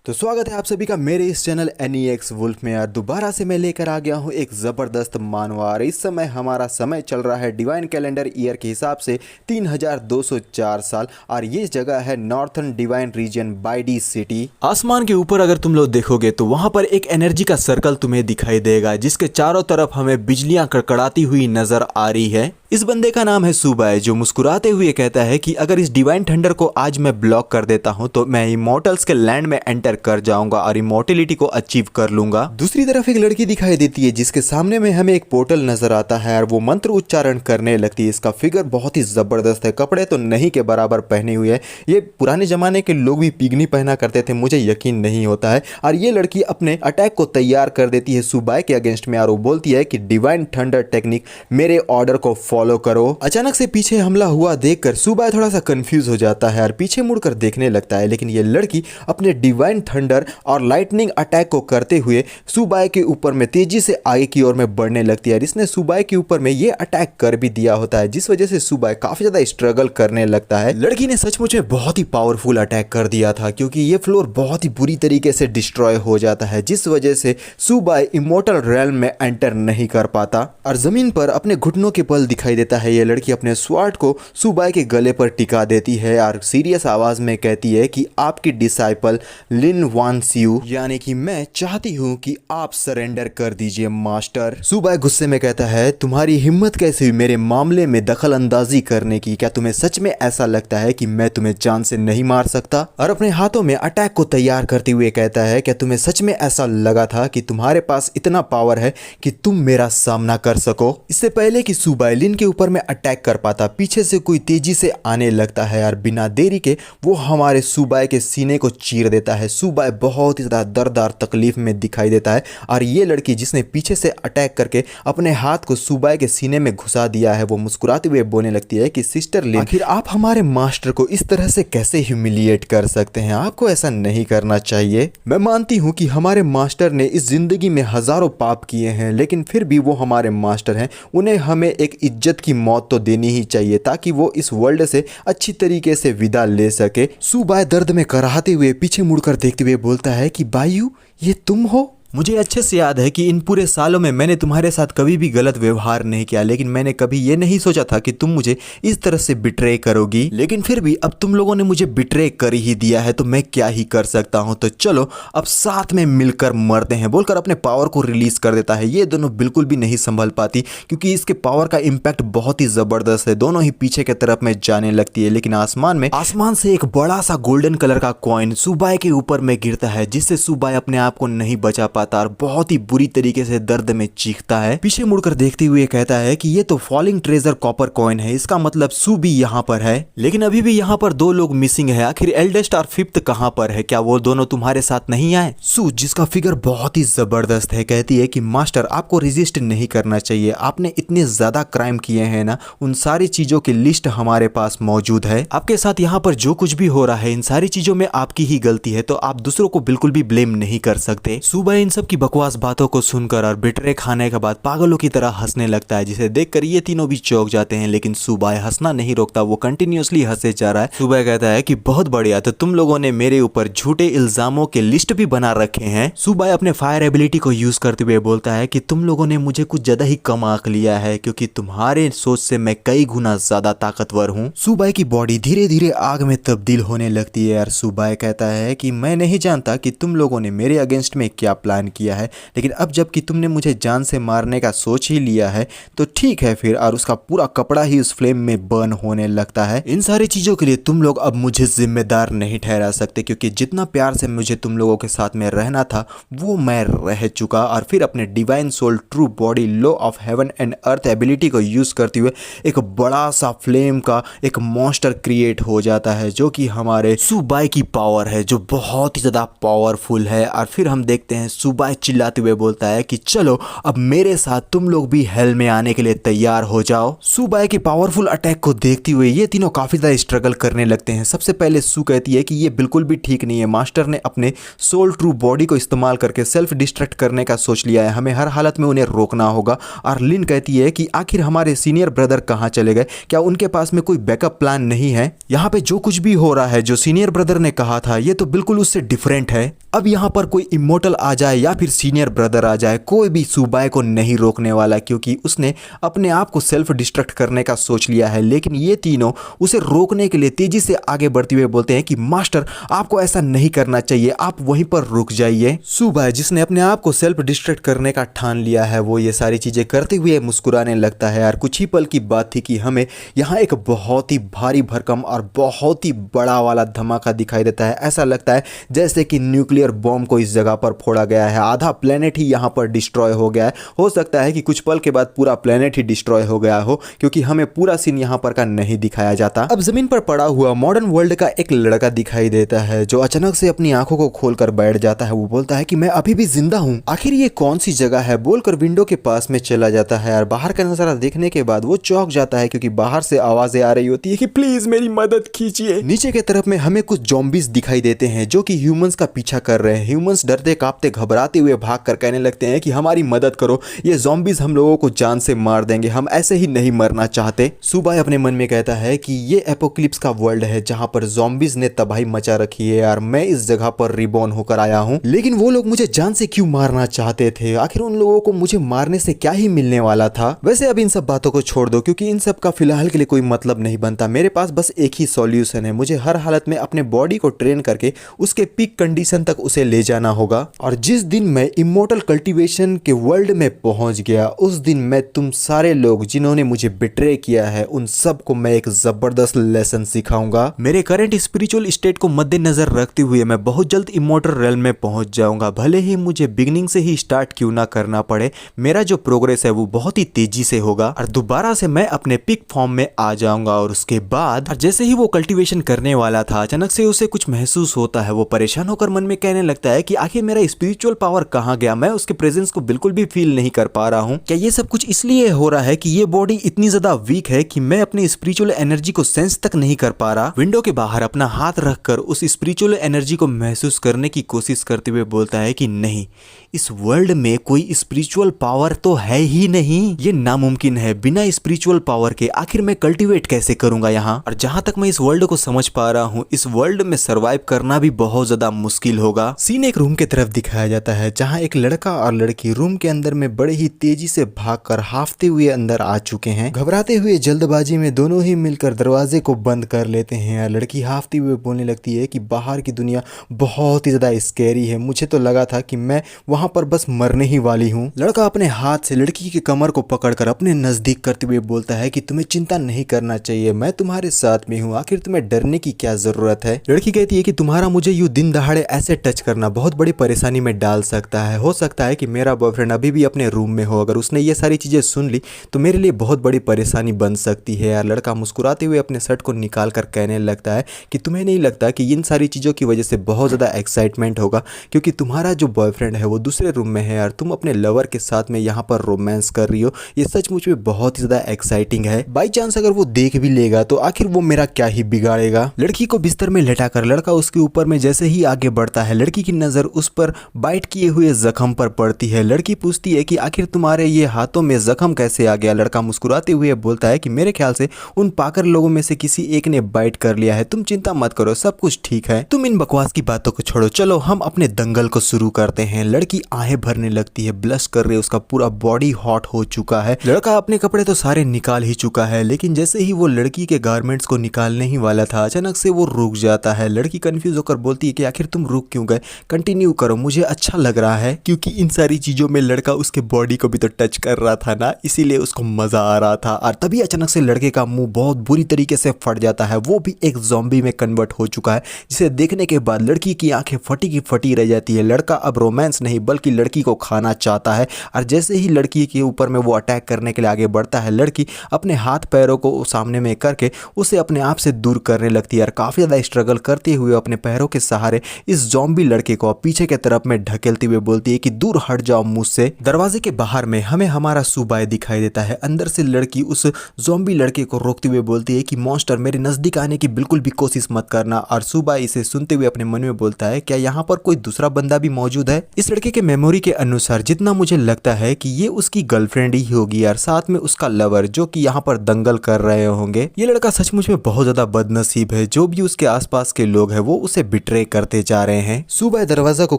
तो स्वागत है आप सभी का मेरे इस चैनल NEX वुल्फ में। यार दोबारा से मैं लेकर आ गया हूँ एक ज़बरदस्त मानवार। इस समय हमारा समय चल रहा है डिवाइन कैलेंडर ईयर के हिसाब से 3204 साल और ये जगह है नॉर्थर्न डिवाइन रीजन बाइडी सिटी। आसमान के ऊपर अगर तुम लोग देखोगे तो वहाँ पर एक एनर्जी का सर्कल तुम्हें दिखाई देगा जिसके चारों तरफ हमें बिजलियाँ कड़कड़ाती हुई नजर आ रही है। इस बंदे का नाम है सुबाय जो मुस्कुराते हुए कहता है कि अगर इस डिवाइन थंडर को आज मैं ब्लॉक कर देता हूं तो मैं इमोर्टल्स के लैंड में एंटर कर जाऊंगा और इमोर्टलिटी को अचीव कर लूंगा। दूसरी तरफ एक लड़की दिखाई देती है जिसके सामने में हमें एक पोर्टल नजर आता है और वो मंत्र उच्चारण करने लगती है। इसका फिगर बहुत ही जबरदस्त है, कपड़े तो नहीं के बराबर पहने हुए है। ये पुराने जमाने के लोग भी पिगनी पहना करते थे, मुझे यकीन नहीं होता है। और ये लड़की अपने अटैक को तैयार कर देती है सुबाय के अगेंस्ट में और वो बोलती है कि डिवाइन थंडर टेक्निक मेरे ऑर्डर को फॉलो करो। अचानक से पीछे हमला हुआ देखकर सुबाय थोड़ा सा कंफ्यूज हो जाता है और पीछे मुड़कर देखने लगता है, लेकिन ये लड़की अपने डिवाइन थंडर और लाइटनिंग अटैक को करते हुए सुबाय के ऊपर में तेजी से आगे की ओर में बढ़ने लगती है। इसने सुबाय के ऊपर में ये अटैक कर भी दिया होता है जिस वजह से सुबाय काफी ज्यादा स्ट्रगल करने लगता है। लड़की ने सचमुच में बहुत ही पावरफुल अटैक कर दिया था क्योंकि ये फ्लोर बहुत ही बुरी तरीके से डिस्ट्रॉय हो जाता है जिस वजह से सुबाय इमोर्टल रेल्म में एंटर नहीं कर पाता और जमीन पर अपने घुटनों के बल दिखाई देता है। ये लड़की अपने स्वार्ड को सुबाय के गले पर टिका देती है और सीरियस आवाज में कहती है कि आपकी डिसाइपल लिन वांट्स यू, यानी कि मैं चाहती हूँ कि आप सरेंडर कर दीजिए मास्टर। सुबाय गुस्से में कहता है तुम्हारी हिम्मत कैसे हुई मेरे मामले में दखल अंदाजी करने की? क्या तुम्हें सच में ऐसा लगता है कि मैं तुम्हें जान से नहीं मार सकता? और अपने हाथों में अटैक को तैयार करते हुए कहता है क्या तुम्हें सच में ऐसा लगा था कि तुम्हारे पास इतना पावर है कि तुम मेरा सामना कर सको? इससे पहले कि सुबाय लिन के ऊपर में अटैक कर पाता पीछे से कोई तेजी से आने लगता है और बिना देरी के वो हमारे सुबाय के सीने को चीर देता है। सुबाय बहुत ही ज्यादा दर्दनाक तकलीफ में दिखाई देता है और ये लड़की जिसने पीछे से अटैक करके अपने हाथ को सुबाय के सीने में घुसा दिया है वो मुस्कुराते हुए बोलने लगती है कि सिस्टर लिन, आखिर आप हमारे मास्टर को इस तरह से कैसे ह्यूमिलिएट कर सकते हैं? आपको ऐसा नहीं करना चाहिए। मैं मानती हूँ कि हमारे मास्टर ने इस जिंदगी में हजारों पाप किए हैं लेकिन फिर भी वो हमारे मास्टर हैं, उन्हें हमें एक इज्जत की मौत तो देनी ही चाहिए ताकि वो इस वर्ल्ड से अच्छी तरीके से विदा ले सके। सुबाय दर्द में कराहते हुए पीछे मुड़कर देखते हुए बोलता है कि बायू ये तुम हो? मुझे अच्छे से याद है कि इन पूरे सालों में मैंने तुम्हारे साथ कभी भी गलत व्यवहार नहीं किया, लेकिन मैंने कभी ये नहीं सोचा था कि तुम मुझे इस तरह से बिट्रे करोगी। लेकिन फिर भी अब तुम लोगों ने मुझे बिट्रे कर ही दिया है तो मैं क्या ही कर सकता हूं। तो चलो अब साथ में मिलकर मरते हैं, बोलकर अपने पावर को रिलीज कर देता है। ये दोनों बिल्कुल भी नहीं संभल पाती क्योंकि इसके पावर का इम्पैक्ट बहुत ही जबरदस्त है। दोनों ही पीछे की तरफ में जाने लगती है लेकिन आसमान से एक बड़ा सा गोल्डन कलर का कॉइन सुबाय के ऊपर में गिरता है जिससे सुबाय अपने आप को नहीं बचा पाता और बहुत ही बुरी तरीके से दर्द में चीखता है। पीछे मुड़कर देखते हुए कहता है कि ये तो फॉलिंग ट्रेजर कॉपर कॉइन है, इसका मतलब सू भी यहाँ पर है। लेकिन अभी भी यहाँ पर दो लोग मिसिंग है, आखिर एल्डेस्ट और फिफ्थ कहाँ पर है? क्या वो दोनों तुम्हारे साथ नहीं आए? सू जिसका फिगर बहुत ही जबरदस्त है कहती है कि मास्टर आपको रेजिस्ट नहीं करना चाहिए, आपने इतने ज्यादा क्राइम किए हैं ना, उन सारी चीजों की लिस्ट हमारे पास मौजूद है। आपके साथ यहाँ पर जो कुछ भी हो रहा है इन सारी चीजों में आपकी ही गलती है, तो आप दूसरों को बिल्कुल भी ब्लेम नहीं कर सकते। सुबह इन सब की बकवास बातों को सुनकर और बिटरे खाने के बाद पागलों की तरह हंसने लगता है जिसे देखकर ये तीनों भी चौंक जाते हैं। लेकिन सुबाय हंसना नहीं रोकता, वो कंटिन्यूअसली हंसे जा रहा है। सुबाय कहता है कि बहुत बढ़िया, तो तुम लोगों ने मेरे ऊपर झूठे इल्जामों के लिस्ट भी बना रखे हैं। सुबाय अपने फायर एबिलिटी को यूज करते हुए बोलता है कि तुम लोगों ने मुझे कुछ ज्यादा ही कम आंक लिया है क्योंकि तुम्हारे सोच से मैं कई गुना ज्यादा ताकतवर हूँ। सुबाय की बॉडी धीरे धीरे आग में तब्दील होने लगती है और सुबाय कहता है कि मैं नहीं जानता कि तुम लोगों ने मेरे अगेंस्ट में क्या प्लान किया है, लेकिन अब जबकि तुमने मुझे जान से मारने का सोच ही लिया है तो ठीक है फिर। और उसका पूरा कपड़ा ही उस फ्लेम में बर्न होने लगता है। इन सारी चीजों के लिए तुम लोग अब मुझे जिम्मेदार नहीं ठहरा सकते क्योंकि जितना प्यार से मुझे तुम लोगों के साथ में रहना था वो मैं रह चुका। और फिर अपने divine soul true body law of heaven and earth ability को यूज करते हुए एक बड़ा सा फ्लेम का एक मॉन्स्टर क्रिएट हो जाता है जो कि हमारे सुबाय की पावर है, जो बहुत ही ज्यादा पावरफुल है। और फिर हम देखते हैं सुबाय चिल्लाते हुए बोलता है कि चलो अब मेरे साथ तुम लोग भी हेल में आने के लिए तैयार हो जाओ। सुबाय की पावरफुल अटैक को देखते हुए ये तीनों काफी ज्यादा स्ट्रगल करने लगते हैं। सबसे पहले सू कहती है कि ये बिल्कुल भी ठीक नहीं है, मास्टर ने अपने सोल ट्रू बॉडी को इस्तेमाल करके सेल्फ डिस्ट्रैक्ट करने का सोच लिया है, हमें हर हालत में उन्हें रोकना होगा। और लिन कहती है कि आखिर हमारे सीनियर ब्रदर कहाँ चले गए, क्या उनके पास में कोई बैकअप प्लान नहीं है। यहाँ पे जो कुछ भी हो रहा है, जो सीनियर ब्रदर ने कहा था, ये तो बिल्कुल उससे डिफरेंट है। अब यहाँ पर कोई इमोर्टल आ जाए या फिर सीनियर ब्रदर आ जाए, कोई भी सुबाय को नहीं रोकने वाला, क्योंकि उसने अपने आप को सेल्फ डिस्ट्रक्ट करने का सोच लिया है। लेकिन ये तीनों उसे रोकने के लिए तेजी से आगे बढ़ते हुए बोलते हैं कि मास्टर आपको ऐसा नहीं करना चाहिए, आप वहीं पर रुक जाइए। सुबाय जिसने अपने आप को सेल्फ डिस्ट्रक्ट करने का ठान लिया है, वो ये सारी चीजें करते हुए मुस्कुराने लगता है। यार कुछ ही पल की बात थी कि हमें यहाँ एक बहुत ही भारी भरकम और बहुत ही बड़ा वाला धमाका दिखाई देता है। ऐसा लगता है जैसे कि न्यूक्लियर बॉम्ब को इस जगह पर फोड़ा गया है, आधा प्लेनेट ही यहाँ पर डिस्ट्रॉय हो गया है। हो सकता है कि कुछ पल के बाद पूरा प्लेनेट ही डिस्ट्रॉय हो गया हो, क्योंकि हमें पूरा सीन यहाँ पर का नहीं दिखाया जाता। अब जमीन पर पड़ा हुआ मॉडर्न वर्ल्ड का एक लड़का दिखाई देता है, जो अचानक से अपनी आंखों को खोलकर बैठ जाता है। वो बोलता है कि मैं अभी भी जिंदा हूँ, आखिर ये कौन सी जगह है, बोलकर विंडो के पास में चला जाता है। और बाहर का नजारा देखने के बाद वो चौंक जाता है, क्योंकि बाहर से आवाजें आ रही होती है कि प्लीज मेरी मदद कीजिए। नीचे की तरफ में हमें कुछ ज़ॉम्बीज दिखाई देते हैं, जो कि ह्यूमंस का पीछा कर रहे हैं। ह्यूमंस डरते कांपते घबराते हुए भाग कर कहने लगते हैं कि हमारी मदद करो, ये ज़ॉम्बीज हम लोगों को जान से मार देंगे, हम ऐसे ही नहीं मरना चाहते। सुबाय अपने मन में कहता है कि ये एपोक्लिप्स का वर्ल्ड है, जहां पर ज़ॉम्बीज ने तबाही मचा रखी है। यार मैं इस जगह पर रिबॉर्न होकर आया हूं, लेकिन वो लोग मुझे जान से क्यों मारना चाहते थे, आखिर उन लोगों को मुझे मारने से क्या ही मिलने वाला था। वैसे अब इन सब बातों को छोड़ दो, क्योंकि इन सब का फिलहाल के लिए कोई मतलब नहीं बनता। मेरे पास बस एक ही सॉल्यूशन है, मुझे हर हालत में अपने बॉडी को ट्रेन करके उसके पीक कंडीशन तक उसे ले जाना होगा। और जिस दिन मैं इमोर्टल कल्टीवेशन के वर्ल्ड में पहुंच गया, उस दिन मैं तुम सारे लोग जिन्होंने मुझे बिट्रे किया है, उन सबको मैं एक जबरदस्त लेसन सिखाऊंगा। मेरे करंट स्पिरिचुअल स्टेट को मद्देनजर रखते हुए मैं बहुत जल्द इमोर्टल रेल्म में पहुंच जाऊंगा, भले ही मुझे बिगिनिंग से ही स्टार्ट क्यों ना करना पड़े। मेरा जो प्रोग्रेस है वो बहुत ही तेजी से होगा और दोबारा से मैं अपने पिक फॉर्म में आ जाऊंगा। और उसके बाद जैसे ही वो कल्टीवेशन करने वाला था, अचानक से उसे कुछ महसूस होता है। वो परेशान होकर मन में कहने लगता है कि आखिर मेरा स्पिरिचुअल पावर कहाँ गया, मैं उसके प्रेजेंस को बिल्कुल भी फील नहीं कर पा रहा हूँ। क्या ये सब कुछ इसलिए हो रहा है कि ये बॉडी इतनी ज्यादा वीक है कि मैं अपनी स्पिरिचुअल एनर्जी को सेंस तक नहीं कर पा रहा। विंडो के बाहर अपना हाथ रखकर उस स्पिरिचुअल एनर्जी को महसूस करने की कोशिश करते हुए बोलता है कि नहीं, इस वर्ल्ड में कोई स्पिरिचुअल पावर तो है ही नहीं, ये नामुमकिन है। बिना स्पिरिचुअल पावर के आखिर मैं कल्टीवेट कैसे करूंगा यहाँ। और जहां तक मैं इस वर्ल्ड को समझ पा रहा हूँ, इस वर्ल्ड में सरवाइव करना भी बहुत ज्यादा मुश्किल होगा। सीन एक रूम के तरफ दिखाया जाता है, जहाँ एक लड़का और लड़की रूम के अंदर में बड़े ही तेजी से भागकर हाफते हुए अंदर आ चुके हैं। घबराते हुए जल्दबाजी में दोनों ही मिलकर दरवाजे को बंद कर लेते हैं। लड़की हाफते हुए बोलने लगती है कि बाहर की दुनिया बहुत ही ज्यादा स्कैरी है, मुझे तो लगा था कि मैं वहां पर बस मरने ही वाली हूँ। लड़का अपने हाथ से लड़की की कमर को पकड़कर अपने नजदीक करते हुए बोलता है कि तुम्हें चिंता नहीं करना चाहिए, मैं तुम्हारे साथ में हूँ, आखिर तुम्हें डरने की क्या जरूरत है। लड़की कहती है कि तुम्हारा मुझे यूं दिन दहाड़े ऐसे टच करना बहुत बड़ी परेशानी में डाल सकता है। हो सकता है कि मेरा बॉयफ्रेंड अभी भी अपने रूम में हो, अगर उसने ये सारी चीजें सुन ली तो मेरे लिए बहुत बड़ी परेशानी बन सकती है। यार लड़का मुस्कुराते हुए अपने शर्ट को निकाल कर कहने लगता है कि तुम्हें नहीं लगता कि इन सारी चीजों की वजह से बहुत ज्यादा एक्साइटमेंट होगा, क्योंकि तुम्हारा जो बॉयफ्रेंड है वो दूसरे रूम में है यार, तुम अपने लवर के साथ में यहाँ पर रोमांस कर रही हो, ये सचमुच में बहुत ही ज्यादा एक्साइटिंग है। बाई चांस अगर वो देख भी लेगा तो आखिर वो मेरा क्या ही बिगाड़ेगा। लड़की को बिस्तर में लेटाकर लड़का उसके ऊपर में जैसे ही आगे बढ़ता है, लड़की की नजर उस पर बाइट किए हुए जख्म पर पड़ती है। लड़की पूछती है कि आखिर तुम्हारे ये हाथों में जख्म कैसे आ गया। लड़का मुस्कुराते हुए बोलता है कि मेरे ख्याल से उन पाकर लोगों में से किसी एक ने बाइट कर लिया है, तुम चिंता मत करो, सब कुछ ठीक है, तुम इन बकवास की बातों को छोड़ो, चलो हम अपने दंगल को शुरू करते हैं। लड़की आहें भरने लगती है, ब्लश कर रही है, उसका पूरा बॉडी हॉट हो चुका है। लड़का अपने कपड़े तो सारे निकाल ही चुका है, लेकिन जैसे ही वो लड़की के गारमेंट्स को निकालने ही वाला था, अचानक से वो रुक जाता है। लड़की कंफ्यूज होकर बोलती है कि आखिर तुम रुक क्यों गए, कंटिन्यू करो, मुझे अच्छा लग रहा है। क्योंकि इन सारी चीजों में लड़का उसके बॉडी को भी तो टच कर रहा था ना, इसीलिए उसको मजा आ रहा था। और तभी अचानक से लड़के का मुंह बहुत बुरी तरीके से फट जाता है, वो भी एक ज़ॉम्बी में कन्वर्ट हो चुका है, जिसे देखने के बाद लड़की की आंखें फटी की फटी रह जाती है। लड़का अब रोमांस नहीं बल्कि लड़की को खाना चाहता है। और जैसे ही लड़की के ऊपर में वो अटैक करने के लिए आगे बढ़ता है, लड़की अपने हाथ पैरों को सामने में करके उसे अपने आप से दूर करने लगती है। और काफी ज्यादा स्ट्रगल करते हुए अपने पैरों के सहारे इस ज़ॉम्बी लड़के को पीछे के तरफ में धकेलते हुए बोलती है कि दूर हट जाओ मुझसे। दरवाजे के बाहर में हमें हमारा सुबाय दिखाई देता है। अंदर से लड़की उस ज़ॉम्बी लड़के को रोकते हुए बोलती है कि मॉन्स्टर मेरे नजदीक आने की बिल्कुल भी कोशिश मत करना। और सुबाय इसे सुनते हुए अपने मन में बोलता है क्या यहाँ पर कोई दूसरा बंदा भी मौजूद है। इस लड़के के मेमोरी के अनुसार जितना मुझे लगता है कि ये उसकी गर्लफ्रेंड ही होगी और साथ में उसका लवर जो कि यहाँ पर दंगल कर रहे होंगे। ये लड़का सचमुच में बहुत ज्यादा बदनसीब है। जो भी उसके आसपास के लोग हैं वो उसे बिट्रे करते जा रहे हैं। सुबह दरवाजा को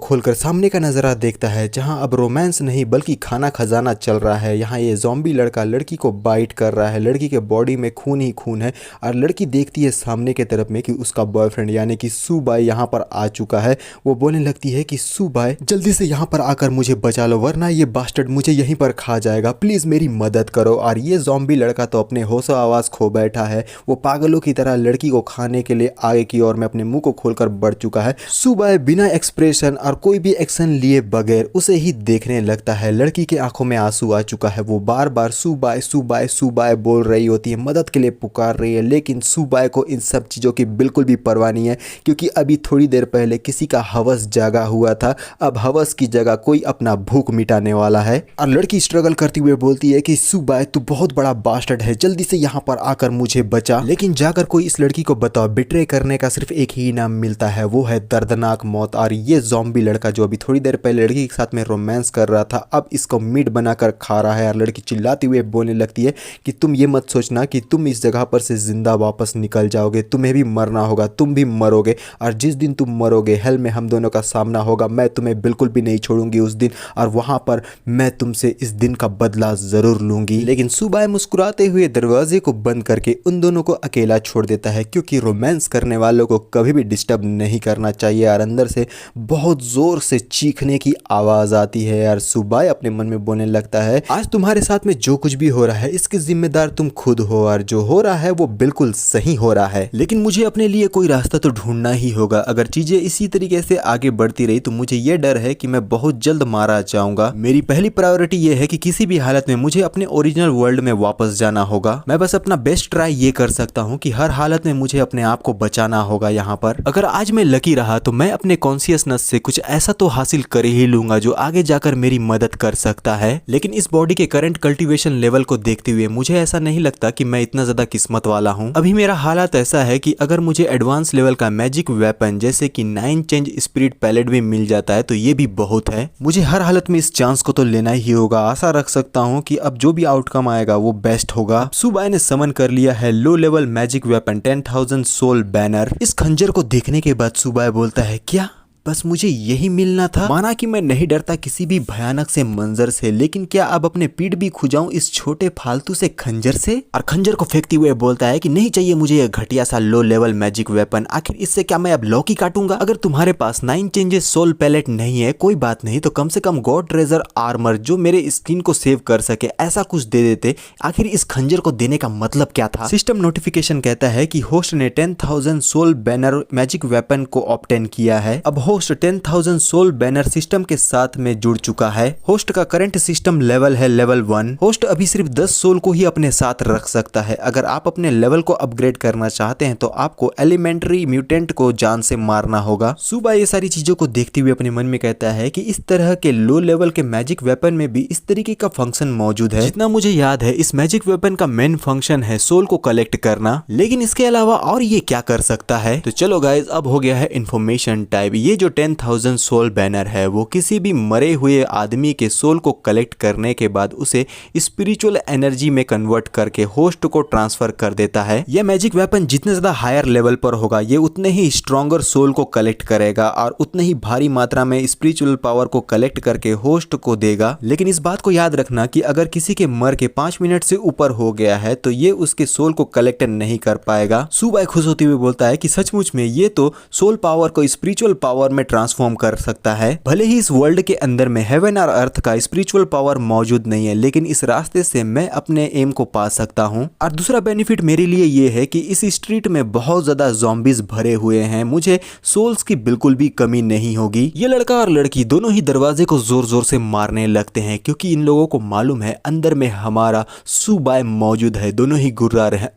खोलकर सामने का नजारा देखता है जहां अब रोमांस नहीं बल्कि खाना खजाना चल रहा है। यहाँ ये ज़ॉम्बी लड़का लड़की को बाइट कर रहा है। लड़की के बॉडी में खून ही खून है और लड़की देखती है सामने के तरफ में कि उसका बॉयफ्रेंड यानी कि सुबाय यहाँ पर आ चुका है। वो बोलने लगती है कि सुबाय जल्दी से यहाँ पर आकर मुझे बचा लो वरना ये बास्टर्ड मुझे यहीं पर खा जाएगा, प्लीज मेरी मदद करो। और ये ज़ॉम्बी लड़का तो अपने होशो आवाज खो बैठा है। वो पागलों की तरह लड़की को खाने के लिए आगे की ओर में अपने मुंह को खोलकर बढ़ चुका है। सुबाय बिना एक्सप्रेशन और कोई भी एक्शन लिए बगैर उसे ही देखने लगता है। लड़की के आंखों में आंसू आ चुका है। वो बार बार सुबाय सुबाय सुबाय बोल रही होती है, मदद के लिए पुकार रही है, लेकिन सुबाय को इन सब चीजों की बिल्कुल भी परवाह नहीं है क्योंकि अभी थोड़ी देर पहले किसी का हवस जागा हुआ था। अब हवस की जगह कोई अपना भूख मिटाने वाला है। और लड़की स्ट्रगल करती हुए बोलती है कि सुबाय तू बहुत बड़ा बास्टर्ड है, जल्दी से यहाँ पर आकर मुझे बचा। लेकिन जाकर कोई इस लड़की को बताओ बिट्रे करने का सिर्फ एक ही इनाम मिलता है, वो है दर्दनाक मौत। और ये ज़ॉम्बी लड़का जो अभी थोड़ी देर पहले लड़की के साथ में रोमांस कर रहा था अब इसको मीट बनाकर खा रहा है। और लड़की चिल्लाती हुए बोलने लगती है कि तुम ये मत सोचना कि तुम इस जगह पर से जिंदा वापस निकल जाओगे, तुम्हें भी मरना होगा, तुम भी मरोगे। और जिस दिन तुम मरोगे हेल में हम दोनों का सामना होगा, मैं तुम्हें बिल्कुल भी नहीं छोड़ूंगी उस दिन और वहां पर मैं तुमसे इस दिन का बदला जरूर लूंगी। लेकिन सुबाय मुस्कुराते हुए दरवाजे को बंद करके उन दोनों को अकेला छोड़ देता है क्योंकि रोमांस करने वालों को कभी भी डिस्टर्ब नहीं करना चाहिए। और अंदर से बहुत जोर से चीखने की आवाज आती है और सुबाय अपने मन में बोलने लगता है आज तुम्हारे साथ में जो कुछ भी हो रहा है इसके जिम्मेदार तुम खुद हो और जो हो रहा है वो बिल्कुल सही हो रहा है। लेकिन मुझे अपने लिए कोई रास्ता तो ढूंढना ही होगा। अगर चीजें इसी तरीके से आगे बढ़ती रही तो मुझे ये डर है कि मैं बहुत जल्द मारा जाऊंगा। मेरी पहली प्रायोरिटी ये है कि किसी भी हालत में मुझे अपने ओरिजिनल वर्ल्ड में वापस जाना होगा। मैं बस अपना बेस्ट ट्राई ये कर सकता हूँ कि हर हालत में मुझे अपने आप को बचाना होगा। यहाँ पर अगर आज मैं लकी रहा तो मैं अपने कॉन्शियसनेस से कुछ ऐसा तो हासिल कर ही लूंगा जो आगे जाकर मेरी मदद कर सकता है। लेकिन इस बॉडी के करंट कल्टीवेशन लेवल को देखते हुए मुझे ऐसा नहीं लगता कि मैं इतना ज्यादा किस्मत वाला हूँ। अभी मेरा हालात ऐसा है कि अगर मुझे एडवांस लेवल का मैजिक वेपन जैसे कि 9 चेंज स्पिरिट पैलेट भी मिल जाता है तो ये भी बहुत है। मुझे हर हालत में इस चांस को तो लेना ही होगा। आशा रख सकता हूँ कि अब जो भी आउटकम आएगा वो बेस्ट होगा। सुबाय ने समन कर लिया है low level magic weapon 10,000 soul banner. इस खंजर को देखने के बाद सुबाय बोलता है क्या बस मुझे यही मिलना था। माना कि मैं नहीं डरता किसी भी भयानक से मंजर से, लेकिन क्या अब अपने पीठ भी खुजाऊं इस छोटे फालतू से खंजर से। और खंजर को फेंकते हुए बोलता है कि नहीं चाहिए मुझे यह घटिया सा लो लेवल मैजिक वेपन, आखिर इससे क्या मैं अब लॉकी काटूंगा। अगर तुम्हारे पास 9 चेंजेस सोल पैलेट नहीं है कोई बात नहीं, तो कम से कम गॉड ट्रेजर आर्मर जो मेरे स्किन को सेव कर सके ऐसा कुछ दे देते। आखिर इस खंजर को देने का मतलब क्या था। सिस्टम नोटिफिकेशन कहता है कि होस्ट ने 10,000 सोल बैनर मैजिक वेपन को ऑब्टेन किया है। अब होस्ट 10,000 सोल बैनर सिस्टम के साथ में जुड़ चुका है। होस्ट का करंट सिस्टम लेवल है लेवल 1। होस्ट अभी सिर्फ 10 सोल को ही अपने साथ रख सकता है। अगर आप अपने लेवल को अपग्रेड करना चाहते हैं तो आपको एलिमेंट्री म्यूटेंट को जान से मारना होगा। सुबह ये सारी चीजों को देखते हुए अपने मन में कहता है कि इस तरह के लो लेवल के मैजिक वेपन में भी इस तरीके का फंक्शन मौजूद है। जितना मुझे याद है इस मैजिक वेपन का मेन फंक्शन है सोल को कलेक्ट करना, लेकिन इसके अलावा और ये क्या कर सकता है। तो चलो गाइज अब हो गया है इन्फॉर्मेशन टाइप। ये जो 10,000 सोल बैनर है वो किसी भी मरे हुए आदमी के सोल को कलेक्ट करने के बाद उसे स्पिरिचुअल एनर्जी में कन्वर्ट करके होस्ट को ट्रांसफर कर देता है। यह मैजिक वेपन जितने ज्यादा हायर लेवल पर होगा ये उतने ही स्ट्रॉन्गर सोल को कलेक्ट करेगा और उतने ही भारी मात्रा में स्पिरिचुअल पावर को कलेक्ट करके होस्ट को देगा। लेकिन इस बात को याद रखना कि अगर किसी के मर के 5 मिनट से ऊपर हो गया है तो ये उसके सोल को कलेक्ट नहीं कर पाएगा। सुबाय खुश होते हुए बोलता है कि सचमुच में ये तो सोल पावर को स्पिरिचुअल पावर में ट्रांसफॉर्म कर सकता है। भले ही इस वर्ल्ड के अंदर में हेवन और अर्थ का स्पिरिचुअल पावर मौजूद नहीं है, लेकिन इस रास्ते से मैं अपने एम को पा सकता हूँ। और दूसरा बेनिफिट मेरे लिए ये है कि इस स्ट्रीट में बहुत ज्यादा ज़ॉम्बीज भरे हुए हैं, मुझे सोल्स की बिल्कुल भी कमी नहीं होगी। ये लड़का और लड़की दोनों ही दरवाजे को जोर जोर से मारने लगते हैं क्योंकि इन लोगों को मालूम है अंदर में हमारा सुबाय मौजूद है। दोनों ही गुर्रा रहे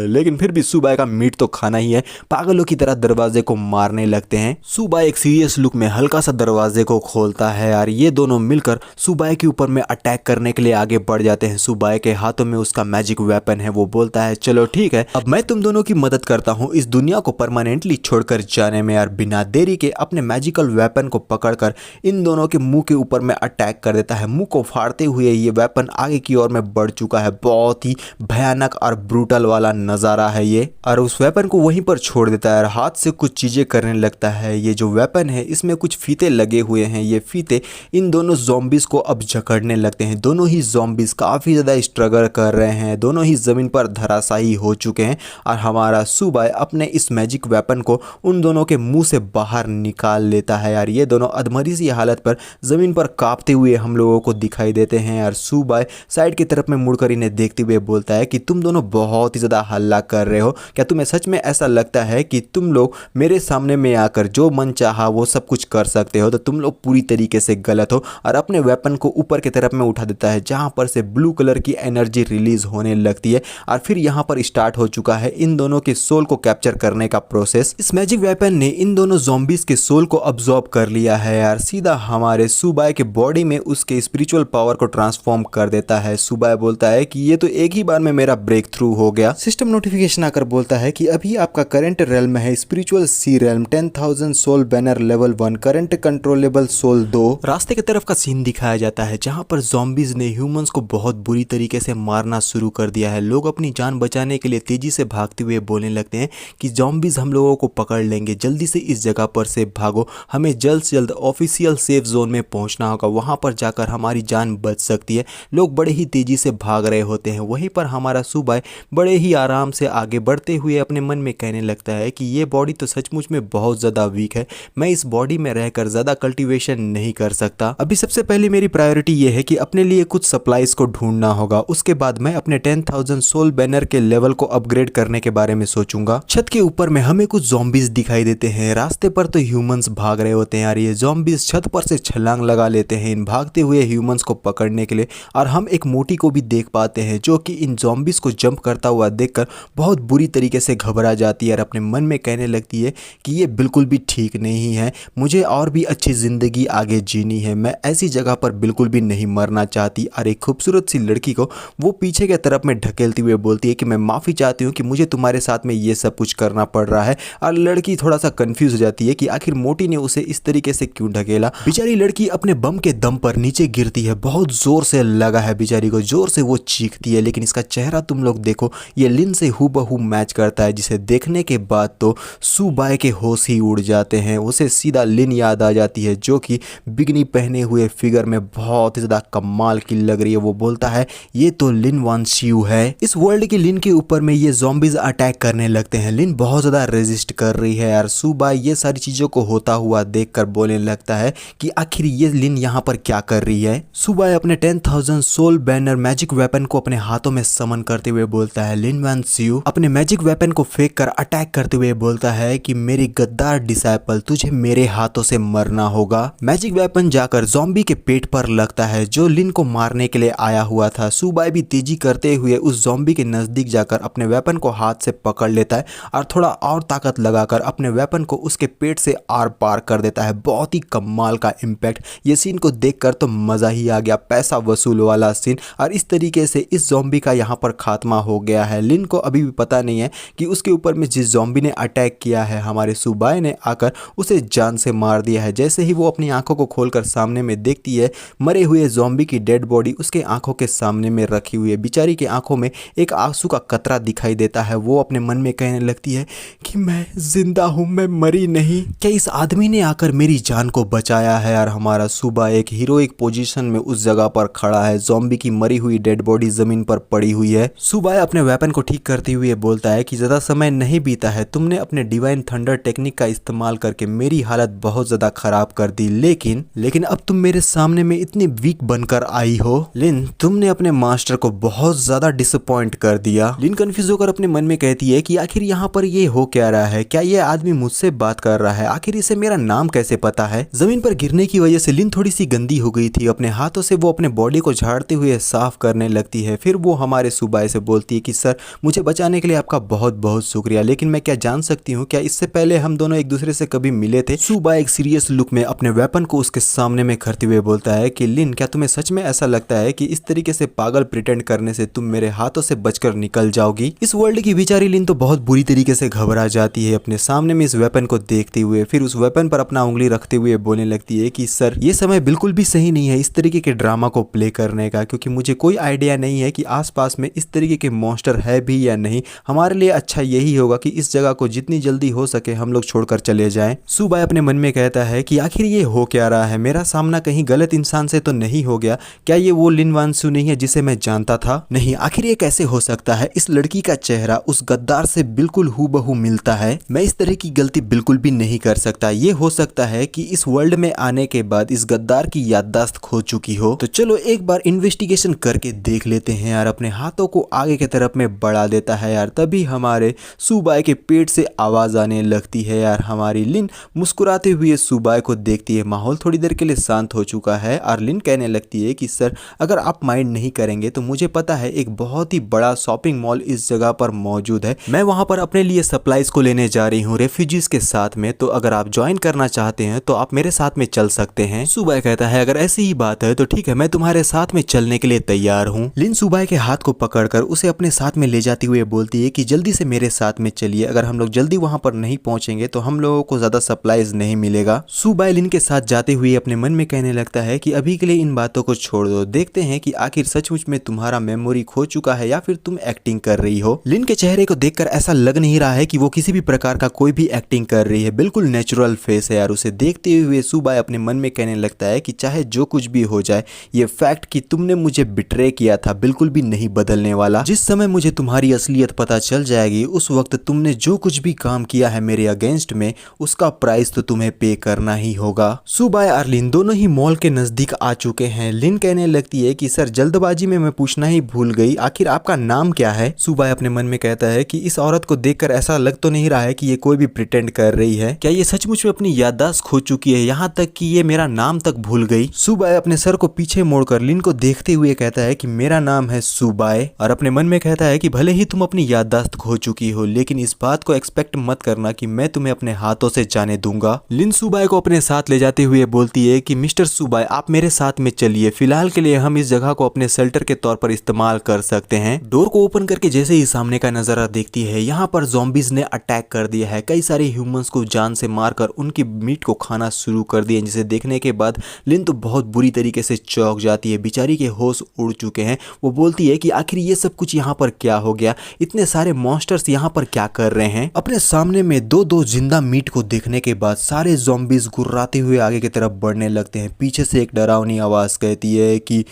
लेकिन फिर भी सुबाय का मीट तो खाना ही है। पागलों की तरह दरवाजे को मार मारने लगते हैं। सुबाई एक सीरियस लुक में हल्का सा दरवाजे को खोलता है और ये दोनों मिलकर सुबाई के ऊपर में अटैक करने के लिए आगे बढ़ जाते हैं। सुबाई के हाथों में उसका मैजिक वेपन है। वो बोलता है चलो ठीक है, अब मैं तुम दोनों की मदद करता हूँ इस दुनिया को परमानेंटली छोड़कर जाने में। और बिना देरी के अपने मैजिकल वेपन को पकड़कर इन दोनों के मुंह के ऊपर में अटैक कर देता है। मुंह को फाड़ते हुए ये वेपन आगे की ओर में बढ़ चुका है। बहुत ही भयानक और ब्रूटल वाला नजारा है ये। और उस वेपन को वहीं पर छोड़ देता है और हाथ से कुछ चीजें करने लगता है। ये जो वेपन है इसमें कुछ फीते लगे हुए हैं। ये फीते इन दोनों ज़ॉम्बीज को अब जकड़ने लगते हैं। दोनों ही ज़ॉम्बीज काफी ज्यादा स्ट्रगल कर रहे हैं। दोनों ही जमीन पर धराशायी हो चुके हैं और हमारा सुबाई अपने इस मैजिक वेपन को उन दोनों के मुंह से बाहर निकाल लेता है। यार ये दोनों अधमरी सी हालत पर जमीन पर कांपते हुए हम लोगों को दिखाई देते हैं। और सुबाई साइड की तरफ में मुड़कर इन्हें देखते हुए बोलता है कि तुम दोनों बहुत ही ज्यादा हल्ला कर रहे हो। क्या तुम्हें सच में ऐसा लगता है कि तुम लोग मेरे सामने में आकर जो मन चाहा वो सब कुछ कर सकते हो? तो तुम लोग पूरी तरीके से गलत हो। और अपने वेपन को ऊपर की तरफ में उठा देता है जहां पर से ब्लू कलर की एनर्जी रिलीज होने लगती है। और फिर यहां पर स्टार्ट हो चुका है इन दोनों के सोल को कैप्चर करने का प्रोसेस। इस मैजिक वेपन ने इन दोनों ज़ॉम्बीज के सोल को अब्सॉर्ब कर लिया है यार। सीधा हमारे सुबाई के बॉडी में उसके स्पिरिचुअल पावर को ट्रांसफॉर्म कर देता है। सुबाई बोलता है कि ये तो एक ही बार में मेरा ब्रेक थ्रू हो गया। सिस्टम नोटिफिकेशन आकर बोलता है कि अभी आपका करंट रेल्म है स्पिरिचुअल सी realm 10,000 soul banner level 1 current controllable soul 2। रास्ते की तरफ का सीन दिखाया जाता है जहां पर ज़ॉम्बीज ने ह्यूमंस को बहुत बुरी तरीके से मारना शुरू कर दिया है। लोग अपनी जान बचाने के लिए तेजी से भागते हुए बोलने लगते हैं कि ज़ॉम्बीज हम लोगों को पकड़ लेंगे, जल्दी से इस जगह पर से भागो, हमें जल्द से जल्द ऑफिशियल सेफ जोन में पहुंचना होगा, वहां पर जाकर हमारी जान बच सकती है। लोग बड़े ही तेजी से भाग रहे होते हैं। वहीं पर हमारा सुबाई बड़े ही आराम से आगे बढ़ते हुए अपने मन में कहने लगता है कि ये बॉडी तो सचमुच में बहुत ज़्यादा वीक है, मैं इस बॉडी में रहकर ज़्यादा कल्टीवेशन नहीं कर सकता। अभी सबसे पहले मेरी प्रायोरिटी ये है कि अपने लिए कुछ सप्लाईज को ढूंढना होगा, उसके बाद मैं अपने 10,000 सोल बैनर के लेवल को अपग्रेड करने के बारे में सोचूंगा। छत के ऊपर में हमें कुछ ज़ॉम्बीज दिखाई देते हैं। रास्ते पर तो ह्यूमंस भाग रहे होते हैं और ये ज़ॉम्बीज छत पर से छलांग लगा लेते हैं इन भागते हुए ह्यूमंस को पकड़ने के लिए। और हम एक मोटी को भी देख पाते हैं जो कि इन ज़ॉम्बीज को जंप करता हुआ देखकर बहुत बुरी तरीके से घबरा जाती है और अपने मन में कहने लगती है कि ये बिल्कुल भी ठीक नहीं है, मुझे और भी अच्छी ज़िंदगी आगे जीनी है, मैं ऐसी जगह पर बिल्कुल भी नहीं मरना चाहती। और एक खूबसूरत सी लड़की को वो पीछे के तरफ में ढकेलती हुए बोलती है कि मैं माफ़ी चाहती हूँ कि मुझे तुम्हारे साथ में ये सब कुछ करना पड़ रहा है। और लड़की थोड़ा सा कंफ्यूज हो जाती है कि आखिर मोटी ने उसे इस तरीके से क्यों ढकेला। बेचारी लड़की अपने बम के दम पर नीचे गिरती है, बहुत जोर से लगा है बेचारी को, जोर से वो चीखती है। लेकिन इसका चेहरा तुम लोग देखो, ये लिन से हूबहू मैच करता है, जिसे देखने के बाद तो सुबाई के होश ही उड़ जाते हैं। उसे सीधा लिन याद आ जाती है जो कि बिगनी पहने हुए फिगर में बहुत ही ज़्यादा कमाल की लग रही है। वो बोलता है ये तो लिन वान शियू है। इस वर्ल्ड की लिन के ऊपर में ये ज़ॉम्बीज अटैक करने लगते हैं। लिन बहुत ज़्यादा रेजिस्ट कर रही है यार। सुबाई ये सारी चीज़ों को होता हुआ देखकर बोलने लगता है कि आखिर ये लिन यहाँ पर क्या कर रही है। सुबाई अपने 10,000 सोल बैनर मैजिक वेपन को अपने हाथों में समन करते हुए बोलता है लिन वान शियू अपने मैजिक वेपन को फेंक कर अटैक करते हुए बोलता है कि मेरी गद्दार डिसाइपल, तुझे मेरे हाथों से मरना होगा। मैजिक वेपन जाकर ज़ॉम्बी के पेट पर लगता है जो लिन को मारने के लिए आया हुआ था। सुबाई भी तेजी करते हुए उस ज़ॉम्बी के नजदीक जाकर अपने वेपन को हाथ से पकड़ लेता है और थोड़ा और ताकत लगाकर अपने वेपन को उसके पेट से आर पार कर देता है। बहुत ही कमाल का इम्पैक्ट। ये सीन को देखकर तो मजा ही आ गया, पैसा वसूल वाला सीन। और इस तरीके से इस ज़ॉम्बी का यहाँ पर खात्मा हो गया है। लिन को अभी भी पता नहीं है कि उसके ऊपर में जिस ज़ॉम्बी ने अटैक किया है हमारे सुबाई ने आकर उसे जान से मार दिया है। जैसे ही वो अपनी आंखों को खोलकर सामने में देखती है, मरे हुए ज़ॉम्बी की डेड बॉडी उसके आंखों के सामने में रखी हुई है। बेचारी की आंखों में एक आंसू का कतरा दिखाई देता है। वो अपने मन में कहने लगती है कि मैं जिंदा हूँ, मैं मरी नहीं, क्या इस आदमी ने आकर मेरी जान को बचाया है। और हमारा सुबाई एक हीरोइक पोजीशन में उस जगह पर खड़ा है। ज़ॉम्बी की मरी हुई डेड बॉडी जमीन पर पड़ी हुई है। सुबाई अपने वेपन को ठीक करते हुए बोलता है कि ज़्यादा समय नहीं बीता है, तुमने अपने डिवाइन थंडर टेक्निक का इस्तेमाल करके मेरी हालत बहुत ज़्यादा खराब कर दी, लेकिन अब तुम मेरे सामने में इतनी वीक बनकर आई हो। लिन, तुमने अपने मास्टर को बहुत ज़्यादा डिसअपॉइंट कर दिया। लिन कंफ्यूज होकर अपने मन में कहती है कि आखिर यहाँ पर ये हो क्या रहा है, क्या ये आदमी मुझसे बात कर रहा है, आखिर इसे मेरा नाम कैसे पता है। जमीन पर गिरने की वजह से लिन थोड़ी सी गंदी हो गई थी। अपने हाथों से वो अपने बॉडी को झाड़ते हुए साफ करने लगती है। फिर वो हमारे सुबाई से बोलती है कि सर, मुझे बचाने के लिए आपका बहुत बहुत शुक्रिया, लेकिन मैं क्या जान सकती हूँ क्या इससे पहले हम दोनों एक दूसरे से कभी मिले थे। सुबा एक सीरियस लुक में अपने वेपन को उसके सामने में करते हुए बोलता है कि लिन, क्या तुम्हें सच में ऐसा लगता है कि इस तरीके से पागल प्रिटेंड करने से तुम मेरे हाथों से बचकर निकल जाओगी? इस वर्ल्ड की बेचारी लिन तो बहुत बुरी तरीके से घबरा जाती है अपने सामने में इस वेपन को देखते हुए। फिर उस वेपन पर अपना उंगली रखते हुए बोलने लगती है कि सर, ये समय बिल्कुल भी सही नहीं है इस तरीके के ड्रामा को प्ले करने का, क्योंकि मुझे कोई आइडिया नहीं है कि आसपास में इस तरीके के मॉन्स्टर है भी या नहीं। हमारे लिए अच्छा यही होगा कि इस जगह को जितनी जल्दी हो सके हम लोग छोड़कर चले जाएं। सुबाई अपने मन में कहता है कि आखिर ये हो क्या रहा है, मेरा सामना कहीं गलत इंसान से तो नहीं हो गया? क्या ये वो लिन वानसू नहीं है जिसे मैं जानता था? नहीं, आखिर ये कैसे हो सकता है? इस लड़की का चेहरा उस गद्दार से बिल्कुल हूबहू मिलता है। मैं इस तरह की गलती बिल्कुल भी नहीं कर सकता। ये हो सकता है कि इस वर्ल्ड में आने के बाद इस गद्दार की याददाश्त खो चुकी हो। तो चलो एक बार इन्वेस्टिगेशन करके देख लेते हैं यार। अपने हाथों को आगे की तरफ में बढ़ा देता है यार। तभी हमारे सुबाई के पेट से आवाज आने लगती है यार। हमारी लिन मुस्कुराते हुए सुबाई को देखती है। माहौल थोड़ी देर के लिए शांत हो चुका है और लिन कहने लगती है कि सर, अगर आप माइंड नहीं करेंगे तो मुझे पता है एक बहुत ही बड़ा शॉपिंग मॉल इस जगह पर मौजूद है। मैं वहां पर अपने लिए सप्लाईज को लेने जा रही हूँ रेफ्यूजीज के साथ में। तो अगर आप ज्वाइन करना चाहते हैं तो आप मेरे साथ में चल सकते हैं। सुबाई कहता है अगर ऐसी ही बात है तो ठीक है, मैं तुम्हारे साथ में चलने के लिए तैयार हूँ। लिन सुबाई के हाथ को पकड़कर उसे अपने साथ में ले जाती हुई बोलती है कि जल्दी से मेरे साथ में चलिए। अगर हम लोग जल्दी वहां पर नहीं पहुंचेंगे तो हम लोगों को ज्यादा सप्लाईज नहीं मिलेगा। सुबाई लिन के साथ जाते हुए अपने मन में कहने लगता है कि अभी के लिए इन बातों को छोड़ दो, देखते हैं कि आखिर सचमुच में तुम्हारा मेमोरी खो चुका है या फिर तुम एक्टिंग कर रही हो। लिन के चेहरे को देखकर ऐसा लग नहीं रहा है कि वो किसी भी प्रकार का कोई भी एक्टिंग कर रही है। बिल्कुल नेचुरल फेस है यार। उसे देखते हुए सुबाई अपने मन में कहने लगता है कि चाहे जो कुछ भी हो जाए, ये फैक्ट कि तुमने मुझे बिट्रे किया था बिल्कुल भी नहीं बदलने वाला। जिस समय मुझे तुम्हारी असलियत पता चल जाएगी उस वक्त तुमने जो कुछ भी काम किया है मेरे अगेंस्ट में, उसका प्राइस तो तुम्हें पे करना ही होगा। सुबाई और लिन दोनों ही मॉल के नजदीक आ चुके हैं। लिन कहने लगती है कि सर, जल्दबाजी में मैं पूछना ही भूल गई, आखिर आपका नाम क्या है? सुबाई अपने मन में कहता है कि इस औरत को देखकर ऐसा लग तो नहीं रहा है कि ये कोई भी प्रिटेंड कर रही है। क्या ये सचमुच में अपनी याददाश्त खो चुकी है, यहाँ तक कि ये मेरा नाम तक भूल गई? सुबाई अपने सर को पीछे मोड़कर लिन को देखते हुए कहता है कि मेरा नाम है सुबाई। और अपने मन में कहता है कि भले ही तुम अपनी याददाश्त खो चुकी हो, लेकिन इस बात को एक्सपेक्ट मत करना कि मैं तुम्हें अपने हाथों से जाने दूंगा। लिन सुबाई को अपने साथ ले जाते हुए बोलती है कि मिस्टर सुबाई, आप मेरे साथ में चलिए। फिलहाल के लिए हम इस जगह को अपने शेल्टर के तौर पर इस्तेमाल कर सकते हैं। डोर को ओपन करके जैसे ही सामने का नजारा देखती है, यहाँ पर ज़ॉम्बीज ने अटैक कर दिया है। कई सारे ह्यूमंस को जान से मारकर उनकी मीट को खाना शुरू कर दिया, जिसे देखने के बाद लिन तो बहुत बुरी तरीके से चौंक जाती है। बेचारी के होश उड़ चुके हैं। वो बोलती है कि आखिर ये सब कुछ यहाँ पर क्या हो गया, इतने सारे मॉन्स्टर्स यहाँ पर क्या कर रहे हैं? अपने सामने में दो जिंदा मीट को देखने के बाद सारे ज़ॉम्बीज गुर्राते हुए आगे की तरफ बढ़ने लगते हैं। पीछे से एक डरावनी आवाज कहती है कि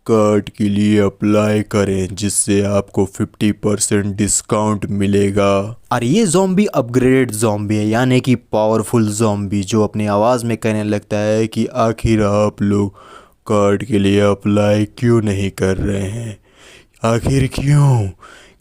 कार्ड के लिए अप्लाई करें जिससे आपको 50% डिस्काउंट मिलेगा। और ये ज़ॉम्बी अपग्रेडेड ज़ॉम्बी है, यानी कि पावरफुल ज़ॉम्बी, जो अपनी आवाज़ में कहने लगता है कि आखिर आप लोग कार्ड के लिए अप्लाई क्यों नहीं कर रहे हैं? आखिर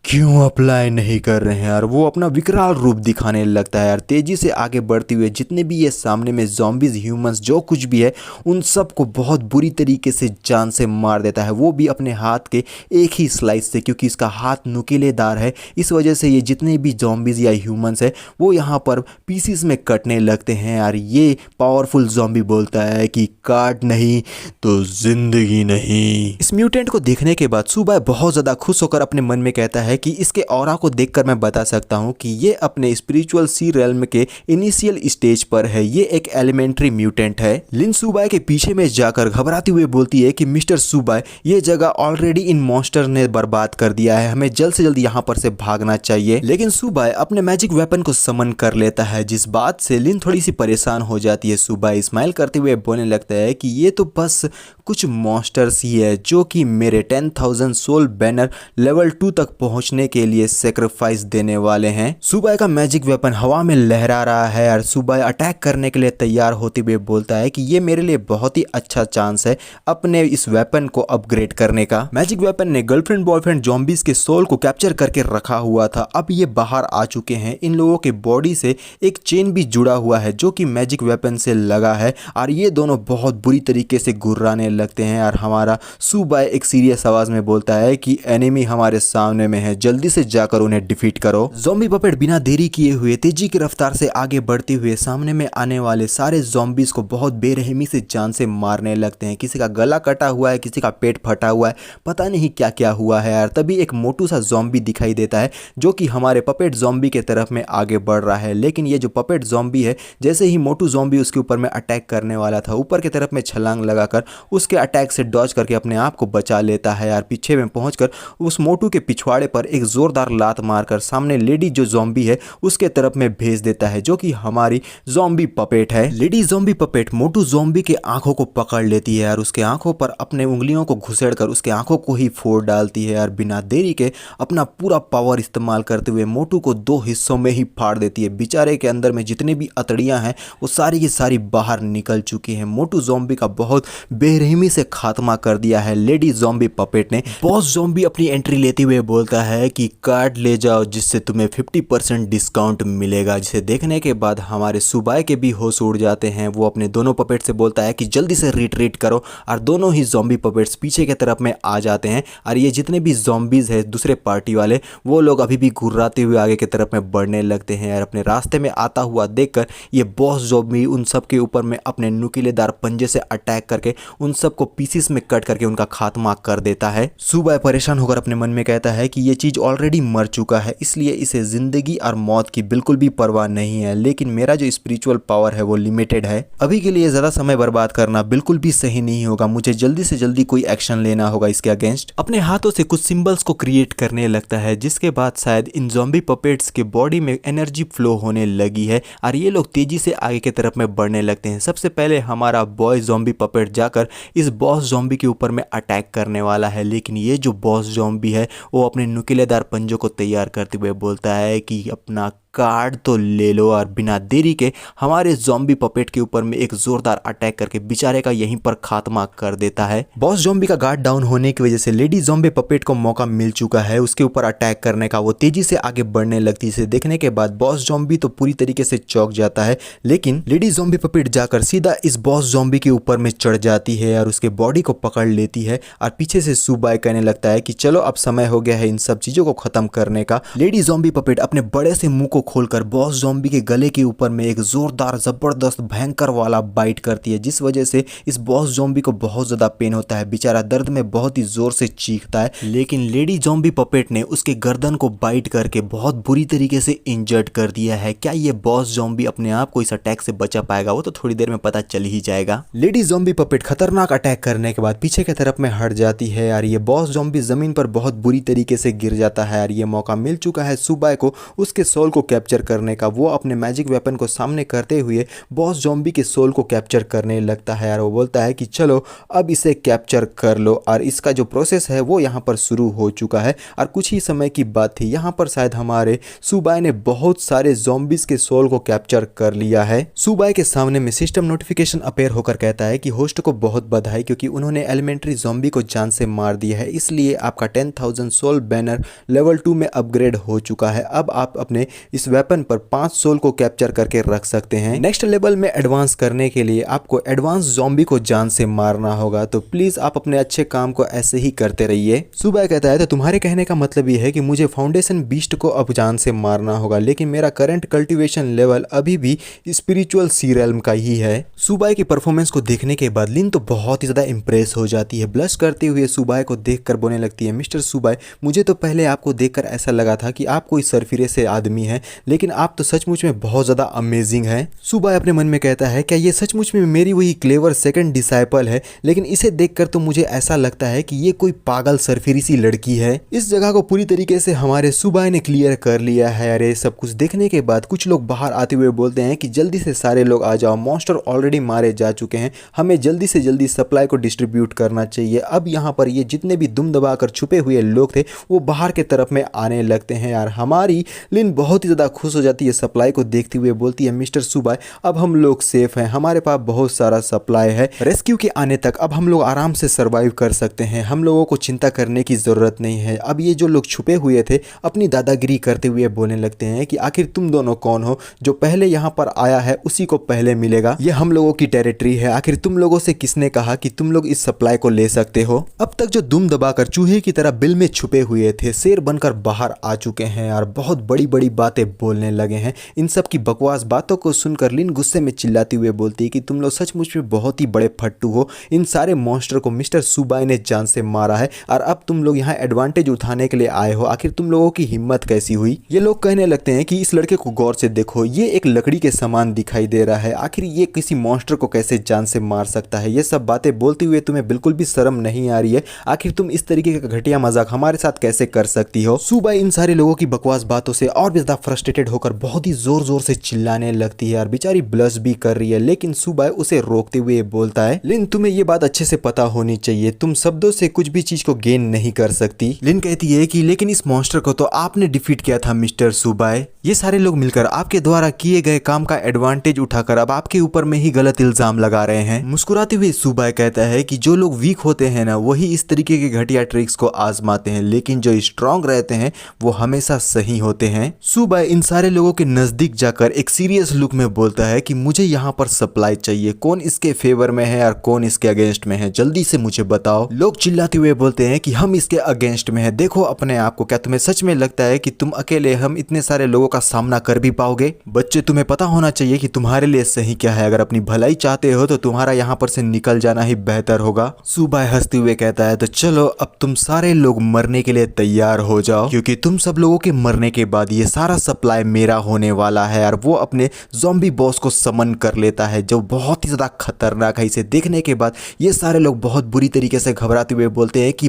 क्यों अप्लाई नहीं कर रहे हैं? और वो अपना विकराल रूप दिखाने लगता है यार। तेजी से आगे बढ़ते हुए जितने भी ये सामने में ज़ॉम्बीज, ह्यूमंस, जो कुछ भी है, उन सबको बहुत बुरी तरीके से जान से मार देता है। वो भी अपने हाथ के एक ही स्लाइस से, क्योंकि इसका हाथ नुकीलेदार है। इस वजह से ये जितने भी ज़ॉम्बीज या ह्यूमंस है वो यहाँ पर पीसीस में कटने लगते हैं यार। ये पावरफुल ज़ॉम्बी बोलता है कि काट नहीं तो जिंदगी नहीं। इस म्यूटेंट को देखने के बाद सुबाई बहुत ज़्यादा खुश होकर अपने मन में कहता है कि इसके ऑरा को देखकर मैं बता सकता हूं कि ये अपने स्पिरिचुअल सी रेल्म के इनिशियल स्टेज पर है। ये एक एलिमेंट्री म्यूटेंट है। लिन सुबाई के पीछे में जाकर घबराती हुए बोलती है कि मिस्टर सुबाई, ये जगह ऑलरेडी इन मॉन्स्टर ने बर्बाद कर दिया है, हमें जल्द से जल्द यहाँ पर से भागना चाहिए। लेकिन सुबाई अपने मैजिक वेपन को समन कर लेता है, जिस बात से लिन थोड़ी सी परेशान हो जाती है। सुबाई स्माइल करते हुए बोलने लगता है कि ये तो बस कुछ मॉन्स्टर्स ही है जो कि मेरे 10,000 सोल बैनर लेवल 2 तक पहुंचने के लिए सेक्रीफाइस देने वाले हैं। सुबाई का मैजिक वेपन हवा में लहरा रहा है और सुबाई अटैक करने के लिए तैयार होते हुए बोलता है कि ये मेरे लिए बहुत ही अच्छा चांस है अपने इस वेपन को अपग्रेड करने का। मैजिक वेपन ने गर्लफ्रेंड बॉयफ्रेंड ज़ॉम्बीज के सोल को कैप्चर करके रखा हुआ था। अब ये बाहर आ चुके हैं। इन लोगों के बॉडी से एक चेन भी जुड़ा हुआ है जो कि मैजिक वेपन से लगा है और ये दोनों बहुत बुरी तरीके से गुर्राने लगते हैं। और हमारा सुबाई एक सीरियस आवाज में बोलता है कि एनिमी हमारे सामने में है, हैं, जल्दी से जाकर उन्हें डिफीट करो। ज़ॉम्बी पपेट बिना देरी किए हुए तेजी की रफ्तार से आगे बढ़ते हुए सामने में आने वाले सारे ज़ॉम्बीज को बहुत बेरहमी से जान से मारने लगते हैं। किसी का गला कटा हुआ है, किसी का पेट फटा हुआ है, पता नहीं क्या क्या हुआ है यार। तभी एक मोटू सा ज़ॉम्बी दिखाई देता है जो कि हमारे पपेट ज़ॉम्बी के तरफ में आगे बढ़ रहा है। लेकिन ये जो पपेट ज़ॉम्बी है, जैसे ही मोटू ज़ॉम्बी उसके ऊपर में अटैक करने वाला था, ऊपर की तरफ में छलांग लगाकर उसके अटैक से डॉज करके अपने आप को बचा लेता है यार। पीछे में पहुंचकर उस मोटू के पिछवाड़े पर एक जोरदार लात मारकर सामने लेडी जो ज़ॉम्बी है उसके तरफ में भेज देता है, जो कि हमारी ज़ॉम्बी पपेट है। लेडी ज़ॉम्बी पपेट मोटू ज़ॉम्बी के आंखों को पकड़ लेती है यार, उसके आंखों पर अपने उंगलियों को घुसेड़कर उसके आंखों को ही फोड़ डालती है यार। बिना देरी के अपना पूरा पावर इस्तेमाल करते हुए मोटू को दो हिस्सों में ही फाड़ देती है। बेचारे के अंदर में जितनी भी अतड़ियां हैं वो सारी की सारी बाहर निकल चुकी हैं। मोटू ज़ॉम्बी का बहुत बेरहमी से खात्मा कर दिया है लेडी ज़ॉम्बी पपेट ने। बॉस ज़ॉम्बी अपनी एंट्री लेते हुए बोलता है कि कार्ड ले जाओ जिससे तुम्हें 50% डिस्काउंट मिलेगा, जिसे देखने के बाद हमारे सुबाई के भी होश उड़ जाते हैं। वो अपने दोनों पपेट से बोलता है कि जल्दी से रिट्रीट करो, और दोनों ही ज़ॉम्बी पपेट्स पीछे की तरफ में आ जाते हैं। और ये जितने भी ज़ॉम्बीज है दूसरे पार्टी वाले, वो लोग अभी भी घुर्राते हुए आगे की तरफ में बढ़ने लगते हैं और अपने रास्ते में आता हुआ देखकर ये बॉस ज़ॉम्बी उन सब के ऊपर में अपने नुकीलेदार पंजे से अटैक करके उन सबको पीसेस में कट करके उनका खात्मा कर देता है। सुबाई परेशान होकर अपने मन में कहता है कि ये चीज़ ऑलरेडी मर चुका है, इसलिए इसे जिंदगी और मौत की बिल्कुल भी परवाह नहीं है। लेकिन मेरा जो स्पिरिचुअल पावर है वो लिमिटेड है, अभी के लिए ज़्यादा समय बर्बाद करना बिल्कुल भी सही नहीं होगा। मुझे जल्दी से जल्दी कोई एक्शन लेना होगा इसके अगेंस्ट। अपने हाथों से कुछ सिंबल्स को क्रिएट करने लगता है, जिसके बाद शायद इन ज़ॉम्बी पपेट्स के बॉडी में एनर्जी फ्लो होने लगी है और ये लोग तेजी से आगे की तरफ में बढ़ने लगते हैं। सबसे पहले हमारा बॉय ज़ॉम्बी पपेट जाकर इस बॉस ज़ॉम्बी के ऊपर में अटैक करने वाला है, लेकिन ये जो बॉस ज़ॉम्बी है वो अपने नुकीलेदार पंजों को तैयार करते हुए बोलता है कि अपना कार्ड तो ले लो, और बिना देरी के हमारे ज़ॉम्बी पपेट के ऊपर में एक जोरदार अटैक करके बेचारे का यहीं पर खात्मा कर देता है। बॉस ज़ॉम्बी का गार्ड डाउन होने की वजह से लेडी ज़ॉम्बी पपेट को मौका मिल चुका है उसके ऊपर अटैक करने का। वो तेजी से आगे बढ़ने लगती है। इसे देखने के बाद बॉस ज़ॉम्बी तो पूरी तरीके से चौंक जाता है, लेकिन लेडी ज़ॉम्बी पपेट जाकर सीधा इस बॉस ज़ॉम्बी के ऊपर में चढ़ जाती है और उसके बॉडी को पकड़ लेती है और पीछे से सुबाई कहने लगता है कि चलो अब समय हो गया है इन सब चीजों को खत्म करने का। लेडी ज़ॉम्बी पपेट अपने बड़े से मुंह को खोलकर बॉस ज़ॉम्बी के गले के ऊपर में एक जोरदार जबरदस्त भयंकर वाला बाइट करती है, जिस वजह से इस बॉस ज़ॉम्बी को बहुत ज्यादा पेन होता है। बेचारा दर्द में बहुत ही जोर से चीखता है, लेकिन लेडी ज़ॉम्बी पपेट ने उसके गर्दन को बाइट करके बहुत बुरी तरीके से इंजर्ड कर दिया है। क्या ये बॉस ज़ॉम्बी अपने आप को इस अटैक से बचा पाएगा, वो तो थोड़ी देर में पता चल ही जाएगा। लेडी ज़ॉम्बी पपेट खतरनाक अटैक करने के बाद पीछे की तरफ में हट जाती है यार। ये बॉस ज़ॉम्बी जमीन पर बहुत बुरी तरीके से गिर जाता है यार। ये मौका मिल चुका है सुबाई को उसके सोल को कैप्चर करने का। वो अपने मैजिक वेपन को सामने करते हुए बॉस ज़ॉम्बी के सोल को कैप्चर करने लगता है यार। वो बोलता है कि चलो अब इसे कैप्चर कर लो, और इसका जो प्रोसेस है वो यहाँ पर शुरू हो चुका है। और कुछ ही समय की बात थी, यहाँ पर शायद हमारे सुबाई ने बहुत सारे ज़ॉम्बीज के सोल को कैप्चर कर लिया है। सुबाई के सामने में सिस्टम नोटिफिकेशन अपेयर होकर कहता है कि होस्ट को बहुत बधाई, क्योंकि उन्होंने एलिमेंट्री ज़ॉम्बी को जान से मार दिया है, इसलिए आपका 10,000 सोल बैनर लेवल 2 में अपग्रेड हो चुका है। अब आप अपने इस वेपन पर 5 सोल को कैप्चर करके रख सकते हैं। नेक्स्ट लेवल में एडवांस करने के लिए आपको एडवांस ज़ॉम्बी को जान से मारना होगा, तो प्लीज आप अपने अच्छे काम को ऐसे ही करते रहिए। सुबाई कहता है तो तुम्हारे कहने का मतलब ये है कि मुझे फाउंडेशन बीस्ट को अब जान से मारना होगा, लेकिन मेरा करंट कल्टीवेशन लेवल अभी भी स्पिरिचुअल सी रेल्म का ही है। सुबाई की परफॉर्मेंस को देखने के बाद लिन तो बहुत ही ज्यादा इंप्रेस हो जाती है। ब्लश करते हुए सुबाई को देखकर बोलने लगती है, मिस्टर सुबाई, मुझे तो पहले आपको देखकर ऐसा लगा था कि आप कोई सरफिरे से आदमी हैं, लेकिन आप तो सचमुच में बहुत ज्यादा अमेजिंग है। सुबाई अपने मन में कहता है क्या ये सचमुच में मेरी वही क्लेवर सेकंड डिसाइपल है, लेकिन इसे देखकर तो मुझे ऐसा लगता है कि ये कोई पागल सरफिरी सी लड़की है। इस जगह को पूरी तरीके से हमारे सुबाई ने क्लियर कर लिया है। अरे सब कुछ देखने के बाद कुछ लोग बाहर आते हुए बोलते हैं कि जल्दी से सारे लोग आ जाओ, मॉन्स्टर ऑलरेडी मारे जा चुके हैं, हमें जल्दी से जल्दी सप्लाई को डिस्ट्रीब्यूट करना चाहिए। अब यहाँ पर ये जितने भी दुम दबाकर छुपे हुए लोग थे वो बाहर के तरफ में आने लगते हैं यार। हमारी लिन बहुत ही ज्यादा ज्यादा खुश हो जाती है सप्लाई को देखते हुए, बोलती है मिस्टर सुबाई अब हम लोग सेफ हैं, हमारे पास बहुत सारा सप्लाई है, रेस्क्यू के आने तक अब हम लोग आराम से सरवाइव कर सकते हैं, हम लोगों को चिंता करने की जरूरत नहीं है। अब ये जो लोग छुपे हुए थे अपनी दादागिरी करते हुए बोलने लगते हैं कि आखिर तुम दोनों कौन हो, जो पहले यहाँ पर आया है उसी को पहले मिलेगा, ये हम लोगों की टेरिटरी है, आखिर तुम लोगों से किसने कहा कि तुम लोग इस सप्लाई को ले सकते हो। अब तक जो दुम दबाकर चूहे की तरह बिल में छुपे हुए थे शेर बनकर बाहर आ चुके हैं और बहुत बड़ी बड़ी बातें बोलने लगे हैं। इन सब की बकवास बातों को सुनकर लिन गुस्से में चिल्लाती हुए बोलती है कि तुम लोग सचमुच में बहुत ही बड़े फट्टू हो, इन सारे मॉन्स्टर को मिस्टर सुबाई ने जान से मारा है और अब तुम लोग यहाँ एडवांटेज उठाने के लिए आए हो, आखिर तुम लोगों की हिम्मत कैसी हुई। ये लोग कहने लगते हैं कि इस लड़के को गौर से देखो, ये एक लकड़ी के समान दिखाई दे रहा है, आखिर ये किसी मॉन्स्टर को कैसे जान से मार सकता है। ये सब बातें बोलते हुए तुम्हें बिल्कुल भी शर्म नहीं आ रही है, आखिर तुम इस तरीके का घटिया मजाक हमारे साथ कैसे कर सकती हो। सुबाई इन सारे लोगों की बकवास बातों से और भी ज्यादा फ्रस्ट्रेटेड होकर बहुत ही जोर जोर से चिल्लाने लगती है और बेचारी ब्लश भी कर रही है, लेकिन सुबाई उसे रोकते हुए बोलता है लिन तुम्हें ये बात अच्छे से पता होनी चाहिए, तुम शब्दों से कुछ भी चीज को गेन नहीं कर सकती। लिन कहती है कि लेकिन इस मॉन्स्टर को तो आपने डिफीट किया था मिस्टर सुबाई, ये सारे लोग मिलकर आपके द्वारा किए गए काम का एडवांटेज उठाकर अब आपके ऊपर में ही गलत इल्जाम लगा रहे हैं। मुस्कुराते हुए सुबाई कहता है कि जो लोग वीक होते हैं ना वही इस तरीके के घटिया ट्रिक्स को आजमाते हैं, लेकिन जो स्ट्रांग रहते हैं वो हमेशा सही होते हैं। सुबाई इन सारे लोगों के नजदीक जाकर एक सीरियस लुक में बोलता है कि मुझे यहाँ पर सप्लाई चाहिए, कौन इसके फेवर में है और कौन इसके अगेंस्ट में है, जल्दी से मुझे बताओ। लोग चिल्लाते हुए बोलते हैं कि हम इसके अगेंस्ट में है, देखो अपने आप को, क्या तुम्हें सच में लगता है कि तुम अकेले हम इतने सारे लोगों का सामना कर भी पाओगे। बच्चे तुम्हें पता होना चाहिए कि तुम्हारे लिए सही क्या है, अगर अपनी भलाई चाहते हो तो तुम्हारा यहाँ पर से निकल जाना ही बेहतर होगा। सुबाई हंसते हुए कहता है तो चलो अब तुम सारे लोग मरने के लिए तैयार हो जाओ, क्योंकि तुम सब लोगों के मरने के बाद ये सारा सप्लाई मेरा होने वाला है। और वो अपने ज़ॉम्बी बॉस को समन कर लेता है जो बहुत ही ज्यादा खतरनाक है। इसे देखने के बाद ये सारे लोग बहुत बुरी तरीके से घबराते हुए बोलते हैं कि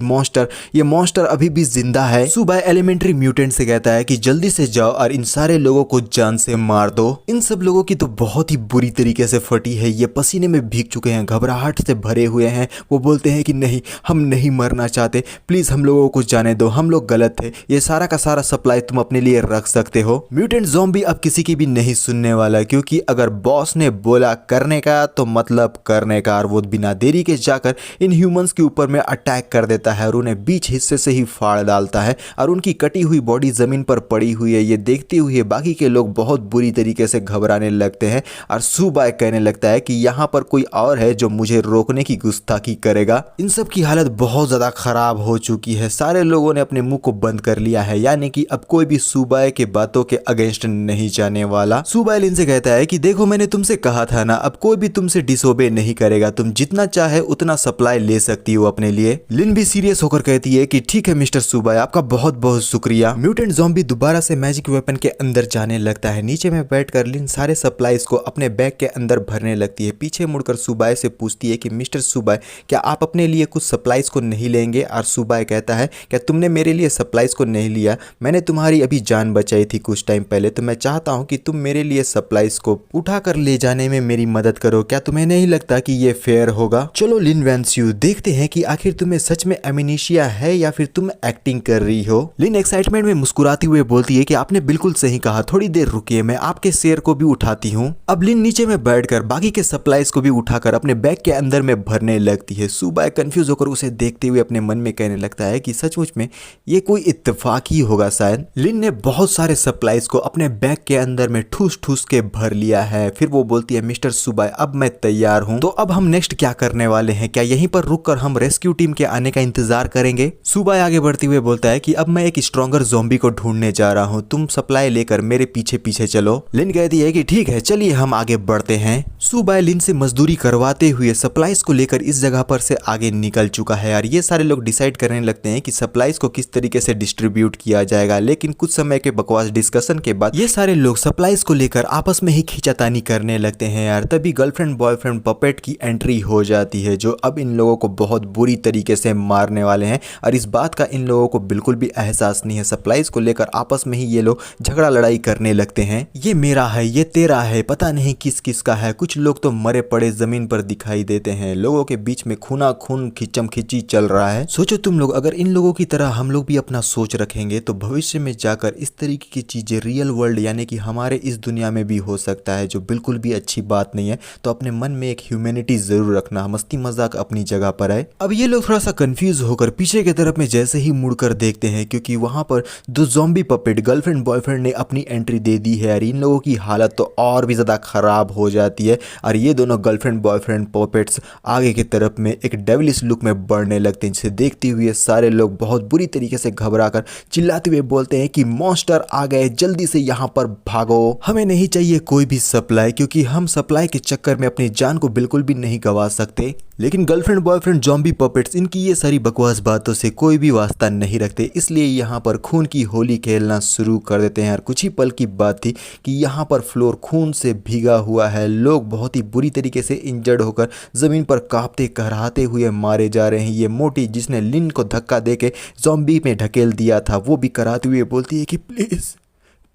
ये मॉन्स्टर अभी भी जिंदा है। सुबाई एलिमेंट्री म्यूटेंट से कहता है कि जल्दी से जाओ और इन सारे लोगों को जान से मार दो। इन सब लोगों की तो बहुत ही बुरी तरीके से फटी है, ये पसीने में भीग चुके हैं, घबराहट से भरे हुए हैं। वो बोलते हैं कि नहीं, हम नहीं मरना चाहते, प्लीज हम लोगों को जाने दो, हम लोग गलत थे, ये सारा का सारा सप्लाई तुम अपने लिए रख सकते हो। म्यूटेंट ज़ॉम्बी अब किसी की भी नहीं सुनने वाला, क्योंकि अगर बॉस ने बोला करने का तो मतलब करने का, और वो बिना देरी के जाकर इन ह्यूमंस के ऊपर में अटैक कर देता है और उन्हें बीच हिस्से से ही फाड़ डालता है और उनकी कटी हुई बॉडी जमीन पर पड़ी हुई है। ये देखते हुए बाकी के लोग बहुत बुरी तरीके से घबराने लगते हैं और सुबाई कहने लगता है कि यहाँ पर कोई और है जो मुझे रोकने की गुस्ताखी करेगा। इन सब की हालत बहुत ज्यादा खराब हो चुकी है, सारे लोगों ने अपने मुंह को बंद कर लिया है, यानी कि अब कोई भी सुबाई के बातों के अगेंस्ट नहीं जाने वाला। सुबाई लिन से कहता है कि देखो मैंने तुमसे कहा था ना, अब कोई भी तुमसे डिसोबे नहीं करेगा, तुम जितना चाहे उतना सप्लाई ले सकती हो अपने लिए। लिन भी सीरियस होकर कहती है कि ठीक है मिस्टर सुबाई, आपका बहुत बहुत शुक्रिया। म्यूटेंट ज़ॉम्बी दोबारा से मैजिक वेपन के अंदर जाने लगता है। नीचे में बैठकर लिन सारे सप्लाईज को अपने बैग के अंदर भरने लगती है। पीछे मुड़कर सुबाई से पूछती है कि मिस्टर सुबाई, क्या आप अपने लिए कुछ सप्लाईज को नहीं लेंगे? और सुबाई कहता है क्या तुमने मेरे लिए सप्लाईज को नहीं लिया? मैंने तुम्हारी अभी जान बचाई थी कुछ टाइम पहले, तो मैं चाहता हूँ कि तुम मेरे लिए सप्लाईज को उठा कर ले जाने में मेरी मदद करो। क्या तुम्हें नहीं लगता कि ये फेयर होगा? चलो लिन वैंस्यू, देखते हैं कि आखिर तुम्हें सच में एमनीशिया है या फिर तुम एक्टिंग कर रही हो। लिन एक्साइटमेंट में मुस्कुराती हुए बोलती है कि आपने बिल्कुल सही कहा, थोड़ी देर रुकिए, मैं आपके शेयर को भी उठाती हूँ। अब लिन नीचे में बैठकर बाकी के सप्लाईज को भी उठाकर अपने बैग के अंदर में भरने लगती है। सुबाई कंफ्यूज होकर उसे देखते हुए अपने मन में कहने लगता है कि सचमुच में ये कोई इत्तेफाक ही होगा शायद। लिन ने बहुत सारे सप्लाईज को अपने बैग के अंदर में ठूस ठूस के भर लिया है। फिर वो बोलती है मिस्टर सुबाई, अब मैं तैयार हूँ, तो अब हम नेक्स्ट क्या करने वाले हैं? क्या यहीं पर रुककर हम रेस्क्यू टीम के आने का इंतजार करेंगे? सुबाई आगे बढ़ते हुए बोलता है कि अब मैं एक स्ट्रॉन्गर ज़ॉम्बी को ढूंढने जा रहा हूँ, तुम सप्लाई लेकर मेरे पीछे पीछे चलो। लिन कहती है कि ठीक है चलिए हम आगे बढ़ते हैं। सुबाई लिन से मजदूरी करवाते हुए सप्लाईज को लेकर इस जगह पर से आगे निकल चुका है और ये सारे लोग डिसाइड करने लगते हैं कि सप्लाईज को किस तरीके से डिस्ट्रीब्यूट किया जाएगा। लेकिन कुछ समय के बकवास डिस्कशन के बाद ये सारे लोग सप्लाईज को लेकर आपस में ही खींचातानी करने लगते हैं यार। तभी गर्लफ्रेंड बॉयफ्रेंड पपेट की एंट्री हो जाती है, जो अब इन लोगों को बहुत बुरी तरीके से मारने वाले हैं और इस बात का इन लोगों को बिल्कुल भी एहसास नहीं है। सप्लाईज को लेकर आपस में ही ये लोग झगड़ा लड़ाई करने लगते हैं, ये मेरा है, ये तेरा है, पता नहीं किस किस का है। कुछ लोग तो मरे पड़े जमीन पर दिखाई देते हैं। लोगों के बीच में खूना खून खिंचम खिंची चल रहा है। सोचो तुम लोग, अगर इन लोगों की तरह हम लोग भी अपना सोच रखेंगे तो भविष्य में जाकर इस तरीके की चीज चीज़ें रियल वर्ल्ड यानी कि हमारे इस दुनिया में भी हो सकता है, जो बिल्कुल भी अच्छी बात नहीं है। तो अपने मन में एक ह्यूमैनिटी ज़रूर रखना, मस्ती मजाक अपनी जगह पर है। अब ये लोग थोड़ा सा कंफ्यूज होकर पीछे की तरफ में जैसे ही मुड़कर देखते हैं, क्योंकि वहाँ पर दो ज़ॉम्बी पपेट गर्लफ्रेंड बॉयफ्रेंड ने अपनी एंट्री दे दी है और इन लोगों की हालत तो और भी ज़्यादा ख़राब हो जाती है। और ये दोनों गर्लफ्रेंड बॉयफ्रेंड पपेट्स आगे की तरफ में एक डेविलिश लुक में बढ़ने लगते हैं, जिसे देखते हुए सारे लोग बहुत बुरी तरीके से घबरा कर चिल्लाते हुए बोलते हैं कि मॉन्स्टर आ गए, जल्दी से यहाँ पर भागो। हमें नहीं चाहिए कोई भी सप्लाई, क्योंकि हम सप्लाई के चक्कर में अपनी जान को बिल्कुल भी नहीं गंवा सकते। लेकिन गर्लफ्रेंड बॉयफ्रेंड ज़ॉम्बी पपेट्स इनकी ये सारी बकवास बातों से कोई भी वास्ता नहीं रखते, इसलिए यहाँ पर खून की होली खेलना शुरू कर देते हैं। और कुछ ही पल की बात थी कि यहाँ पर फ्लोर खून से भीगा हुआ है, लोग बहुत ही बुरी तरीके से इंजर्ड होकर ज़मीन पर कांपते कहराते हुए मारे जा रहे हैं। ये मोटी जिसने लिन को धक्का देके ज़ॉम्बी में ढकेल दिया था, वो भी कराते हुए बोलती है कि प्लीज़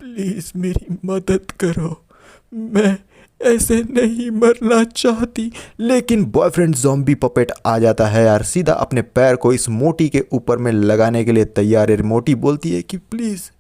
प्लीज़ मेरी मदद करो, मैं ऐसे नहीं मरना चाहती। लेकिन बॉयफ्रेंड ज़ॉम्बी पपेट आ जाता है यार, सीधा अपने पैर को इस मोटी के ऊपर में लगाने के लिए तैयार है। मोटी बोलती है कि प्लीज़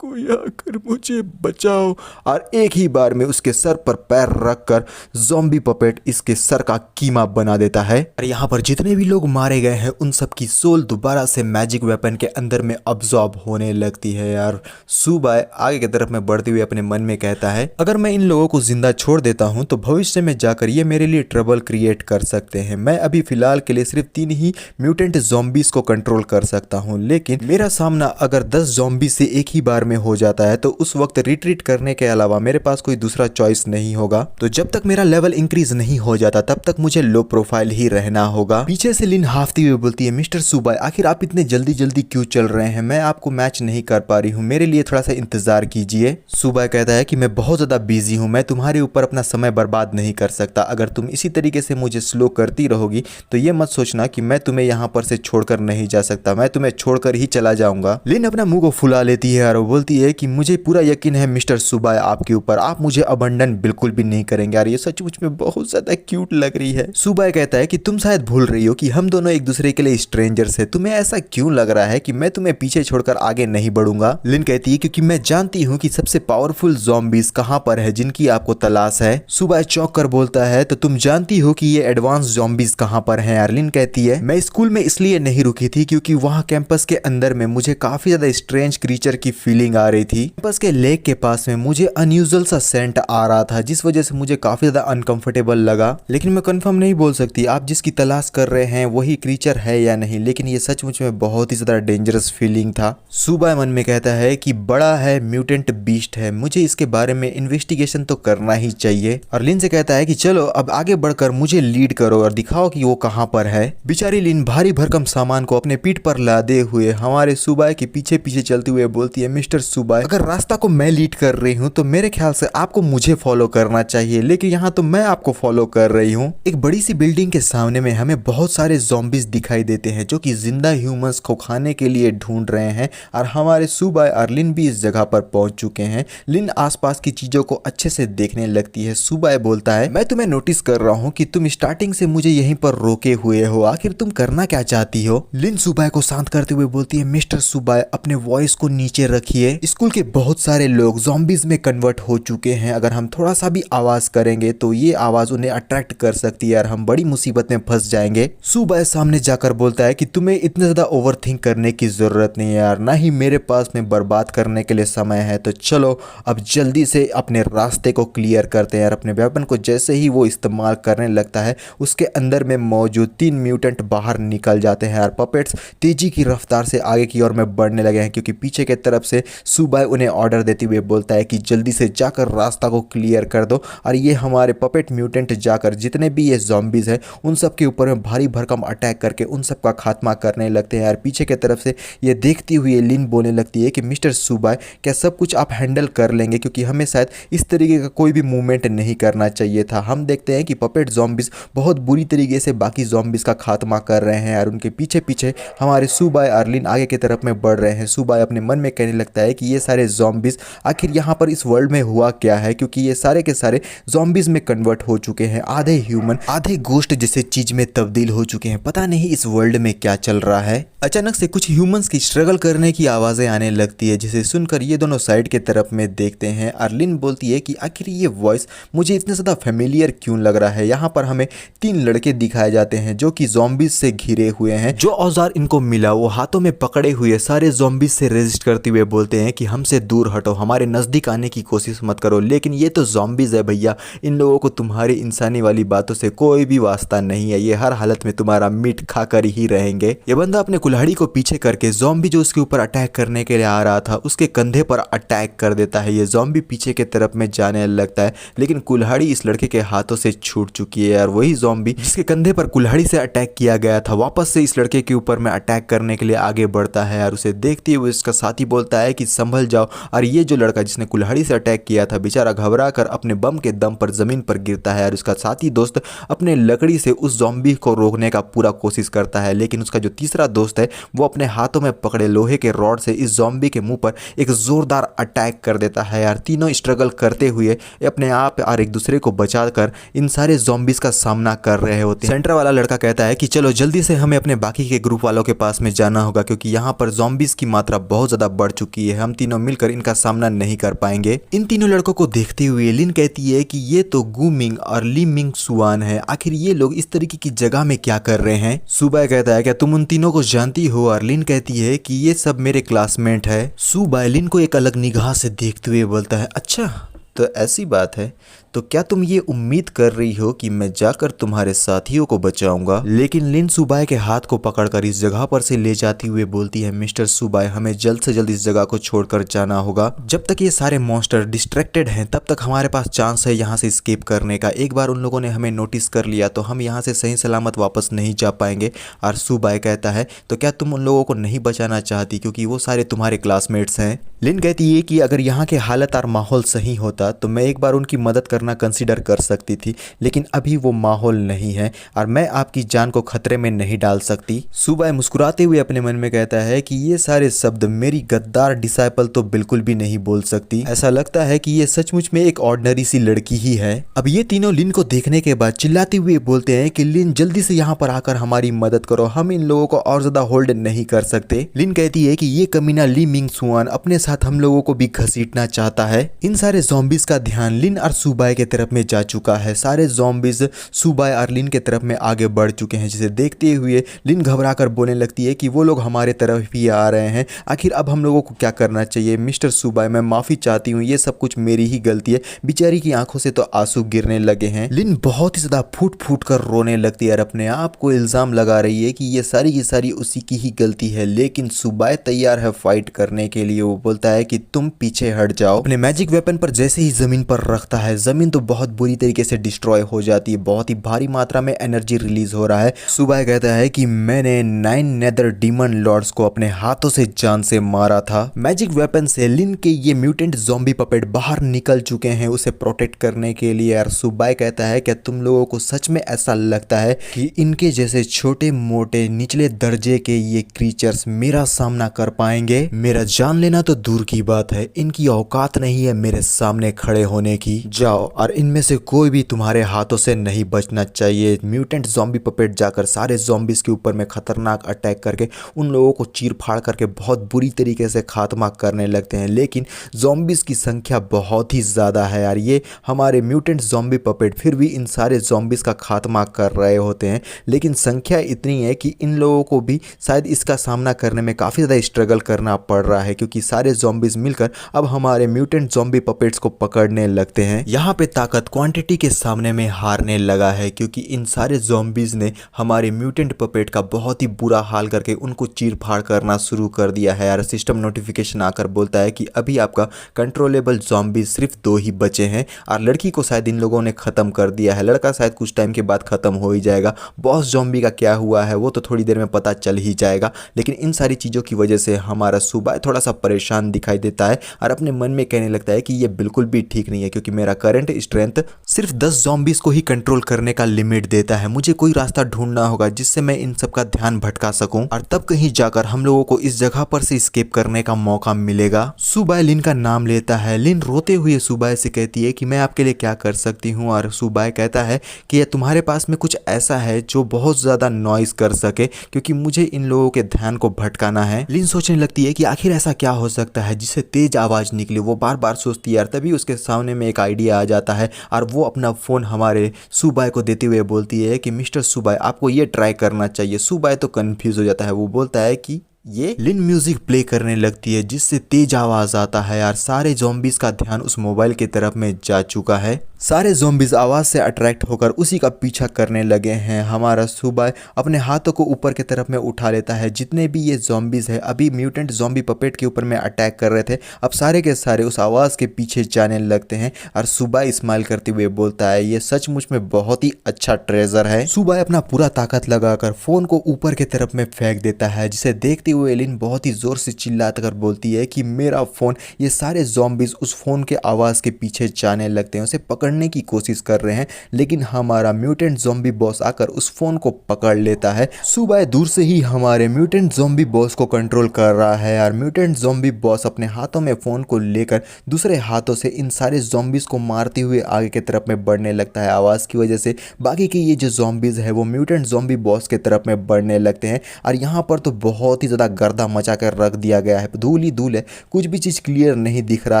कोई आकर मुझे बचाओ, और एक ही बार में उसके सर पर पैर रखकर ज़ॉम्बी पपेट इसके सर का कीमा बना देता है। और यहाँ पर जितने भी लोग मारे गए हैं उन सब की सोल दोबारा से मैजिक वेपन के अंदर में अब्जॉर्ब होने लगती है यार। सुबह आगे की तरफ में बढ़ते हुए अपने मन में कहता है, अगर मैं इन लोगों को जिंदा छोड़ देता हूँ तो भविष्य में जाकर ये मेरे लिए ट्रबल क्रिएट कर सकते हैं। मैं अभी फिलहाल के लिए सिर्फ 3 ही म्यूटेंट ज़ॉम्बीज को कंट्रोल कर सकता हूँ, लेकिन मेरा सामना अगर 10 ज़ॉम्बी से एक ही बार में हो जाता है तो उस वक्त रिट्रीट करने के अलावा मेरे पास कोई दूसरा चॉइस नहीं होगा। तो जब तक मेरा लेवल इंक्रीज नहीं हो जाता तब तक मुझे लो प्रोफाइल ही रहना होगा। पीछे से लिन हाफती हुई बोलती है, मिस्टर सुबाई आखिर आप इतने जल्दी जल्दी क्यों चल रहे हैं, मैं आपको मैच नहीं कर पा रही हूँ, मेरे लिए थोड़ा सा इंतजार कीजिए। सुबाई कहता है कि मैं बहुत ज्यादा बिजी हूँ, मैं तुम्हारे ऊपर अपना समय बर्बाद नहीं कर सकता। अगर तुम इसी तरीके से मुझे स्लो करती रहोगी तो ये मत सोचना कि मैं तुम्हें यहाँ पर से छोड़कर नहीं जा सकता, मैं तुम्हें छोड़कर ही चला जाऊंगा। लिन अपना मुंह को फुला लेती है और वो बोलती है कि मुझे पूरा यकीन है मिस्टर सुबाई आपके ऊपर, आप मुझे अबंडन बिल्कुल भी नहीं करेंगे। और ये सचमुच में बहुत ज्यादा क्यूट लग रही है। सुबाई कहता है कि तुम शायद भूल रही हो कि हम दोनों एक दूसरे के लिए स्ट्रेंजर्स हैं, तुम्हें ऐसा क्यों लग रहा है कि मैं तुम्हें पीछे छोड़कर आगे नहीं बढ़ूंगा। लिन कहती है क्योंकि मैं जानती हूँ कि सबसे पावरफुल ज़ॉम्बीज कहाँ पर है जिनकी आपको तलाश है। सुबाई चौंक कर बोलता है, तो तुम जानती हो कि ये एडवांस ज़ॉम्बीज कहाँ पर हैं। लिन कहती है, मैं स्कूल में इसलिए नहीं रुकी थी क्योंकि वहाँ कैंपस के अंदर में मुझे काफी ज्यादा स्ट्रेंज क्रीचर की फीलिंग आ रही थी। कैंपस के लेक के पास में मुझे अनयूजुअल सा सेंट आ रहा था, जिस वजह से मुझे काफी ज्यादा अनकंफर्टेबल लगा। लेकिन मैं कंफर्म नहीं बोल सकती आप जिसकी तलाश कर रहे हैं वही क्रीचर है या नहीं, लेकिन ये सचमुच में बहुत ही ज्यादा डेंजरस फीलिंग था। सुबह मन में कहता है कि बड़ा है, म्यूटेंट बीस्ट है, मुझे इसके बारे में इन्वेस्टिगेशन तो करना ही चाहिए। और लिन से कहता है कि चलो अब आगे बढ़कर मुझे लीड करो और दिखाओ कि वो कहाँ पर है। बेचारी लिन भारी भरकम सामान को अपने पीठ पर लादे हुए हमारे सुबह के पीछे पीछे चलते हुए बोलती है, मिस्टर सुबह अगर रास्ता को मैं लीड कर रही हूँ तो मेरे ख्याल से आपको मुझे फॉलो करना चाहिए, लेकिन यहाँ तो मैं आपको फॉलो कर रही हूँ। एक बड़ी सी बिल्डिंग के सामने में हमें बहुत सारे ज़ॉम्बीज दिखाई देते हैं जो कि जिंदा ह्यूमंस को खाने के लिए ढूंढ रहे हैं। और हमारे सुबह और लिन भी इस जगह पर पहुंच चुके हैं। लिन आसपास की चीजों को अच्छे से देखने लगती है। सुबह बोलता है, मैं तुम्हें नोटिस कर रहा हूँ कि तुम स्टार्टिंग से मुझे यहीं पर रोके हुए हो, आखिर तुम करना क्या चाहती हो। लिन सुबह को शांत करते हुए बोलती है, मिस्टर सुबह अपने वॉइस को नीचे रखिए, स्कूल के बहुत सारे लोग ज़ॉम्बीज में कन्वर्ट हो चुके हैं, अगर हम थोड़ा सा भी आवाज करेंगे तो ये आवाज उन्हें अट्रैक्ट कर सकती है और हम बड़ी मुसीबत में फंस जाएंगे। सुबह सामने जाकर बोलता है कि तुम्हें इतना ज्यादा ओवर थिंक करने की जरूरत नहीं है यार, ना ही मेरे पास में बर्बाद करने के लिए समय है, तो चलो अब जल्दी से अपने रास्ते को क्लियर करते हैं। और अपने वेपन को जैसे ही वो इस्तेमाल करने लगता है उसके अंदर में मौजूद 3 म्यूटेंट बाहर निकल जाते हैं और पपेट्स तेजी की रफ्तार से आगे की ओर में बढ़ने लगे हैं, क्योंकि पीछे की तरफ से सुबह उन्हें ऑर्डर देते हुए बोलता है कि जल्दी से जाकर रास्ता को क्लियर कर दो। और ये हमारे पपेट म्यूटेंट जाकर जितने भी ये ज़ॉम्बीज हैं उन सब के ऊपर में भारी भरकम अटैक करके उन सब का खात्मा करने लगते हैं। और पीछे की तरफ से ये देखती हुई लिन बोलने लगती है कि मिस्टर सुबह क्या सब कुछ आप हैंडल कर लेंगे, क्योंकि हमें शायद इस तरीके का कोई भी मूवमेंट नहीं करना चाहिए था। हम देखते हैं कि पपेट ज़ॉम्बीज बहुत बुरी तरीके से बाकी ज़ॉम्बीज का खात्मा कर रहे हैं और उनके पीछे पीछे हमारे सुबह और लिन आगे की तरफ में बढ़ रहे हैं। सुबह अपने मन में कहने लगता है कि ये सारे ज़ॉम्बीज आखिर यहाँ पर इस वर्ल्ड में हुआ क्या है, क्योंकि ये सारे के सारे ज़ॉम्बीज में कन्वर्ट हो चुके हैं, आधे ह्यूमन आधे गोस्ट जैसे चीज में तब्दील हो चुके हैं। पता नहीं इस वर्ल्ड में क्या चल रहा है। अचानक से कुछ ह्यूमंस की स्ट्रगल करने की आवाजें आने लगती है, जिसे सुनकर ये दोनों साइड के तरफ में देखते हैं। और लिन बोलती है कि आखिर ये वॉइस मुझे इतना ज़्यादा फेमिलियर क्यों लग रहा है। यहाँ पर हमें 3 लड़के दिखाए जाते हैं जो कि ज़ॉम्बीज से घिरे हुए हैं। जो औजार इनको मिला वो हाथों में पकड़े हुए सारे ज़ॉम्बीज से रेजिस्ट करते हुए बोलते हैं कि हमसे दूर हटो, हमारे नज़दीक आने की कोशिश मत करो। लेकिन ये तो ज़ॉम्बीज है भैया, इन लोगों को तुम्हारी इंसानी वाली बातों से कोई भी वास्ता नहीं है, ये हर हालत में तुम्हारा मीट खाकर ही रहेंगे। ये बंदा अपने कुल्हाड़ी को पीछे करके ज़ॉम्बी जो उसके ऊपर अटैक करने के लिए आ रहा था उसके कंधे पर अटैक कर देता है। ये ज़ॉम्बी पीछे के तरफ में जाने लगता है, लेकिन कुल्हाड़ी इस लड़के के हाथों से छूट चुकी है। और वही ज़ॉम्बी जिसके कंधे पर कुल्हाड़ी से अटैक किया गया था वापस से इस लड़के के ऊपर में अटैक करने के लिए आगे बढ़ता है। और उसे देखते हुए इसका साथी बोलता है कि संभल जाओ। और ये जो लड़का जिसने कुल्हाड़ी से अटैक किया था बेचारा घबरा कर अपने बम के दम पर जमीन पर गिरता है। और उसका साथी दोस्त अपने लकड़ी से उस ज़ॉम्बी को रोकने का पूरा कोशिश करता है, लेकिन उसका जो तीसरा दोस्त है वो अपने हाथों में पकड़े लोहे के रॉड से इस ज़ॉम्बी के मुंह पर एक जोरदार अटैक कर देता है। यार तीनों स्ट्रगल करते हुए अपने आप और एक दूसरे को बचाकर इन सारे ज़ॉम्बीज का सामना कर रहे होते हैं। सेंटर वाला लड़का कहता है कि चलो जल्दी से हमें अपने बाकी के ग्रुप वालों के पास में जाना होगा, क्योंकि यहाँ पर ज़ॉम्बीज की मात्रा बहुत ज़्यादा बढ़ चुकी है, हम तीनों मिलकर इनका सामना नहीं कर पाएंगे। इन तीनों लड़कों को देखते हुए लिन कहती है कि ये तो गु मिंग और ली मिंग सुआन है, आखिर ये लोग इस तरीके की जगह में क्या कर रहे हैं। सुबाई कहता है क्या तुम उन तीनों को जानती हो। और लिन कहती है कि ये सब मेरे क्लासमेट है। सुबाई लिन को एक अलग निगाह से देखते हुए बोलता है अच्छा तो ऐसी बात है, तो क्या तुम ये उम्मीद कर रही हो कि मैं जाकर तुम्हारे साथियों को बचाऊंगा। लेकिन लिन सुबाई के हाथ को पकड़कर इस जगह पर से ले जाती हुए बोलती है मिस्टर सुबाई हमें जल्द से जल्द इस जगह को छोड़कर जाना होगा। जब तक ये सारे मॉन्स्टर डिस्ट्रैक्टेड हैं तब तक हमारे पास चांस है यहाँ से एस्केप करने का। एक बार उन लोगों ने हमें नोटिस कर लिया तो हम यहाँ से सही सलामत वापस नहीं जा पाएंगे। और सुबाई कहता है तो क्या तुम उन लोगों को नहीं बचाना चाहती क्योंकि वो सारे तुम्हारे क्लासमेट्स हैं। लिन कहती है कि अगर यहाँ के हालत और माहौल सही होता तो मैं एक बार उनकी मदद करना कंसीडर कर सकती थी, लेकिन अभी वो माहौल नहीं है और मैं आपकी जान को खतरे में नहीं डाल सकती। सुबाई मुस्कुराते हुए अपने मन में कहता है कि ये सारे शब्द मेरी गद्दार डिसाइपल तो बिल्कुल भी नहीं बोल सकती। ऐसा लगता है कि ये सचमुच में एक ऑर्डिनरी सी लड़की ही है। अब ये तीनों लिन को देखने के बाद चिल्लाते हुए बोलते हैं कि लिन जल्दी से यहाँ पर आकर हमारी मदद करो, हम इन लोगों को और ज्यादा होल्ड नहीं कर सकते। लिन कहती है कि ये कमीना ली मिंग सुआन अपने साथ हम लोगों को भी घसीटना चाहता है। इन सारे ज़ॉम्बीज का ध्यान लिन और सुबाई के तरफ में जा चुका है। सारे ज़ॉम्बीज सुबाई और लिन के तरफ में आगे बढ़ चुके हैं, जिसे देखते हुए लिन घबराकर बोलने लगती है कि वो लोग हमारे तरफ भी आ रहे हैं, आखिर अब हम लोगों को क्या करना चाहिए। मिस्टर सुबाई मैं माफ़ी चाहती हूँ, ये सब कुछ मेरी ही गलती है। बेचारी की आंखों से तो आंसू गिरने लगे हैं। लिन बहुत ही ज़्यादा फूट फूट कर रोने लगती है और अपने आप को इल्ज़ाम लगा रही है कि ये सारी की सारी उसी की ही गलती है। लेकिन सुबाई तैयार है फाइट करने के लिए। वो बोलता है कि तुम पीछे हट जाओ। अपने मैजिक वेपन पर जैसे ही जमीन पर रखता है जमीन तो बहुत बुरी तरीके से डिस्ट्रॉय हो जाती है, बहुत ही भारी मात्रा में एनर्जी रिलीज हो रहा है। सुबाई कहता है कि मैंने 9 नेदर डीमन लॉर्ड्स को अपने हाथों से जान से मारा था। मैजिक वेपन से लिन के ये म्यूटेंट ज़ॉम्बी पपेट बाहर निकल चुके हैं उसे प्रोटेक्ट करने के लिए। और सुबाई कहता है कि तुम लोगों को सच में ऐसा लगता है कि इनके जैसे छोटे मोटे निचले दर्जे के ये क्रीचर्स मेरा सामना कर पाएंगे। मेरा जान लेना तो दूर की बात है, इनकी औकात नहीं है मेरे सामने खड़े होने की। जाओ और इनमें से कोई भी तुम्हारे हाथों से नहीं बचना चाहिए। म्यूटेंट ज़ॉम्बी पपेट जाकर सारे ज़ॉम्बीज के ऊपर में खतरनाक अटैक करके उन लोगों को चीर फाड़ करके बहुत बुरी तरीके से खात्मा करने लगते हैं। लेकिन ज़ॉम्बीज की संख्या बहुत ही ज़्यादा है यार, ये हमारे म्यूटेंट ज़ॉम्बी पपेट फिर भी इन सारे ज़ॉम्बीज का खात्मा कर रहे होते हैं। लेकिन संख्या इतनी है कि इन लोगों को भी शायद इसका सामना करने में काफ़ी ज़्यादा स्ट्रगल करना पड़ रहा है, क्योंकि सारे ज़ॉम्बीज मिलकर अब हमारे म्यूटेंट ज़ॉम्बी पपेट्स को पकड़ने लगते हैं। यहाँ पे ताकत क्वांटिटी के सामने में हारने लगा है, क्योंकि इन सारे ज़ॉम्बीज ने हमारे म्यूटेंट पपेट का बहुत ही बुरा हाल करके उनको चीर फाड़ करना शुरू कर दिया है। यार सिस्टम नोटिफिकेशन आकर बोलता है कि अभी आपका कंट्रोलेबल ज़ॉम्बीज सिर्फ 2 ही बचे हैं और लड़की को शायद इन लोगों ने ख़त्म कर दिया है। लड़का शायद कुछ टाइम के बाद ख़त्म हो ही जाएगा। बॉस ज़ॉम्बी का क्या हुआ है वो तो थोड़ी देर में पता चल ही जाएगा। लेकिन इन सारी चीज़ों की वजह से हमारा सुबाई थोड़ा सा परेशान दिखाई देता है और अपने मन में कहने लगता है कि ये बिल्कुल भी ठीक नहीं है, क्योंकि मेरा करंट डिफ़ॉल्ट स्ट्रेंथ सिर्फ 10 ज़ॉम्बीज़ को ही कंट्रोल करने का लिमिट देता है। मुझे कोई रास्ता ढूंढना होगा जिससे मैं इन सब का ध्यान भटका सकूं और तब कहीं जाकर हम लोगों को इस जगह पर से एस्केप करने का मौका मिलेगा। सुबाई लिन का नाम लेता है। लिन रोते हुए सुबाई से कहती है कि मैं आपके लिए क्या कर सकती हूँ, और सुबाई कहता है कि तुम्हारे पास में कुछ ऐसा है जो बहुत ज़्यादा नॉइस कर सके, क्योंकि मुझे इन लोगों के ध्यान को भटकाना है। लिन सोचने लगती है कि आखिर ऐसा क्या हो सकता है जिससे तेज आवाज़ निकले। वो बार बार सोचती है और तभी उसके सामने में एक आइडिया आ जाता है और वो अपना फ़ोन हमारे सुबाई को देते हुए बोलती है कि मिस्टर सुबाई, आपको ये ट्राई करना चाहिए। सुबाई तो कंफ्यूज हो जाता है। वो बोलता है कि ये लिन म्यूजिक प्ले करने लगती है जिससे तेज आवाज आता है और सारे ज़ॉम्बीज़ का ध्यान उस मोबाइल की तरफ में जा चुका है। सारे ज़ॉम्बीज़ आवाज़ से अट्रैक्ट होकर उसी का पीछा करने लगे हैं। हमारा सुबाई अपने हाथों को ऊपर की तरफ में उठा लेता है। जितने भी ये ज़ॉम्बीज़ है अभी म्यूटेंट ज़ॉम्बी पपेट के ऊपर में अटैक कर रहे थे, अब सारे के सारे उस आवाज़ के पीछे जाने लगते हैं और सुबाई स्माइल करते हुए बोलता है ये सचमुच में बहुत ही अच्छा ट्रेजर है। सुबाई अपना पूरा ताकत लगाकर फ़ोन को ऊपर की तरफ में फेंक देता है, जिसे देखते हुए लिन बहुत ही जोर से चिल्लाकर कर बोलती है कि मेरा फ़ोन। ये सारे ज़ॉम्बीज़ उस फ़ोन के आवाज़ के पीछे जाने लगते हैं, उसे पकड़ने की कोशिश कर रहे हैं, लेकिन हमारा म्यूटेंट ज़ॉम्बी बॉस आकर उस फ़ोन को पकड़ लेता है। सुबाई दूर से ही हमारे म्यूटेंट ज़ॉम्बी बॉस को कंट्रोल कर रहा है और म्यूटेंट ज़ॉम्बी बॉस अपने हाथों में फ़ोन को लेकर दूसरे हाथों से इन सारे ज़ॉम्बीज़ को मारते हुए आगे की तरफ में बढ़ने लगता है। आवाज़ की वजह से बाकी के ये जो ज़ॉम्बीज़ है वो म्यूटेंट ज़ॉम्बी बॉस की तरफ में बढ़ने लगते हैं और यहाँ पर तो बहुत ही ज़्यादा गर्दा मचा कर रख दिया गया है। धूल ही धूल है, कुछ भी चीज़ क्लियर नहीं दिख रहा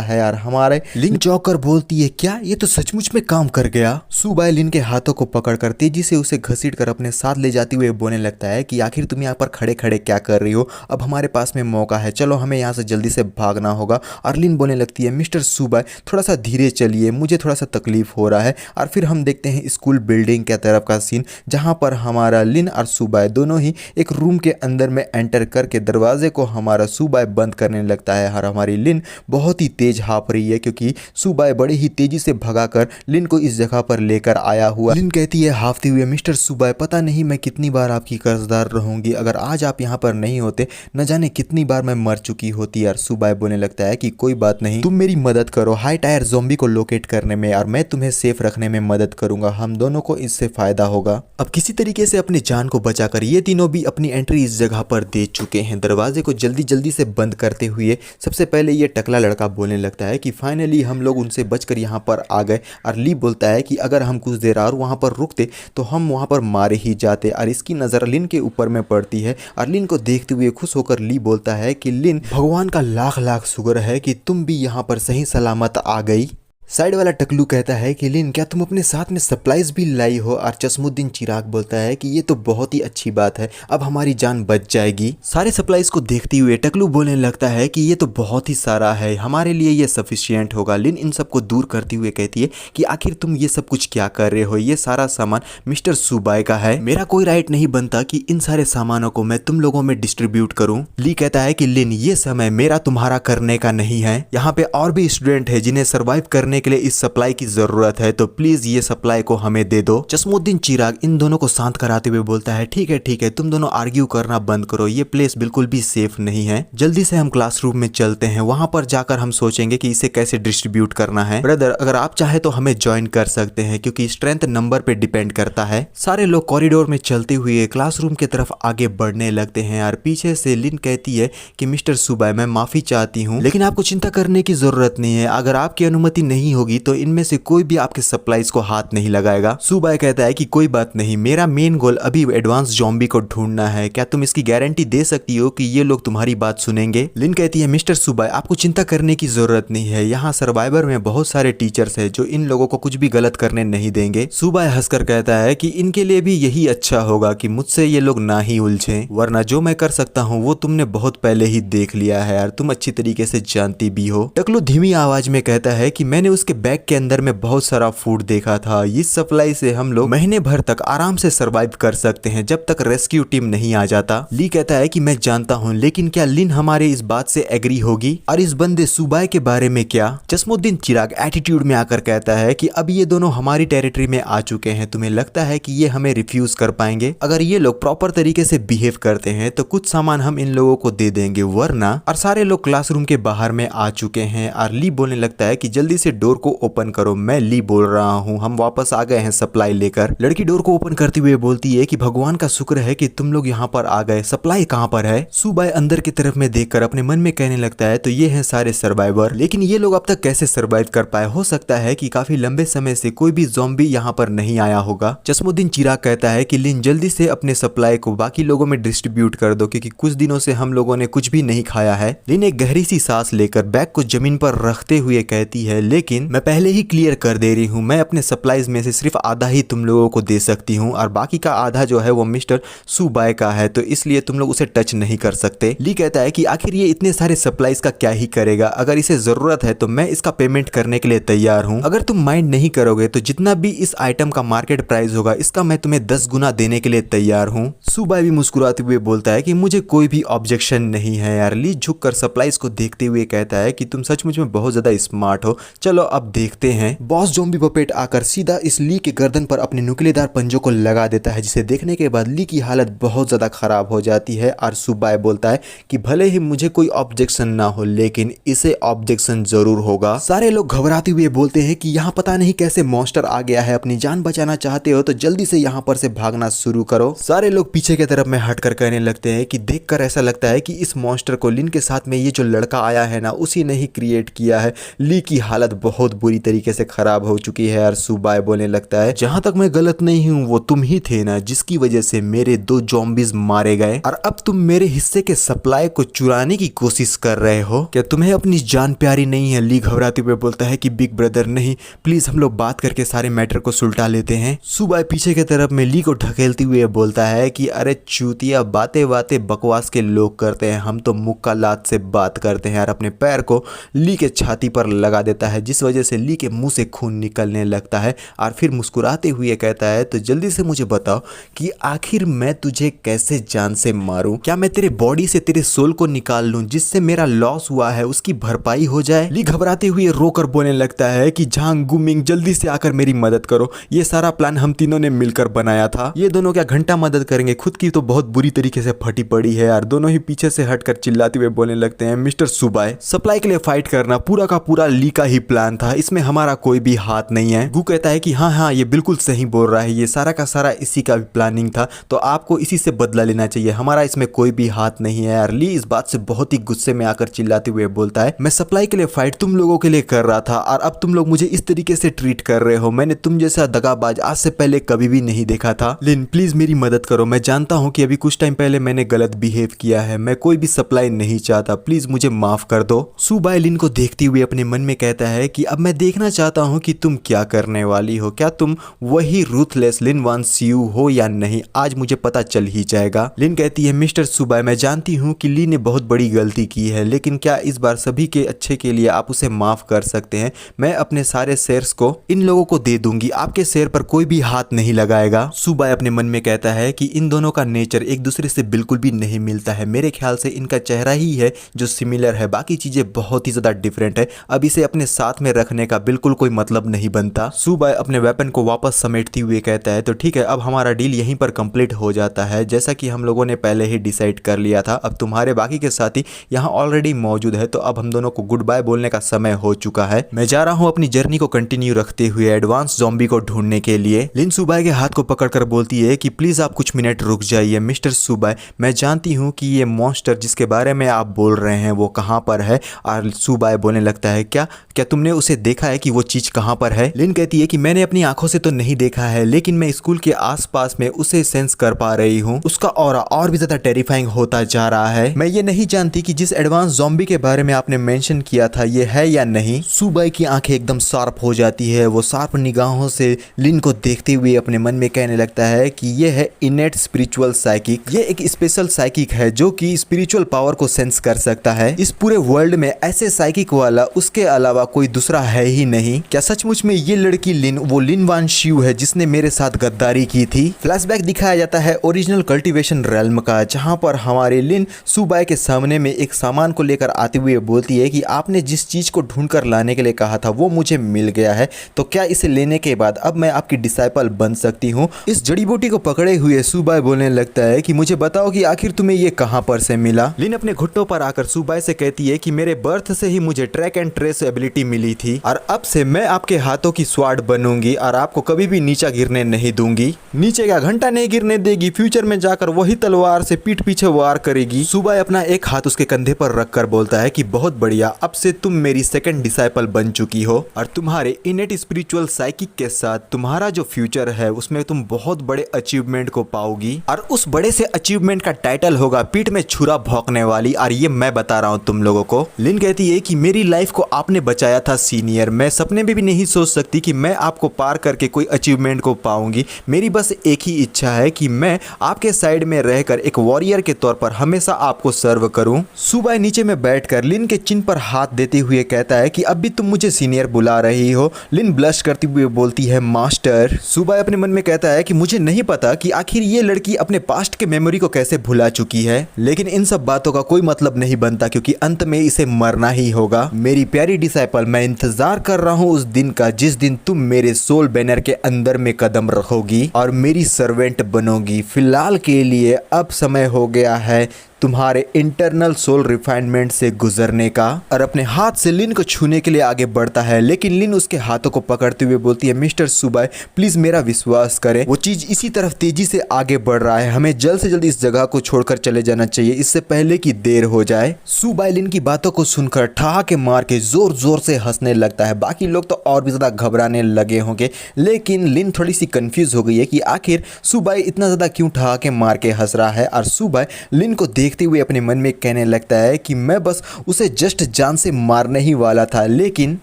है। और हमारे लिन चौंक कर बोलती है क्या ये तो सचमुच में काम कर गया। सुबाई लिन के हाथों को पकड़कर तेजी से उसे घसीट कर अपने साथ ले जाते हुए बोलने लगता है कि आखिर तुम यहाँ पर खड़े खड़े क्या कर रही हो, अब हमारे पास में मौका है, चलो हमें यहाँ से जल्दी से भागना होगा। और लिन बोलने लगती है मिस्टर सुबाई थोड़ा सा धीरे चलिए, मुझे थोड़ा सा तकलीफ हो रहा है। और फिर हम देखते हैं स्कूल बिल्डिंग के तरफ का सीन, जहाँ पर हमारा लिन और सुबाई दोनों ही एक रूम के अंदर में एंटर करके दरवाजे को हमारा सुबाई बंद करने लगता है। और हमारी लिन बहुत ही तेज हाँफ रही है क्योंकि सुबाई बड़ी ही तेजी से भगाकर लिन को इस जगह पर लेकर आया हुआ। लिन कहती है हाफते हुए मिस्टर सुबाई पता नहीं मैं कितनी बार आपकी कर्जदार रहूंगी, अगर आज आप यहाँ पर नहीं होते न जाने कितनी बार मैं मर चुकी होती। यार सुबाई बोलने लगता है कि कोई बात नहीं, तुम मेरी मदद करो हाई टायर ज़ॉम्बी को लोकेट करने में और मैं तुम्हें सेफ रखने में मदद करूंगा, हम दोनों को इससे फायदा होगा। अब किसी तरीके से अपनी जान को बचाकर ये तीनों भी अपनी एंट्री इस जगह पर दे चुके हैं। दरवाजे को जल्दी जल्दी से बंद करते हुए सबसे पहले ये टकला लड़का बोलने लगता है कि फाइनली हम लोग उनसे बचकर यहाँ पर आ गए। और ली बोलता है कि अगर हम कुछ देर और वहाँ पर रुकते तो हम वहाँ पर मारे ही जाते। और इसकी नज़र लिन के ऊपर में पड़ती है और लिन को देखते हुए खुश होकर ली बोलता है कि लिन भगवान का लाख लाख शुक्र है कि तुम भी यहाँ पर सही सलामत आ गई। साइड वाला टकलू कहता है कि लिन क्या तुम अपने साथ में सप्लाईज भी लाई हो। और चश्मुद्दीन चिराग बोलता है कि ये तो बहुत ही अच्छी बात है, अब हमारी जान बच जाएगी। सारे सप्लाईज को देखते हुए टकलू बोलने लगता है कि ये तो बहुत ही सारा है, हमारे लिए ये सफिशिएंट होगा। लिन इन सब को दूर करते हुए कहती है कि आखिर तुम ये सब कुछ क्या कर रहे हो, ये सारा सामान मिस्टर सुबाई का है, मेरा कोई राइट नहीं बनता कि इन सारे सामानों को मैं तुम लोगों में डिस्ट्रीब्यूट करूं। ली कहता है कि लिन ये समय मेरा तुम्हारा करने का नहीं है, यहाँ पे और भी स्टूडेंट है जिन्हें सर्वाइव करने के लिए इस सप्लाई की जरूरत है, तो प्लीज ये सप्लाई को हमें दे दो। चश्मुद्दीन चिराग इन दोनों को शांत कराते हुए बोलता है ठीक है तुम दोनों आर्ग्यू करना बंद करो, ये प्लेस बिल्कुल भी सेफ नहीं है, जल्दी से हम क्लासरूम में चलते हैं, वहां पर जाकर हम सोचेंगे कि इसे कैसे डिस्ट्रीब्यूट करना है। ब्रदर अगर आप चाहे तो हमें ज्वाइन कर सकते हैं क्योंकि स्ट्रेंथ नंबर पे डिपेंड करता है। सारे लोग कॉरिडोर में चलते हुए क्लासरूम की तरफ आगे बढ़ने लगते हैं और पीछे से लिन कहती है कि मिस्टर सुबाई मैं माफी चाहती हूँ, लेकिन आपको चिंता करने की जरूरत नहीं है, अगर आपकी अनुमति नहीं होगी तो इनमें से कोई भी आपके सप्लाईज को हाथ नहीं लगाएगा। सुबाई कहता है कि कोई बात नहीं, मेरा मेन गोल अभी एडवांस ज़ॉम्बी को ढूंढना है, क्या तुम इसकी गारंटी दे सकती हो कि ये लोग तुम्हारी बात सुनेंगे। लिन कहती है मिस्टर सुबाई आपको चिंता करने की जरूरत नहीं है, यहाँ सर्वाइवर में बहुत सारे टीचर्स है जो इन लोगों को कुछ भी गलत करने नहीं देंगे। सुबाई हंसकर कहता है कि इनके लिए भी यही अच्छा होगा कि मुझसे ये लोग ना ही उलझे, वरना जो मैं कर सकता हूँ वो तुमने बहुत पहले ही देख लिया है और तुम अच्छी तरीके से जानती भी हो। टकलू धीमी आवाज में कहता है कि मैंने उसके बैग के अंदर में बहुत सारा फूड देखा था, इस सप्लाई से हम लोग महीने भर तक आराम से सरवाइव कर सकते हैं जब तक रेस्क्यू टीम नहीं आ जाता। ली कहता है कि मैं जानता हूँ, लेकिन क्या लिन हमारे इस बात से एग्री होगी, और इस बंदे सुबाई के बारे में क्या। चश्मुद्दीन चिराग एटीट्यूड में आकर कहता है कि अब ये दोनों हमारी टेरिटरी में आ चुके हैं, तुम्हें लगता है कि ये हमें रिफ्यूज कर पाएंगे? अगर ये लोग प्रॉपर तरीके से बिहेव करते हैं तो कुछ सामान हम इन लोगों को दे देंगे, वरना। और सारे लोग क्लासरूम के बाहर में आ चुके हैं और ली बोलने लगता है कि जल्दी से डोर को ओपन करो, मैं ली बोल रहा हूँ, हम वापस आ गए हैं सप्लाई लेकर। लड़की डोर को ओपन करते हुए बोलती है कि भगवान का शुक्र है कि तुम लोग यहाँ पर आ गए, सप्लाई कहाँ पर है? सुबाई अंदर की तरफ में देखकर अपने मन में कहने लगता है तो ये हैं सारे सर्वाइवर, लेकिन ये लोग अब तक कैसे सर्वाइव कर पाए? हो सकता है कि काफी लंबे समय से कोई भी ज़ॉम्बी यहाँ पर नहीं आया होगा। चश्मुद्दीन चिराग कहता है कि लिन जल्दी से अपने सप्लाई को बाकी लोगों में डिस्ट्रीब्यूट कर दो, क्योंकि कुछ दिनों से हम लोगों ने कुछ भी नहीं खाया है। लिन एक गहरी सी सांस लेकर बैग को जमीन पर रखते हुए कहती है, लेकिन मैं पहले ही क्लियर कर दे रही हूँ, मैं अपने सप्लाईज में से सिर्फ आधा ही तुम लोगों को दे सकती हूँ और बाकी का आधा जो है वो मिस्टर सुबाई का है, तो इसलिए तुम लोग उसे टच नहीं कर सकते। ली कहता है कि आखिर ये इतने सारे सप्लाईज का क्या ही करेगा, अगर इसे जरूरत है तो मैं इसका पेमेंट करने के लिए तैयार हूँ। अगर तुम माइंड नहीं करोगे तो जितना भी इस आइटम का मार्केट प्राइस होगा इसका मैं तुम्हें 10 गुना देने के लिए तैयार हूँ। सुबाई भी मुस्कुराते हुए बोलता है कि मुझे कोई भी ऑब्जेक्शन नहीं है यार। ली झुककर सप्लाईज को देखते हुए कहता है कि तुम सचमुच में बहुत ज्यादा स्मार्ट हो, चलो अब देखते हैं। बॉस ज़ॉम्बी पपेट आकर सीधा इस ली के गर्दन पर अपने नुकीलेदार पंजों को लगा देता है, जिसे देखने के बाद ली की हालत बहुत ज्यादा खराब हो जाती है और सुबाई बोलता है कि भले ही मुझे कोई ऑब्जेक्शन ना हो लेकिन इसे ऑब्जेक्शन जरूर होगा। सारे लोग घबराते हुए बोलते हैं कि यहाँ पता नहीं कैसे मॉन्स्टर आ गया है, अपनी जान बचाना चाहते हो तो जल्दी से यहाँ पर से भागना शुरू करो। सारे लोग पीछे की तरफ में हटकर कहने लगते हैं कि देखकर ऐसा लगता है कि इस मॉन्स्टर को लिन के साथ में ये जो लड़का आया है ना उसी ने ही क्रिएट किया है। ली की हालत बहुत बुरी तरीके से खराब हो चुकी है और सुबाई बोलने लगता है, जहां तक मैं गलत नहीं हूं वो तुम ही थे ना जिसकी वजह से मेरे 2 ज़ॉम्बीज मारे गए और अब तुम मेरे हिस्से के सप्लाई को चुराने की कोशिश कर रहे हो, क्या तुम्हें अपनी जान प्यारी नहीं है? ली घबराते हुए बोलता है कि बिग ब्रदर नहीं, प्लीज हम लोग बात करके सारे मैटर को सुलटा लेते हैं। सुबाई पीछे की तरफ में ली को ढकेलते हुए बोलता है कि अरे चूतिया, बातें बातें बकवास के लोग करते हैं, हम तो मुक्का लात से बात करते हैं और अपने पैर को ली के छाती पर लगा देता है, जिस वजह से ली के मुंह से खून निकलने लगता है और फिर मुस्कुराते हुए कहता है तो जल्दी से मुझे बताओ कि आखिर मैं तुझे कैसे जान से मारूं? क्या मैं तेरे बॉडी से तेरे सोल को निकाल लूं जिससे मेरा लॉस हुआ है उसकी भरपाई हो जाए? ली घबराते हुए रोकर बोलने लगता है कि झांग गुमिंग जल्दी से आकर मेरी मदद करो, ये सारा प्लान हम तीनों ने मिलकर बनाया था, ये दोनों क्या घंटा मदद करेंगे, खुद की तो बहुत बुरी तरीके से फटी पड़ी है यार। दोनों ही पीछे से हटकर चिल्लाते हुए बोलने लगते हैं, मिस्टर सुबाई, सप्लाई के लिए फाइट करना पूरा का पूरा ली का ही प्लान था, इसमें हमारा कोई भी हाथ नहीं है। गु कहता है कि हाँ हाँ ये बिल्कुल सही बोल रहा है, ये सारा का सारा इसी का भी प्लानिंग था, तो आपको इसी से बदला लेना चाहिए, हमारा इसमें कोई भी हाथ नहीं है यार। ली इस बात से बहुत ही गुस्से में आकर चिल्लाते हुए बोलता है, मैं सप्लाई के लिए फाइट तुम लोगों के लिए कर रहा था और अब तुम लोग मुझे इस तरीके से ट्रीट कर रहे हो, मैंने तुम जैसा दगाबाज आज से पहले कभी भी नहीं देखा था। लिन प्लीज मेरी मदद करो, मैं जानता हूँ कि अभी कुछ टाइम पहले मैंने गलत बिहेव किया है, मैं कोई भी सप्लाई नहीं चाहता, प्लीज मुझे माफ कर दो। सुबाई लिन को देखते हुए अपने मन में कहता है कि अब मैं देखना चाहता हूँ कि तुम क्या करने वाली हो, क्या तुम वही रूथलेस लिन वांस यू हो या नहीं, आज मुझे पता चल ही जाएगा। लिन कहती है, मिस्टर सुबाई मैं जानती हूँ कि ली ने बहुत बड़ी गलती की है, लेकिन क्या इस बार सभी के अच्छे के लिए आप उसे माफ कर सकते हैं? मैं अपने सारे शेयर्स को इन लोगों को दे दूंगी, आपके शेयर पर कोई भी हाथ नहीं लगाएगा। सुबाई अपने मन में कहता है कि इन दोनों का नेचर एक दूसरे से बिल्कुल भी नहीं मिलता है, मेरे ख्याल से इनका चेहरा ही है जो सिमिलर है, बाकी चीजें बहुत ही ज्यादा डिफरेंट है, अब इसे अपने साथ में रखने का बिल्कुल कोई मतलब नहीं बनता। सुबाई अपने वेपन को वापस समेटते हुए कहता है, तो ठीक है अब हमारा डील यहीं पर कंप्लीट हो जाता है, जैसा कि हम लोगों ने पहले ही डिसाइड कर लिया था, अब तुम्हारे बाकी के साथी यहाँ ऑलरेडी मौजूद है, तो अब हम दोनों को गुड बाय बोलने का समय हो चुका है, मैं जा रहा हूँ अपनी जर्नी को कंटिन्यू रखते हुए एडवांस ज़ॉम्बी को ढूंढने के लिए। लिन सुबाई के हाथ को पकड़कर बोलती है कि प्लीज आप कुछ मिनट रुक जाइए मिस्टर सुबाई, मैं जानती हूँ कि ये मॉन्स्टर जिसके बारे में आप बोल रहे हैं वो कहाँ पर है। और सुबाई बोलने लगता है, क्या क्या तुमने उसे देखा है कि वो चीज कहाँ पर है? लिन कहती है कि मैंने अपनी आंखों से तो नहीं देखा है, लेकिन मैं स्कूल के आसपास में उसे सेंस कर पा रही हूँ, उसका ऑरा और भी ज्यादा टेरिफाइंग होता जा रहा है। मैं ये नहीं जानती कि जिस एडवांस ज़ॉम्बी के बारे में आपने मेंशन किया था ये है या नहीं। सुबाई की आंखें एकदम शार्प हो जाती है, वो शार्प निगाहों से लिन को देखते हुए अपने मन में कहने लगता है कि ये है इनेट स्पिरिचुअल साइकिक, ये एक स्पेशल साइकिक है जो कि स्पिरिचुअल पावर को सेंस कर सकता है, इस पूरे वर्ल्ड में ऐसे साइकिक वाला उसके अलावा कोई दूसरा है ही नहीं। क्या सचमुच में ये लड़की लिन वो लिन वान शिव है जिसने मेरे साथ गद्दारी की थी? फ्लैशबैक दिखाया जाता है ओरिजिनल कल्टीवेशन रेल्म का, जहां पर हमारे लिन सुबाई के सामने में एक सामान को लेकर आते हुए बोलती है कि आपने जिस चीज को ढूंढ कर लाने के लिए कहा था वो मुझे मिल गया है, तो क्या इसे लेने के बाद अब मैं आपकी डिसाइपल बन सकती हूँ? इस जड़ी बूटी को पकड़े हुए सुबाई बोलने लगता है कि मुझे बताओ कि आखिर तुम्हें ये कहां पर से मिला? लिन अपने घुटनों पर आकर सुबाई से कहती है कि मेरे बर्थ से ही मुझे ट्रैक एंड ट्रेस एबिलिटी मिली मिली थी और अब से मैं आपके हाथों की स्वाड बनूंगी और आपको कभी भी नीचा गिरने नहीं दूंगी। नीचे का घंटा नहीं गिरने देगी, फ्यूचर में जाकर वही तलवार से पीठ पीछे वार करेगी। सुबह अपना एक हाथ उसके कंधे पर रखकर बोलता है कि बहुत बढ़िया, अब से तुम मेरी सेकंड डिसाइपल बन चुकी हो और तुम्हारे इनेट स्पिरिचुअल साइकिक के साथ तुम्हारा जो फ्यूचर है उसमें तुम बहुत बड़े अचीवमेंट को पाओगी और उस बड़े से अचीवमेंट का टाइटल होगा पीठ में छुरा भौंकने वाली। और ये मैं बता रहा हूँ तुम लोगों को। लिन कहती है कि मेरी लाइफ को आपने बचाया था सीनियर, मैं सपने में भी नहीं सोच सकती कि मैं आपको पार करके कोई अचीवमेंट को पाऊंगी। मेरी बस एक ही इच्छा है कि मैं आपके साइड में रहकर एक वॉरियर के तौर पर हमेशा आपको सर्व करूं। सुबह नीचे में बैठकर लिन के चिन पर हाथ देते हुए कहता है कि अब भी तुम मुझे सीनियर बुला रही हो। लिन ब्लश करती हुए बोलती है मास्टर। सुबह अपने मन में कहता है कि मुझे नहीं पता कि आखिर ये लड़की अपने पास्ट के मेमोरी को कैसे भुला चुकी है, लेकिन इन सब बातों का कोई मतलब नहीं बनता क्योंकि अंत में इसे मरना ही होगा। मेरी प्यारी डिसाइपल, मैं इंतजार कर रहा हूँ उस दिन का जिस दिन तुम मेरे सोल बैनर के अंदर में कदम रखोगी और मेरी सर्वेंट बनोगी। फिलहाल के लिए अब समय हो गया है तुम्हारे इंटरनल सोल रिफाइनमेंट से गुजरने का। और अपने हाथ से लिन को छूने के लिए आगे बढ़ता है, लेकिन लिन उसके हाथों को पकड़ते हुए बोलती है मिस्टर सुबह प्लीज मेरा विश्वास करें, वो चीज इसी तरफ तेजी से आगे बढ़ रहा है, हमें जल्द से जल्द इस जगह को छोड़कर चले जाना चाहिए इससे पहले कि देर हो जाए। सुबह लिन की बातों को सुनकर ठहाके मार के जोर जोर से हंसने लगता है। बाकी लोग तो और भी ज्यादा घबराने लगे होंगे, लेकिन लिन थोड़ी सी कंफ्यूज हो गई है कि आखिर सुबह इतना ज्यादा क्यों ठहाके मार के हंस रहा है। और सुबह लिन को देखते हुए अपने मन में कहने लगता है कि मैं बस उसे जस्ट जान से मारने ही वाला था, लेकिन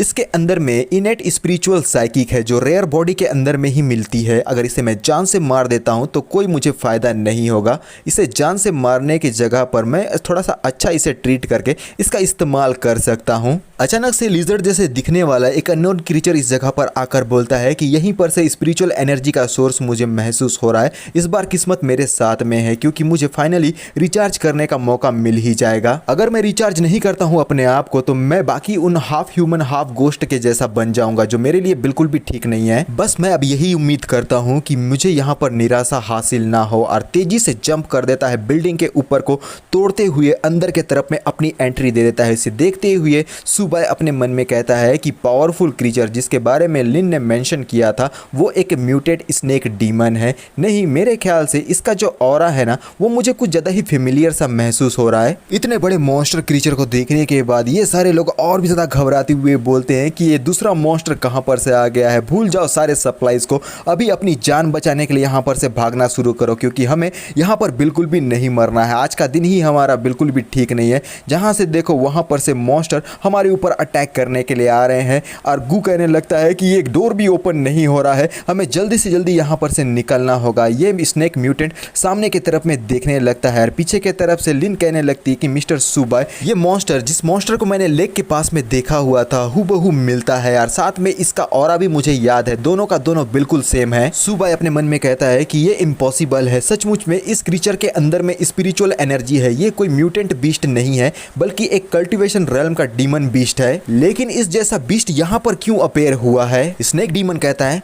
इसके अंदर में इनेट स्पिरिचुअल साइकिक है जो रेयर बॉडी के अंदर में ही मिलती है। अगर इसे मैं जान से मार देता हूं तो कोई मुझे फायदा नहीं होगा। इसे जान से मारने की जगह पर मैं थोड़ा सा अच्छा इसे ट्रीट करके इसका इस्तेमाल कर सकता हूं। अचानक से लिजर्ड जैसे दिखने वाला एक अननोन क्रीचर इस जगह पर आकर बोलता है कि यहीं पर से स्पिरिचुअल एनर्जी का सोर्स मुझे महसूस हो रहा है। इस बार किस्मत मेरे साथ में है क्योंकि मुझे फाइनली रिचार्ज करने का मौका मिल ही जाएगा। अगर मैं रिचार्ज नहीं करता हूं अपने आप को तो मैं बाकी उन हाफ ह्यूमन हाफ गोस्ट के जैसा बन जाऊंगा, जो मेरे लिए बिल्कुल भी ठीक नहीं है। बस मैं अब यही उम्मीद करता हूं कि मुझे यहां पर निराशा हासिल ना हो। और तेजी से जंप कर देता है बिल्डिंग के ऊपर को तोड़ते हुए अंदर के तरफ में अपनी एंट्री दे देता है। इसे देखते हुए सुबह अपने मन में कहता है कि पावरफुल क्रीचर जिसके बारे में लिन ने मेंशन किया था वो एक म्यूटेड स्नेक डीमन है। नहीं, मेरे ख्याल से इसका जो ऑरा है ना वो मुझे कुछ ज्यादा ही फेमिलियर सा महसूस हो रहा है। इतने बड़े मॉन्स्टर क्रीचर को देखने के बाद ये सारे लोग और भी ज्यादा घबराते हुए बोलते हैं कि ये दूसरा मॉन्स्टर कहां पर से आ गया है। भूल जाओ सारे सप्लाईज को, अभी अपनी जान बचाने के लिए यहां पर से भागना शुरू करो क्योंकि हमें यहां पर बिल्कुल भी नहीं मरना है। आज का दिन ही हमारा बिल्कुल भी ठीक नहीं है। जहां से देखो वहां पर से मॉन्स्टर हमारे ऊपर अटैक करने के लिए आ रहे हैं। और गू कहने लगता है कि ये डोर भी ओपन नहीं हो रहा है, हमें जल्दी से जल्दी यहाँ पर से निकलना होगा। ये स्नेक म्यूटेंट सामने की तरफ में देखने लगता है और पीछे की तरफ से लिन कहने लगती है कि मिस्टर सुबह ये मॉन्स्टर जिस मॉन्स्टर को मैंने लेक के पास में देखा हुआ था हूबहू मिलता है और साथ में इसका ऑरा भी मुझे याद है, दोनों का दोनों बिल्कुल सेम है। सुबह अपने मन में कहता है कि ये इम्पॉसिबल है, सचमुच में इस क्रीचर के अंदर में स्पिरिचुअल एनर्जी है। ये कोई म्यूटेंट बीस्ट नहीं है बल्कि एक कल्टीवेशन रेल्म का डीमन बीस्ट है। लेकिन इस जैसा बीस्ट यहाँ पर क्यों अपेयर हुआ है? स्नेक डीमन कहता है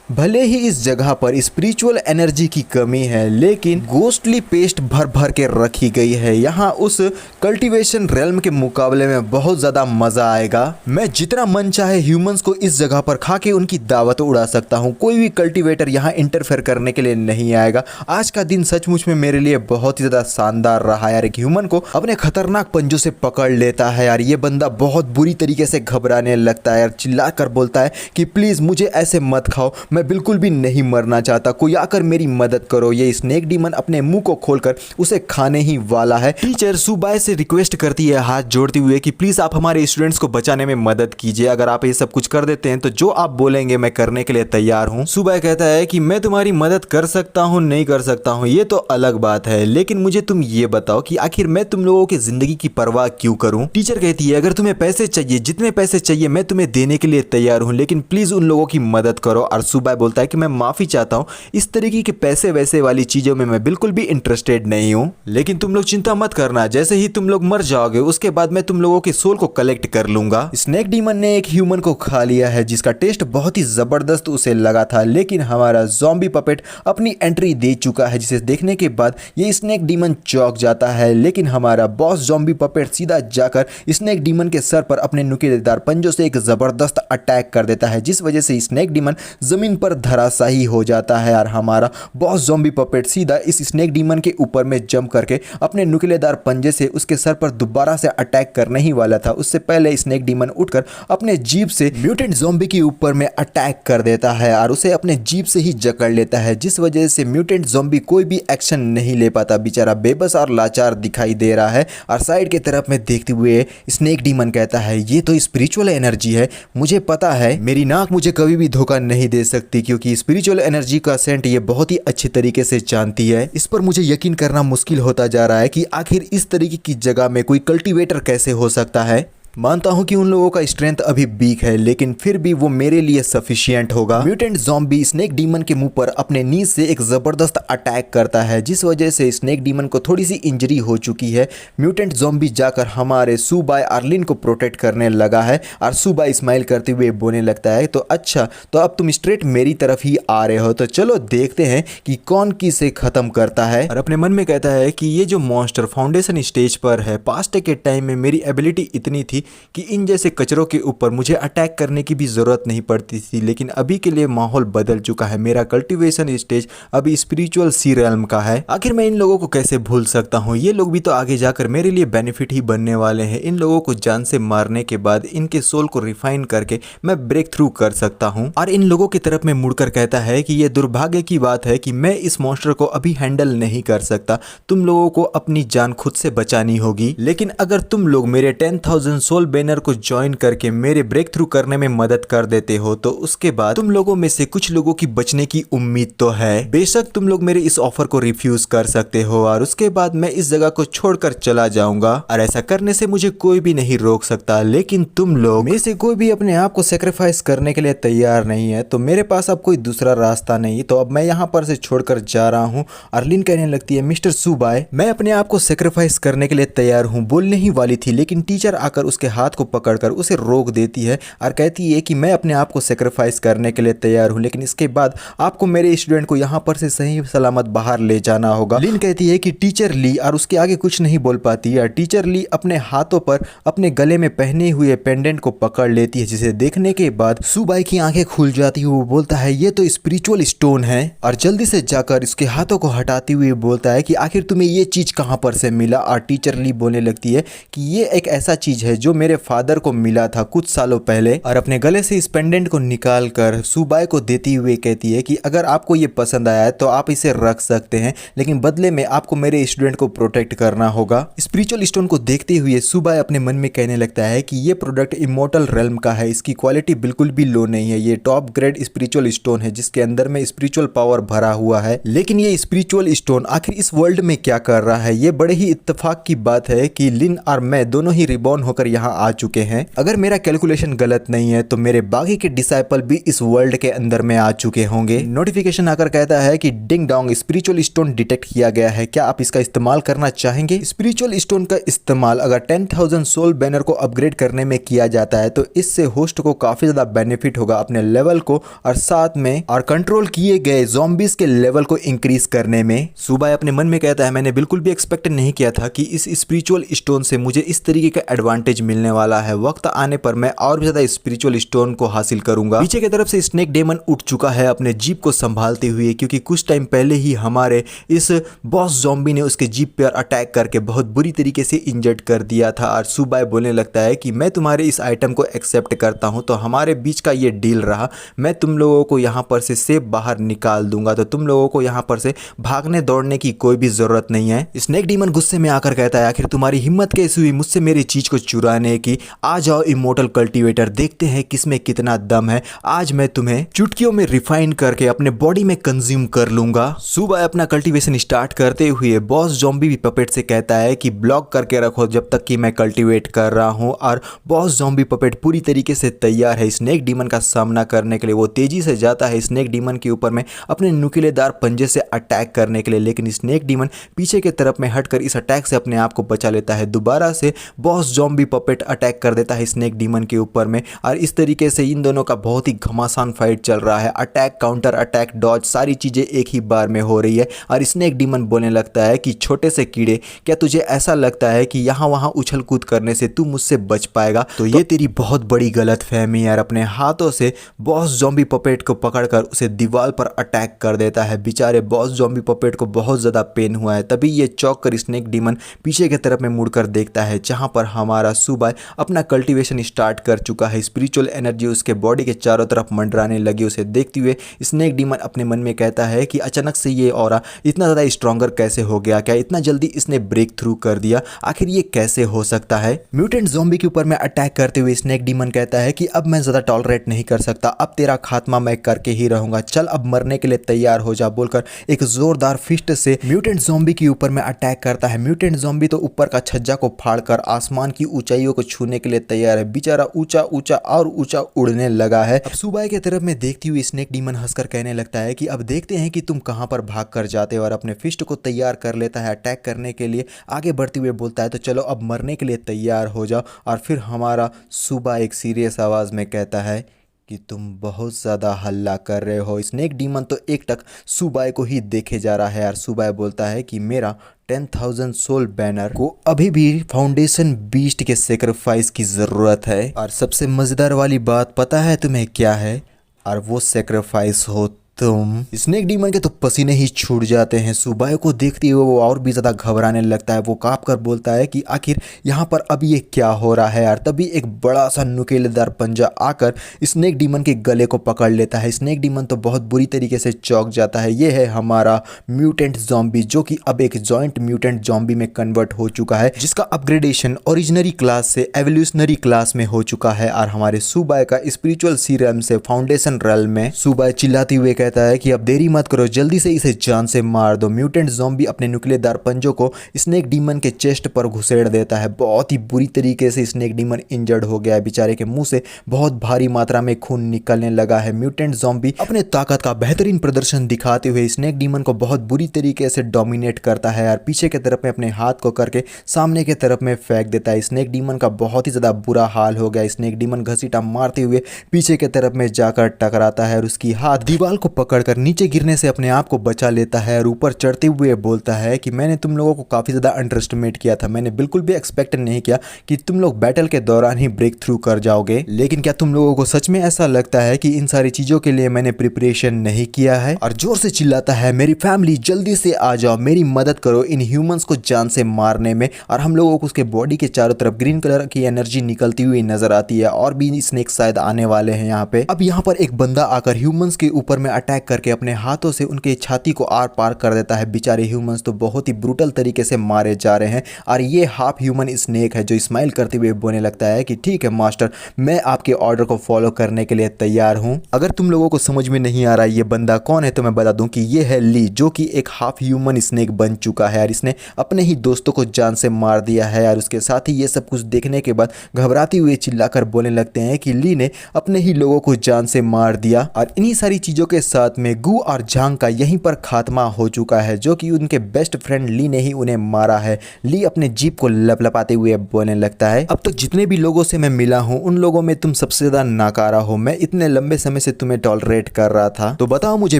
भले ही इस जगह पर स्पिरिचुअल एनर्जी की कमी है लेकिन गोस्टली पेस्ट भर भर के रखी गई है। यहाँ उस कल्टीवेशन रेल्म के मुकाबले में बहुत ज्यादा मजा आएगा। मैं जितना मन चाहे ह्यूमंस को इस जगह पर खा के उनकी दावत उड़ा सकता हूँ। कोई भी कल्टीवेटर यहाँ इंटरफेयर करने के लिए नहीं आएगा। आज का दिन सचमुच में मेरे लिए बहुत ही ज्यादा शानदार रहा यार। एक ह्यूमन को अपने खतरनाक पंजों से पकड़ लेता है यार। ये बंदा बहुत बुरी तरीके से घबराने लगता है यार, चिल्ला कर बोलता है कि प्लीज मुझे ऐसे मत खाओ, मैं बिल्कुल भी नहीं मरना चाहता, कोई आकर मेरी मदद करो। ये स्नेक डीमन अपने मुंह को खोलकर उसे खाने ही वाला है। टीचर सुबह से रिक्वेस्ट करती है हाथ जोड़ते हुए कि प्लीज आप हमारे स्टूडेंट्स को बचाने में मदद कीजिए। अगर आप ये सब कुछ कर देते हैं तो जो आप बोलेंगे मैं करने के लिए तैयार हूँ। सुबह कहता है कि मैं तुम्हारी मदद कर सकता हूँ नहीं कर सकता हूँ ये तो अलग बात है, लेकिन मुझे तुम ये बताओ कि आखिर मैं तुम लोगों की जिंदगी की परवाह क्यों करूँ। टीचर कहती है अगर तुम्हें पैसे चाहिए, जितने पैसे चाहिए मैं तुम्हें देने के लिए तैयार हूँ, लेकिन प्लीज उन लोगों की मदद करो। और सुबह सुबाय बोलता है कि मैं माफी चाहता हूँ, इस तरीके के पैसे वैसे वाली चीजों में मैं बिल्कुल भी इंटरेस्टेड नहीं हूँ, लेकिन तुम लोग चिंता मत करना, जैसे ही तुम लोग मर जाओगे उसके बाद मैं तुम लोगों के सोल को कलेक्ट कर लूंगा। स्नेक डीमन ने एक ह्यूमन को खा लिया है जिसका टेस्ट बहुत ही जबरदस्त उसे लगा था, लेकिन हमारा ज़ॉम्बी पपेट अपनी एंट्री दे चुका है, जिसे देखने के बाद ये स्नेक डीमन चौंक जाता है। लेकिन हमारा बॉस ज़ॉम्बी पपेट सीधा जाकर स्नेक डीमन के सर पर अपने नुकीलेदार पंजों से एक जबरदस्त अटैक कर देता है, जिस वजह से स्नेक डीमन जमीन पर धराशायी हो जाता है और हमारा बॉस ज़ॉम्बी पपेट सीधा इस स्नेक डीमन के ऊपर में जंप करके अपने नुकीलेदार पंजे से उसके सर पर दोबारा से अटैक करने ही वाला था। उससे पहले स्नेक डीमन उठकर अपने जीभ से म्यूटेंट ज़ॉम्बी के ऊपर में अटैक कर देता है और उसे अपने जीभ से ही जकड़ लेता है, जिस वजह से म्यूटेंट ज़ॉम्बी कोई भी एक्शन नहीं ले पाता। बेचारा बेबस और लाचार दिखाई दे रहा है और साइड की तरफ में देखते हुए स्नेक डीमन कहता है, ये तो स्पिरिचुअल एनर्जी है, मुझे पता है मेरी नाक मुझे कभी भी धोखा नहीं दे सकती, क्योंकि स्पिरिचुअल एनर्जी का सेंट ये बहुत ही अच्छी तरीके से जानती है। इस पर मुझे यकीन करना मुश्किल होता जा रहा है कि आखिर इस तरीके की जगह में कोई कल्टीवेटर कैसे हो सकता है। मानता हूं कि उन लोगों का स्ट्रेंथ अभी वीक है, लेकिन फिर भी वो मेरे लिए सफिशिएंट होगा। म्यूटेंट ज़ॉम्बी स्नेक डीमन के मुंह पर अपने नीज से एक जबरदस्त अटैक करता है, जिस वजह से स्नेक डीमन को थोड़ी सी इंजरी हो चुकी है। म्यूटेंट ज़ॉम्बी जाकर हमारे सुबाय आर्लिन को प्रोटेक्ट करने लगा है और सुबाय स्माइल करते हुए बोलने लगता है, तो अच्छा, तो अब तुम स्ट्रेट मेरी तरफ ही आ रहे हो, तो चलो देखते हैं कि कौन किसे खत्म करता है। और अपने मन में कहता है कि ये जो मॉन्स्टर फाउंडेशन स्टेज पर है, पास्ट के टाइम में मेरी एबिलिटी इतनी थी कि इन जैसे कचरों के ऊपर मुझे अटैक करने की भी ज़रूरत नहीं पड़ती थी, लेकिन अभी के लिए माहौल बदल चुका है। मेरा कल्टीवेशन स्टेज अभी स्पिरिचुअल सी रेल्म का है। आखिर मैं इन लोगों को कैसे भूल सकता हूँ, ये लोग भी तो आगे जाकर मेरे लिए बेनिफिट ही बनने वाले हैं। इन लोगों को जान से मारने के बाद इनके सोल को रिफाइन करके मैं ब्रेक थ्रू कर सकता हूँ। और इन लोगों की तरफ में मुड़कर कहता है कि ये दुर्भाग्य की बात है कि मैं इस मॉन्स्टर को अभी हैंडल नहीं कर सकता, तुम लोगों को अपनी जान खुद से बचानी होगी। लेकिन अगर तुम लोग मेरे 10,000 सोल बैनर को ज्वाइन करके मेरे ब्रेक थ्रू करने में मदद कर देते हो, तो उसके बाद तुम लोगों में से कुछ लोगों की बचने की उम्मीद तो है। बेशक तुम लोग मेरे इस ऑफर को रिफ्यूज कर सकते हो और उसके बाद मैं इस जगह को छोड़कर चला जाऊंगा, और ऐसा करने से मुझे कोई भी नहीं रोक सकता। लेकिन तुम लोग में से कोई भी अपने आप को सेक्रीफाइस करने के लिए तैयार नहीं है, तो मेरे पास अब कोई दूसरा रास्ता नहीं, तो अब मैं यहाँ पर से छोड़कर जा रहा हूँ। अर्लिन कहने लगती है, मिस्टर सुबाय, मैं अपने आप को सेक्रीफाइस करने के लिए तैयार हूँ, बोलने ही वाली थी, लेकिन टीचर आकर उसके हाथ को पकड़कर उसे रोक देती है और कहती है कि मैं अपने आप को सेक्रीफाइस करने के लिए तैयार हूं, लेकिन इसके बाद आपको मेरे स्टूडेंट को यहां पर से सही सलामत बाहर ले जाना होगा। लिन कहती है कि टीचर ली, और उसके आगे कुछ नहीं बोल पाती है। टीचर ली अपने हाथों पर अपने गले में पहने हुए पेंडेंट को पकड़ लेती है, जिसे देखने के बाद सुबाई की आंखें खुल जाती है। वो बोलता है, ये तो स्पिरिचुअल स्टोन है, और जल्दी से जाकर इसके हाथों को हटाते हुए बोलता है कि आखिर तुम्हें ये चीज कहां पर से मिला। और टीचर ली बोलने लगती है कि ये एक ऐसा चीज है जो मेरे फादर को मिला था कुछ सालों पहले, और अपने गले से इस पेंडेंट को निकाल कर सुबाय को देती हुए कहती है कि अगर आपको ये पसंद आया है तो आप इसे रख सकते हैं, लेकिन बदले में आपको मेरे स्टूडेंट को प्रोटेक्ट करना होगा। स्पिरिचुअल स्टोन को देखते हुए सुबाय अपने मन में कहने लगता है कि ये प्रोडक्ट इमोर्टल रेल्म का है, इसकी क्वालिटी बिल्कुल भी लो नहीं है, ये टॉप ग्रेड स्पिरिचुअल स्टोन है जिसके अंदर में स्पिरिचुअल पावर भरा हुआ है। लेकिन ये स्पिरिचुअल स्टोन आखिर इस वर्ल्ड में क्या कर रहा है? ये बड़े ही इत्तेफाक की बात है कि लिन और मैं दोनों ही रिबॉर्न होकर यहाँ आ चुके हैं। अगर मेरा कैलकुलेशन गलत नहीं है तो मेरे बाकी के डिसाइपल भी इस वर्ल्ड के अंदर में आ चुके होंगे। नोटिफिकेशन आकर कहता है कि ding dong, spiritual stone detect किया गया है, क्या आप इसका इस्तेमाल करना चाहेंगे? स्पिरिचुअल स्टोन का इस्तेमाल अगर 10,000 सोल बैनर को अपग्रेड करने में किया जाता है तो इससे होस्ट को काफी ज्यादा बेनिफिट होगा अपने लेवल को, और साथ में और कंट्रोल किए गए ज़ॉम्बीज के लेवल को इंक्रीज करने में। सुबाय अपने मन में कहता है, मैंने बिल्कुल भी एक्सपेक्ट नहीं किया था कि इस स्पिरिचुअल स्टोन से मुझे इस तरीके का एडवांटेज मिलने वाला है। वक्त आने पर मैं और भी ज्यादा स्पिरिचुअल स्टोन को हासिल करूंगा। पीछे की तरफ से स्नेक डेमन उठ चुका है अपने जीप को संभालते हुए, क्योंकि कुछ टाइम पहले ही हमारे इस बॉस ज़ॉम्बी ने उसके जीप पर अटैक करके बहुत बुरी तरीके से इंजर्ड कर दिया था। और सुबाय बोलने लगता है कि मैं तुम्हारे इस आइटम को एक्सेप्ट करता हूं, तो हमारे बीच का ये डील रहा, मैं तुम लोगों को यहाँ पर से सेफ बाहर निकाल दूंगा, तो तुम लोगों को यहाँ पर से भागने दौड़ने की कोई भी जरूरत नहीं है। स्नेक डीमन गुस्से में आकर कहता है, आखिर तुम्हारी हिम्मत कैसी हुई मुझसे मेरी चीज को चुराने दिखाने की। आ जाओ इमोर्टल कल्टीवेटर, देखते हैं किसमें कितना दम है। आज मैं तुम्हें चुटकियों में रिफाइन करके अपने बॉडी में कंज्यूम कर लूंगा। सुबह अपना कल्टीवेशन स्टार्ट करते हुए बॉस ज़ॉम्बी भी पपेट से कहता है कि ब्लॉक करके रखो जब तक कि मैं कल्टीवेट कर रहा हूं। और बॉस ज़ॉम्बी पपेट पूरी तरीके से तैयार है स्नेक डीमन का सामना करने के लिए। वो तेजी से जाता है स्नेक डीमन के ऊपर में अपने नुकीलेदार पंजे से अटैक करने के लिए, लेकिन स्नेक डीमन पीछे के तरफ में हटकर इस अटैक से अपने आप को बचा लेता है। दोबारा से बॉस ज़ॉम्बी पपेट अटैक कर देता है स्नेक डीमन के ऊपर में, और इस तरीके से इन दोनों का बहुत ही घमासान फाइट चल रहा है। अटैक, काउंटर अटैक, डॉज, सारी चीजें एक ही बार में हो रही है। और स्नेक डीमन बोलने लगता है कि छोटे से कीड़े, क्या तुझे ऐसा लगता है कि यहाँ वहाँ उछल कूद करने से तू मुझसे बच पाएगा? तो ये तेरी बहुत बड़ी गलतफहमी है। अपने हाथों से बॉस ज़ॉम्बी पपेट को पकड़कर उसे दीवार पर अटैक कर देता है। बेचारे बॉस ज़ॉम्बी पपेट को बहुत ज़्यादा पेन हुआ है। तभी ये चौंक कर स्नेक डीमन पीछे की तरफ में मुड़कर देखता है जहाँ पर हमारा सुबह अपना कल्टीवेशन स्टार्ट कर चुका है। स्पिरिचुअल एनर्जी उसके बॉडी के चारों तरफ मंडराने लगी। उसे देखते हुए स्नेक डीमन अपने मन में कहता है कि अचानक से ये ऑरा इतना ज़्यादा स्ट्रॉन्गर कैसे हो गया? क्या इतना जल्दी इसने ब्रेक थ्रू कर दिया? आखिर ये कैसे हो सकता है? म्यूटेंट ज़ॉम्बी के ऊपर में अटैक करते हुए स्नेक डीमन कहता है कि अब मैं ज़्यादा टॉलरेट नहीं कर सकता, अब तेरा खात्मा मैं करके ही रहूंगा, चल अब मरने के लिए तैयार हो जा, बोलकर एक जोरदार फिस्ट से म्यूटेंट ज़ॉम्बी के ऊपर में अटैक करता है। म्यूटेंट ज़ॉम्बी तो ऊपर का छज्जा को फाड़कर आसमान की ऊंचाइयों को छूने के लिए तैयार है। बेचारा ऊंचा ऊंचा और ऊंचा उड़ने लगा है। अब सुबह की तरफ में देखती हुई स्नेक डीमन हंसकर कहने लगता है कि अब देखते हैं कि तुम कहां पर भाग कर जाते हो, और अपने फिस्ट को तैयार कर लेता है अटैक करने के लिए। आगे बढ़ते हुए बोलता है तो चलो अब मरने के लिए तैयार हो जाओ। और फिर हमारा सुबह एक सीरियस आवाज में कहता है कि तुम बहुत ज़्यादा हल्ला कर रहे हो। स्नेक डीमन तो एकटक सुबह को ही देखे जा रहा है, और सुबह बोलता है कि मेरा 10,000 सोल बैनर को अभी भी फाउंडेशन बीस्ट के सेक्रीफाइस की ज़रूरत है। और सबसे मज़ेदार वाली बात पता है तुम्हें क्या है? और वो सेक्रीफाइस हो तुम। स्नेक डीमन के तो पसीने ही छूट जाते हैं। सुबह को देखते हुए वो और भी ज़्यादा घबराने लगता है। वो काँप कर बोलता है कि आखिर यहाँ पर अब ये क्या हो रहा है यार। तभी एक बड़ा सा नुकीलेदार पंजा आकर स्नेक डीमन के गले को पकड़ लेता है। स्नेक डीमन तो बहुत बुरी तरीके से चौंक जाता है। ये है हमारा म्यूटेंट ज़ॉम्बी, जो कि अब एक जॉइंट म्यूटेंट ज़ॉम्बी में कन्वर्ट हो चुका है, जिसका अपग्रेडेशन ओरिजिनरी क्लास से एवोल्यूशनरी क्लास में हो चुका है। और हमारे सुबह का स्पिरिचुअल सीरम से फाउंडेशन रेल्म में सुबह चिल्लाते हुए कहता है कि अब देरी मत करो, जल्दी से इसे जान से मार दो। म्यूटेंट ज़ॉम्बी अपने नुकीलेदार पंजों को स्नेक डीमन के चेस्ट पर घुसेड़ देता है। बहुत ही बुरी तरीके से स्नेक डीमन इंजर्ड हो गया है। बेचारे के मुंह से बहुत भारी मात्रा में खून निकलने लगा है। म्यूटेंट ज़ॉम्बी अपने ताकत का बेहतरीन प्रदर्शन दिखाते हुए स्नेक डीमन को बहुत बुरी तरीके से डोमिनेट करता है, और पीछे की तरफ में अपने हाथ को करके सामने की तरफ में फेंक देता है। स्नेक डीमन का बहुत ही ज़्यादा बुरा हाल हो गया। स्नेक डीमन घसीटा मारते हुए पीछे की तरफ में जाकर टकराता है, और उसकी हाथ दीवार को पकड़कर नीचे गिरने से अपने आप को बचा लेता है। और ऊपर चढ़ते हुए बोलता है कि मैंने तुम लोगों को काफ़ी ज़्यादा अंडरएस्टिमेट किया था। मैंने बिल्कुल भी एक्सपेक्ट नहीं किया कि तुम लोग बैटल के दौरान ही ब्रेक थ्रू कर जाओगे। लेकिन क्या तुम लोगों को सच में ऐसा लगता है कि इन सारी चीज़ों के लिए मैंने प्रिपरेशन नहीं किया है? और जोर से चिल्लाता है, मेरी फैमिली जल्दी से आ जाओ, मेरी मदद करो इन ह्यूमंस को जान से मारने में। और हम लोगों को उसके बॉडी के चारों तरफ ग्रीन कलर की एनर्जी निकलती हुई नजर आती है, और भी स्नेक शायद आने वाले हैं यहाँ पे। अब यहाँ पर एक बंदा आकर ह्यूमंस के ऊपर में अटैक करके अपने हाथों से उनके छाती को आर पार कर देता है। बेचारे ह्यूमंस तो बहुत ही ब्रूटल तरीके से मारे जा रहे हैं। और ये हाफ ह्यूमन स्नेक है जो स्माइल करते हुए बोलने लगता है कि ठीक है मास्टर, मैं आपके ऑर्डर को फॉलो करने के लिए तैयार हूँ। अगर तुम लोगों को समझ में नहीं आ रहा ये बंदा कौन है तो मैं बता दूं कि ये है ली, जो कि एक हाफ ह्यूमन स्नेक बन चुका है, और इसने अपने ही दोस्तों को जान से मार दिया है। और उसके साथ ही ये सब कुछ देखने के बाद घबराते हुए चिल्लाकर बोलने लगते हैं कि ली ने अपने ही लोगों को जान से मार दिया। और इन्हीं सारी चीज़ों के साथ में गू और झांग का यहीं पर खात्मा हो चुका है, जो कि उनके बेस्ट फ्रेंड ली ने ही उन्हें मारा है। ली अपने जीप को लपलपाते हुए बोलने लगता है, अब तक जितने भी लोगों से मैं मिला हूं उन लोगों में तुम सबसे ज्यादा नाकारा हो। मैं इतने लंबे समय से तुम्हें टॉलरेट कर रहा था, तो बताओ मुझे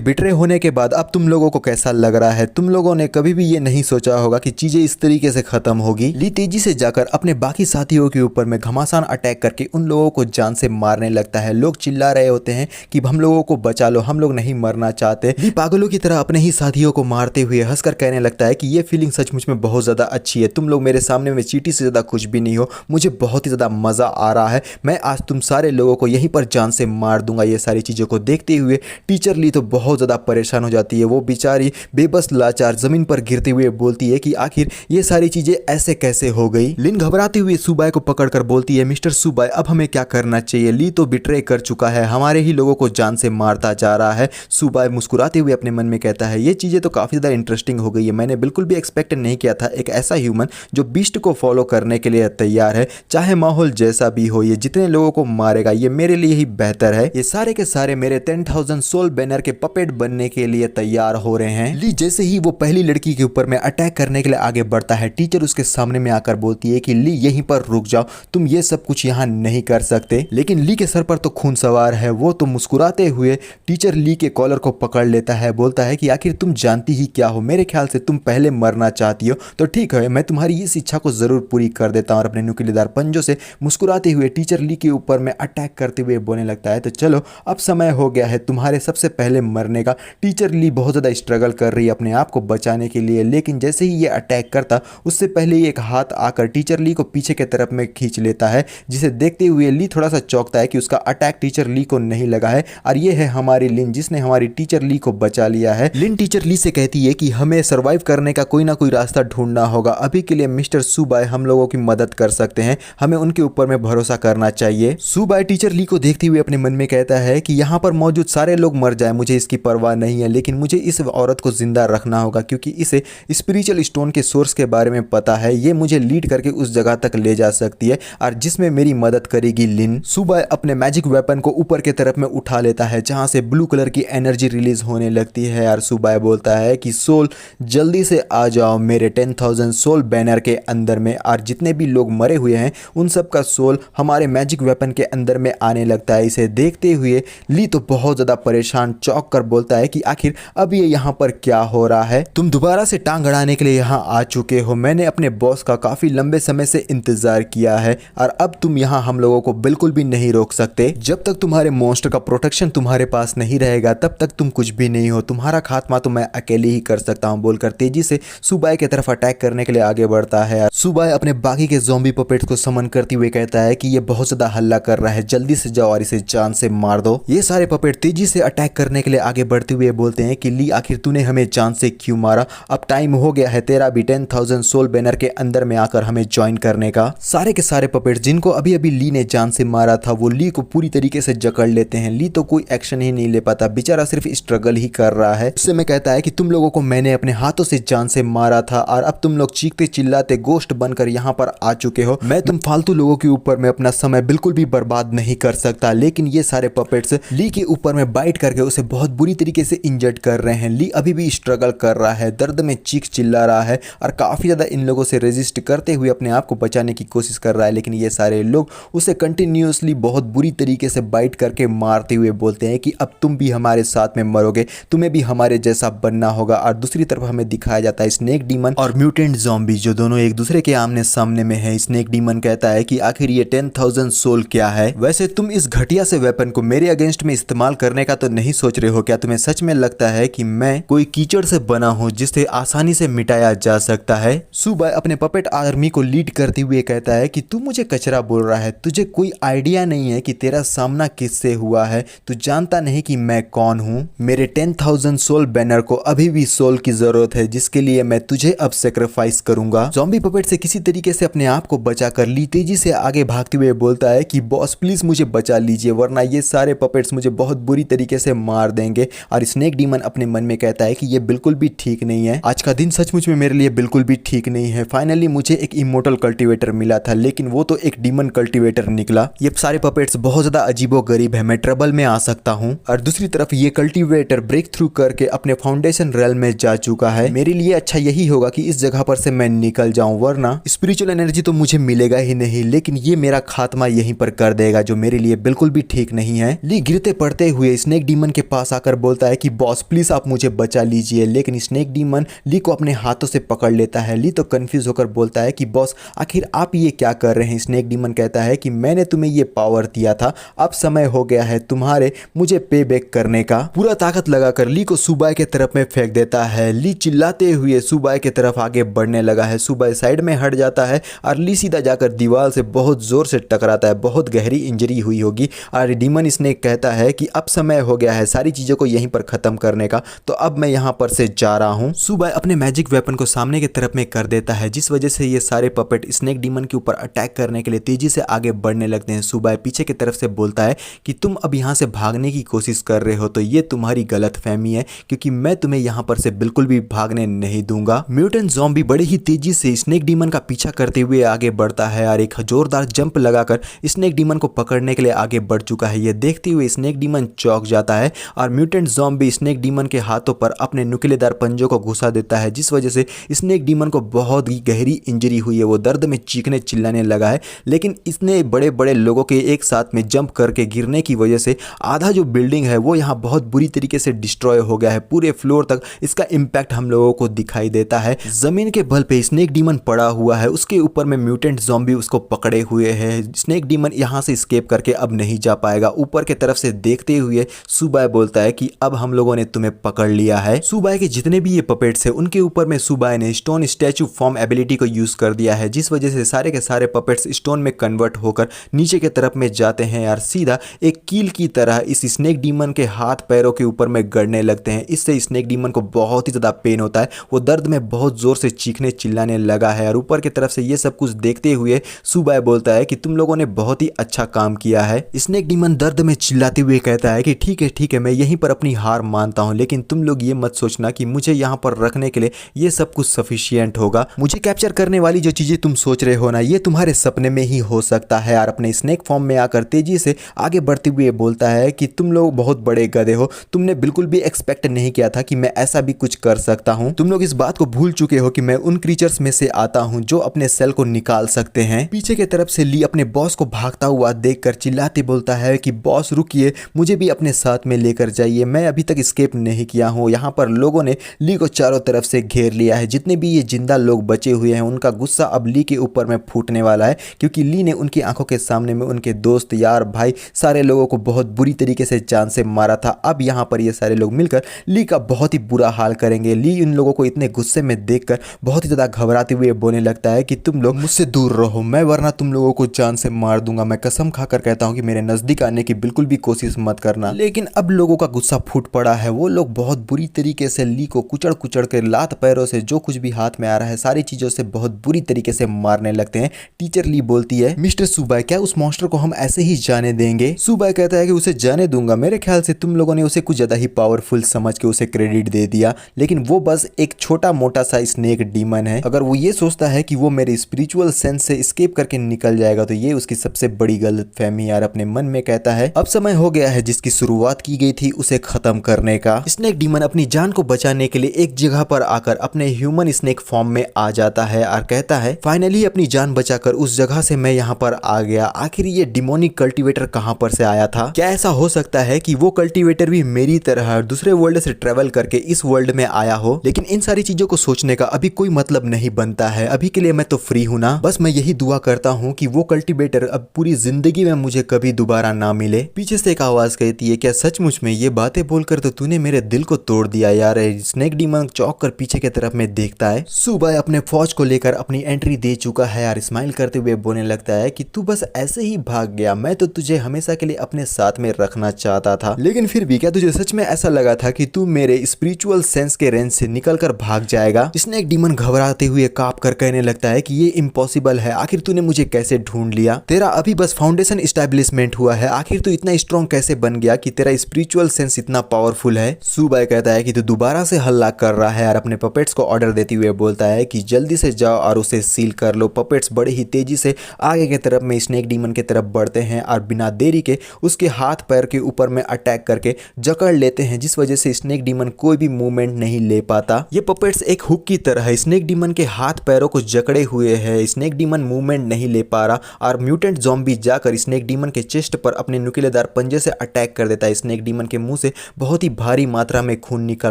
बिटरे होने के बाद अब तुम लोगों को कैसा लग रहा है? तुम लोगों ने कभी भी ये नहीं सोचा होगा कि चीजें इस तरीके से खत्म होगी। ली तेजी से जाकर अपने बाकी साथियों के ऊपर में घमासान अटैक करके उन लोगों को जान से मारने लगता है। लोग चिल्ला रहे होते हैं कि हम लोगों को बचा लो, हम लोग नहीं मरना चाहते। ली पागलों की तरह अपने ही साथियों को मारते हुए हंसकर कहने लगता है कि ये फीलिंग सचमुच में बहुत ज़्यादा अच्छी है, तुम लोग मेरे सामने में चींटी से ज़्यादा कुछ भी नहीं हो, मुझे बहुत ही ज़्यादा मज़ा आ रहा है, मैं आज तुम सारे लोगों को यहीं पर जान से मार दूंगा। ये सारी चीज़ों को देखते हुए टीचर ली तो बहुत ज़्यादा परेशान हो जाती है। वो बेचारी बेबस लाचार ज़मीन पर गिरते हुए बोलती है कि आखिर ये सारी चीज़ें ऐसे कैसे हो गई। लिन घबराते हुए सुबाई को पकड़कर बोलती है, मिस्टर सुबाई अब हमें क्या करना चाहिए, ली तो बिट्रे कर चुका है, हमारे ही लोगों को जान से मारता जा रहा है। सुबाई मुस्कुराते हुए अपने मन में कहता है, ये चीज़ें तो काफ़ी ज़्यादा इंटरेस्टिंग हो गई है, मैंने बिल्कुल भी एक्सपेक्ट नहीं किया था एक ऐसा ह्यूमन जो बीस्ट को फॉलो करने के लिए तैयार है, चाहे माहौल जैसा भी हो, ये जितने लोगों को मारेगा ये मेरे लिए ही बेहतर है। ये सारे के सारे मेरे 10,000 सोल बैनर के पपेट बनने के लिए तैयार हो रहे हैं। ली जैसे ही वो पहली लड़की के ऊपर में अटैक करने के लिए आगे बढ़ता है, टीचर उसके सामने में आकर बोलती है कि ली यहीं पर रुक जाओ, तुम ये सब कुछ यहाँ नहीं कर सकते। लेकिन ली के सर पर तो खून सवार है। वो तो मुस्कुराते हुए टीचर ली के कॉलर को पकड़ लेता है, बोलता है कि आखिर तुम जानती ही क्या हो, मेरे ख्याल से तुम पहले मरना चाहती हो, तो ठीक है मैं तुम्हारी इस इच्छा को जरूर पूरी कर देता हूँ। और अपने नुकीलेदार पंजों से मुस्कुराते हुए टीचर ली के ऊपर में अटैक करते हुए बोलने लगता है, तो चलो अब समय हो गया है तुम्हारे सबसे पहले मरने का। टीचर ली बहुत ज़्यादा स्ट्रगल कर रही है अपने आप को बचाने के लिए, लेकिन जैसे ही ये अटैक करता उससे पहले ही एक हाथ आकर टीचर ली को पीछे की तरफ में खींच लेता है, जिसे देखते हुए ली थोड़ा सा चौंकता है कि उसका अटैक टीचर ली को नहीं लगा है और ये है हमारी लिन जिसने हमारी टीचर ली को बचा लिया है। लिन टीचर ली से कहती है कि हमें सर्वाइव करने का कोई ना कोई रास्ता ढूंढना होगा, अभी के लिए मिस्टर सुबाई हम लोगों की मदद कर सकते हैं, हमें उनके ऊपर में भरोसा करना चाहिए। सुबाई टीचर ली को देखते हुए अपने मन में कहता है कि यहाँ पर मौजूद सारे लोग मर जाए मुझे इसकी परवाह नहीं है, लेकिन मुझे इस औरत को जिंदा रखना होगा क्योंकि इसे स्पिरिचुअल स्टोन के सोर्स के बारे में पता है, ये मुझे लीड करके उस जगह तक ले जा सकती है और जिसमें मेरी मदद करेगी लिन। सुबाई अपने मैजिक वेपन को ऊपर की तरफ में उठा लेता है जहां से ब्लू कलर की एनर्जी रिलीज होने लगती है और सुबाई बोलता है कि सोल जल्दी से आ जाओ मेरे 10,000 सोल बैनर के अंदर में, और जितने भी लोग मरे हुए हैं उन सब का सोल हमारे मैजिक वेपन के अंदर में आने लगता है। इसे देखते हुए ली तो बहुत ज़्यादा परेशान चौंक कर बोलता है कि आखिर अब ये यहाँ पर क्या हो रहा है, तुम दोबारा से टांग अड़ाने के लिए यहाँ आ चुके हो, मैंने अपने बॉस का काफ़ी लंबे समय से इंतज़ार किया है और अब तुम यहाँ हम लोगों को बिल्कुल भी नहीं रोक सकते। जब तक तुम्हारे मॉन्स्टर का प्रोटेक्शन तुम्हारे पास नहीं रहेगा तब तक तुम कुछ भी नहीं हो, तुम्हारा खात्मा तो मैं अकेले ही कर सकता हूँ, बोलकर तेजी से सुबाई की तरफ अटैक करने के लिए आगे बढ़ता है। सुबाई अपने बाकी के ज़ॉम्बी पपेट्स को समन करते हुए कहता है कि ये बहुत ज़्यादा हल्ला कर रहा है, जल्दी से जाओ और इसे जान से मार दो। ये सारे पपेट तेजी से अटैक करने के लिए आगे बढ़ते हुए बोलते हैं कि ली आखिर तूने हमें जान से क्यों मारा, अब टाइम हो गया है तेरा भी 10,000 सोल बैनर के अंदर में आकर हमें ज्वाइन करने का। सारे के सारे पपेट्स जिनको अभी अभी ली ने जान से मारा था वो ली को पूरी तरीके से जकड़ लेते हैं। ली तो कोई एक्शन ही नहीं ले पाता, बेचारा सिर्फ स्ट्रगल ही कर रहा है। उससे मैं कहता है कि तुम लोगों को मैंने अपने हाथों से जान से मारा था और अब तुम लोग चीखते चिल्लाते गोश्त बनकर यहाँ पर आ चुके हो, मैं तुम फालतू लोगों के ऊपर में अपना समय बिल्कुल भी बर्बाद नहीं कर सकता। लेकिन ये सारे पपेट्स ली के ऊपर में बाइट करके उसे बहुत बुरी तरीके से इंजर्ड कर रहे हैं। ली अभी भी स्ट्रगल कर रहा है, दर्द में चीख चिल्ला रहा है और काफी ज्यादा इन लोगों से रेजिस्ट करते हुए अपने आप को बचाने की कोशिश कर रहा है, लेकिन ये सारे लोग उसे कंटिन्यूअसली बहुत बुरी तरीके से बाइट करके मारते हुए बोलते हैं कि अब तुम भी हमारे साथ में मरोगे, तुम्हें भी हमारे जैसा बनना होगा। और दूसरी तरफ हमें दिखाया जाता है स्नेक डीमन और म्यूटेंट ज़ॉम्बी जो दोनों एक दूसरे के आमने सामने में है। स्नेक डीमन कहता है कि आखिर ये 10,000 सोल क्या है, वैसे तुम इस घटिया से वेपन को मेरे अगेंस्ट में इस्तेमाल करने का तो नहीं सोच रहे हो क्या, तुम्हें सच में लगता है कि मैं कोई कीचड़ से बना हूँ जिसे आसानी से मिटाया जा सकता है। सुबाई अपने पपेट आर्मी को लीड करते हुए कहता है कि तू मुझे कचरा बोल रहा है, तुझे कोई आइडिया नहीं है कि तेरा सामना किससे हुआ है, तू जानता नहीं कि मैं कौन हूँ। मेरे 10,000 सोल बैनर को अभी भी सोल की जरूरत है जिसके लिए मैं तुझे अब सेक्रीफाइस करूंगा। ज़ॉम्बी पपेट से किसी तरीके से अपने आप को बचाकर ली तेजी से आगे भागते हुए बोलता है कि बॉस प्लीज मुझे बचा लीजिए वरना ये सारे पपेट्स मुझे बहुत बुरी तरीके से मार देंगे। और स्नेक डीमन अपने मन में कहता है कि ये बिल्कुल भी ठीक नहीं है, आज का दिन सचमुच में मेरे लिए बिल्कुल भी ठीक नहीं है। फाइनली मुझे एक इमोर्टल कल्टीवेटर मिला था लेकिन वो तो एक डीमन कल्टीवेटर निकला। ये सारे पपेट्स बहुत ज्यादा अजीबो गरीब है, मैं ट्रबल में आ सकता हूँ। और दूसरी तरफ ये कल्टीवेटर ब्रेक थ्रू करके अपने फाउंडेशन रेल में जा चुका है। मेरे लिए अच्छा यही होगा कि इस जगह पर से मैं निकल जाऊं वरना स्पिरिचुअल एनर्जी तो मुझे मिलेगा ही नहीं, लेकिन ये मेरा खात्मा यहीं पर कर देगा जो मेरे लिए बिल्कुल भी ठीक नहीं है। ली गिरते पड़ते हुए स्नेक डीमन के पास आकर बोलता है कि बॉस प्लीज आप मुझे बचा लीजिए, लेकिन स्नेक डीमन ली को अपने हाथों से पकड़ लेता है। ली तो कंफ्यूज होकर बोलता है कि बॉस आखिर आप ये क्या कर रहे हैं। स्नेक डीमन कहता है कि मैंने तुम्हें ये पावर दिया था, अब समय हो गया है तुम्हारे मुझे पे बैक करने का। पूरा ताकत लगाकर ली को सुबाई के तरफ में फेंक देता है। ली चिल्लाते हुए सुबाई के तरफ आगे बढ़ने लगा है। सुबाई साइड में हट जाता है और ली सीधा जाकर दीवार से बहुत जोर से टकराता है। बहुत गहरी इंजरी हुई होगी और डीमन स्नेक कहता है कि अब समय हो गया है सारी चीजों को यहीं पर खत्म करने का, तो अब मैं यहाँ पर से जा रहा हूँ। सुबाई अपने मैजिक वेपन को सामने की तरफ में कर देता है, जिस वजह से ये सारे पपेट स्नेक डीमन के ऊपर अटैक करने के लिए तेजी से आगे बढ़ने लगते हैं। सुबाई पीछे की तरफ से बोलता है कि तुम अब यहाँ से भागने की कोशिश कर रहे हो तो ये तुम्हारी गलतफहमी है, क्योंकि मैं तुम्हें यहाँ पर से बिल्कुल भी भागने नहीं दूंगा। म्यूटेंट ज़ॉम्बी बड़े ही तेजी से स्नेक डीमन का पीछा करते हुए आगे बढ़ता है और एक जोरदार जंप लगाकर स्नेक डीमन को पकड़ने के लिए आगे बढ़ चुका है। यह देखते हुए स्नेक डीमन चौंक जाता है और म्यूटेंट ज़ॉम्बी स्नेक डीमन के हाथों पर अपने नुकीलेदार पंजों को घुसा देता है, जिस वजह से स्नेक डीमन को बहुत ही गहरी इंजरी हुई है। वो दर्द में चीखने चिल्लाने लगा है, लेकिन इसने बड़े बड़े लोगों के एक साथ में जंप करके गिरने की वजह से आधा जो बिल्डिंग है वो यहाँ बहुत बुरी तरीके से डिस्ट्रॉय हो गया है। पूरे फ्लोर तक इसका इम्पैक्ट हम लोगों को दिखाई देता है। जमीन के बल पे स्नेक डीमन पड़ा हुआ है, उसके ऊपर में म्यूटेंट ज़ॉम्बी उसको पकड़े हुए हैं। स्नेक डीमन यहाँ से स्केप करके अब नहीं जा पाएगा। ऊपर के तरफ से देखते हुए सुबाई बोलता है कि अब हम लोगों ने तुम्हें पकड़ लिया है। सुबाई के जितने भी ये पपेट्स है उनके ऊपर में सुबाई ने स्टोन स्टैचू फॉर्म एबिलिटी को यूज कर दिया है, जिस वजह से सारे के सारे पपेट्स स्टोन में कन्वर्ट होकर नीचे के तरफ में जाते हैं यार सीधा एक कील की तरह इस स्नेक डीमन के हाथ पैरों के ऊपर में गड़ने लगते हैं। इससे स्नेक डीमन को बहुत ही ज्यादा पेन होता है। वो दर्द में बहुत जोर से चीखने चिल्लाने लगा है और ऊपर की तरफ से ये सब कुछ देखते हुए सुबाई बोलता है कि तुम लोगों ने बहुत ही अच्छा काम किया है। स्नेक डीमन दर्द में चिल्लाते हुए कहता है कि ठीक है मैं यहीं पर अपनी हार मानता हूं, लेकिन तुम लोग ये मत सोचना कि मुझे यहाँ पर रखने के लिए ये सब कुछ सफिशिएंट होगा। मुझे कैप्चर करने वाली जो चीजें तुम सोच रहे हो ना, ये तुम्हारे सपने में ही हो सकता है। और अपने स्नेक फॉर्म में आकर तेजी से आगे बढ़ते हुए बोलता है कि तुम लोग बहुत बड़े गधे हो, तुमने बिल्कुल भी एक्सपेक्ट नहीं किया था कि मैं ऐसा भी कुछ कर सकता हूं। तुम लोग इस बात को भूल चुके हो कि मैं उन क्रीचर्स में से आता हूं जो अपने सेल को निकाल सकते हैं। पीछे की तरफ से ली अपने बॉस को भागता हुआ देखकर चिल्लाते बोलता है कि बॉस रुकिए, मुझे भी अपने साथ में लेकर जाइए, मैं अभी तक स्केप नहीं किया हूं। यहाँ पर लोगों ने ली को चारों तरफ से घेर लिया है। जितने भी ये जिंदा लोग बचे हुए हैं उनका गुस्सा अब ली के ऊपर में फूटने वाला है, क्योंकि ली ने उनकी आंखों के सामने में उनके दोस्त यार भाई सारे लोगों को बहुत बुरी तरीके से जान से मारा था। अब यहाँ पर ये सारे लोग मिलकर ली का बहुत ही बुरा हाल करेंगे। ली इन लोगों को इतने गुस्से में देखकर बहुत ही ज्यादा घबराते हुए बोलने लगता है कि तुम लोग मुझसे दूर रहो, मैं वरना तुम लोगों को जान से मार दूंगा। मैं कसम खाकर कहता हूँ कि मेरे नजदीक आने की बिल्कुल भी कोशिश मत करना। लेकिन अब लोगों का गुस्सा फूट पड़ा है। वो लोग बहुत बुरी तरीके से ली को कुचड़ कुचड़ कर लात पैरों से जो कुछ भी हाथ में आ रहा है सारी चीजों से बहुत बुरी तरीके से मारने लगते हैं। टीचर ली बोलती है मिस्टर सुबाई क्या उस मॉन्स्टर को हम ऐसे ही जाने देंगे? सुबाई कहता है कि उसे जाने दूंगा, मेरे ख्याल से तुम लोगों ने उसे कुछ ज्यादा ही पावरफुल समझ के उसे क्रेडिट दे दिया, लेकिन वो बस एक छोटा मोटा सा स्नेक डीमन है। अगर वो ये सोचता है कि वो मेरे स्पिरिचुअल सेंस से एस्केप करके निकल जाएगा तो ये उसकी सबसे बड़ी गलतफहमी यार अपने मन में कहता है। अब समय हो गया है जिसकी शुरुआत की गई थी उसे खत्म करने का। स्नेक डीमन अपनी जान को बचाने के लिए एक जगह पर आकर अपने ह्यूमन स्नेक फॉर्म में आ जाता है और कहता है फाइनली अपनी जान बचाकर उस जगह से मैं यहाँ पर आ गया। आखिर ये डिमोनिक कल्टीवेटर कहाँ पर से आया था? क्या ऐसा हो सकता है कि वो कल्टीवेटर भी मेरी तरह दूसरे वर्ल्ड से ट्रेवल करके इस वर्ल्ड में आया हो? लेकिन इन सारी चीजों को सोचने का अभी कोई मतलब नहीं बनता है। अभी के लिए मैं तो फ्री हूं ना, बस मैं यही दुआ करता हूँ कि वो कल्टीवेटर अब पूरी जिंदगी में मुझे कभी दोबारा ना मिले। पीछे से एक आवाज कहती है क्या सचमुच में? ये बातें बोलकर तो तूने मेरे दिल को तोड़ दिया यार। स्नेक डीमन चौंक कर पीछे की तरफ में देखता है। सुबाई अपने फौज को लेकर अपनी एंट्री दे चुका है यार। स्माइल करते हुए बोलने लगता है कि तू बस ऐसे ही भाग गया, मैं तो तुझे हमेशा के लिए अपने साथ में रखना चाहता था, लेकिन फिर भी क्या तुझे सच में ऐसा लगा था कि तू मेरे स्पिरिचुअल सेंस के रेंज से निकल कर भाग जाएगा? स्नेक डीमन घबराते हुए कांप कर कहने लगता है कि ये इम्पॉसिबल है, आखिर तूने मुझे कैसे ढूंढ लिया? तेरा अभी बस फाउंडेशन एस्टैब्लिशमेंट हुआ है, आखिर तू इतना स्ट्रॉन्ग कैसे बन गया कि तेरा स्पिरिचुअल सेंस इतना पावरफुल है? सुबाई कहता है कि तू दोबारा से हल्ला कर रहा है और अपने पपेट्स को ऑर्डर देते हुए बोलता है कि जल्दी से जाओ और उसे सील कर लो। पपेट्स बड़े ही तेजी से आगे की तरफ में स्नेक डीमन की तरफ बढ़ते हैं और बिना देरी के उसके हाथ पैर के ऊपर में अटैक करके जकड़ लेते हैं, जिस वजह से स्नेक डीमन कोई भी मूवमेंट नहीं ले पाता। ये पपेट्स एक हुक की तरह स्नेक डीमन के हाथ पैरों को जकड़े हुए है। स्नेक डीमन मूवमेंट नहीं ले पा रहा और म्यूटेंट ज़ॉम्बी जाकर स्नेक डीमन के चेस्ट पर अपने नुकीलेदार पंजे से अटैक कर देता है। स्नेक डीमन के मुंह से बहुत ही भारी मात्रा में खून निकल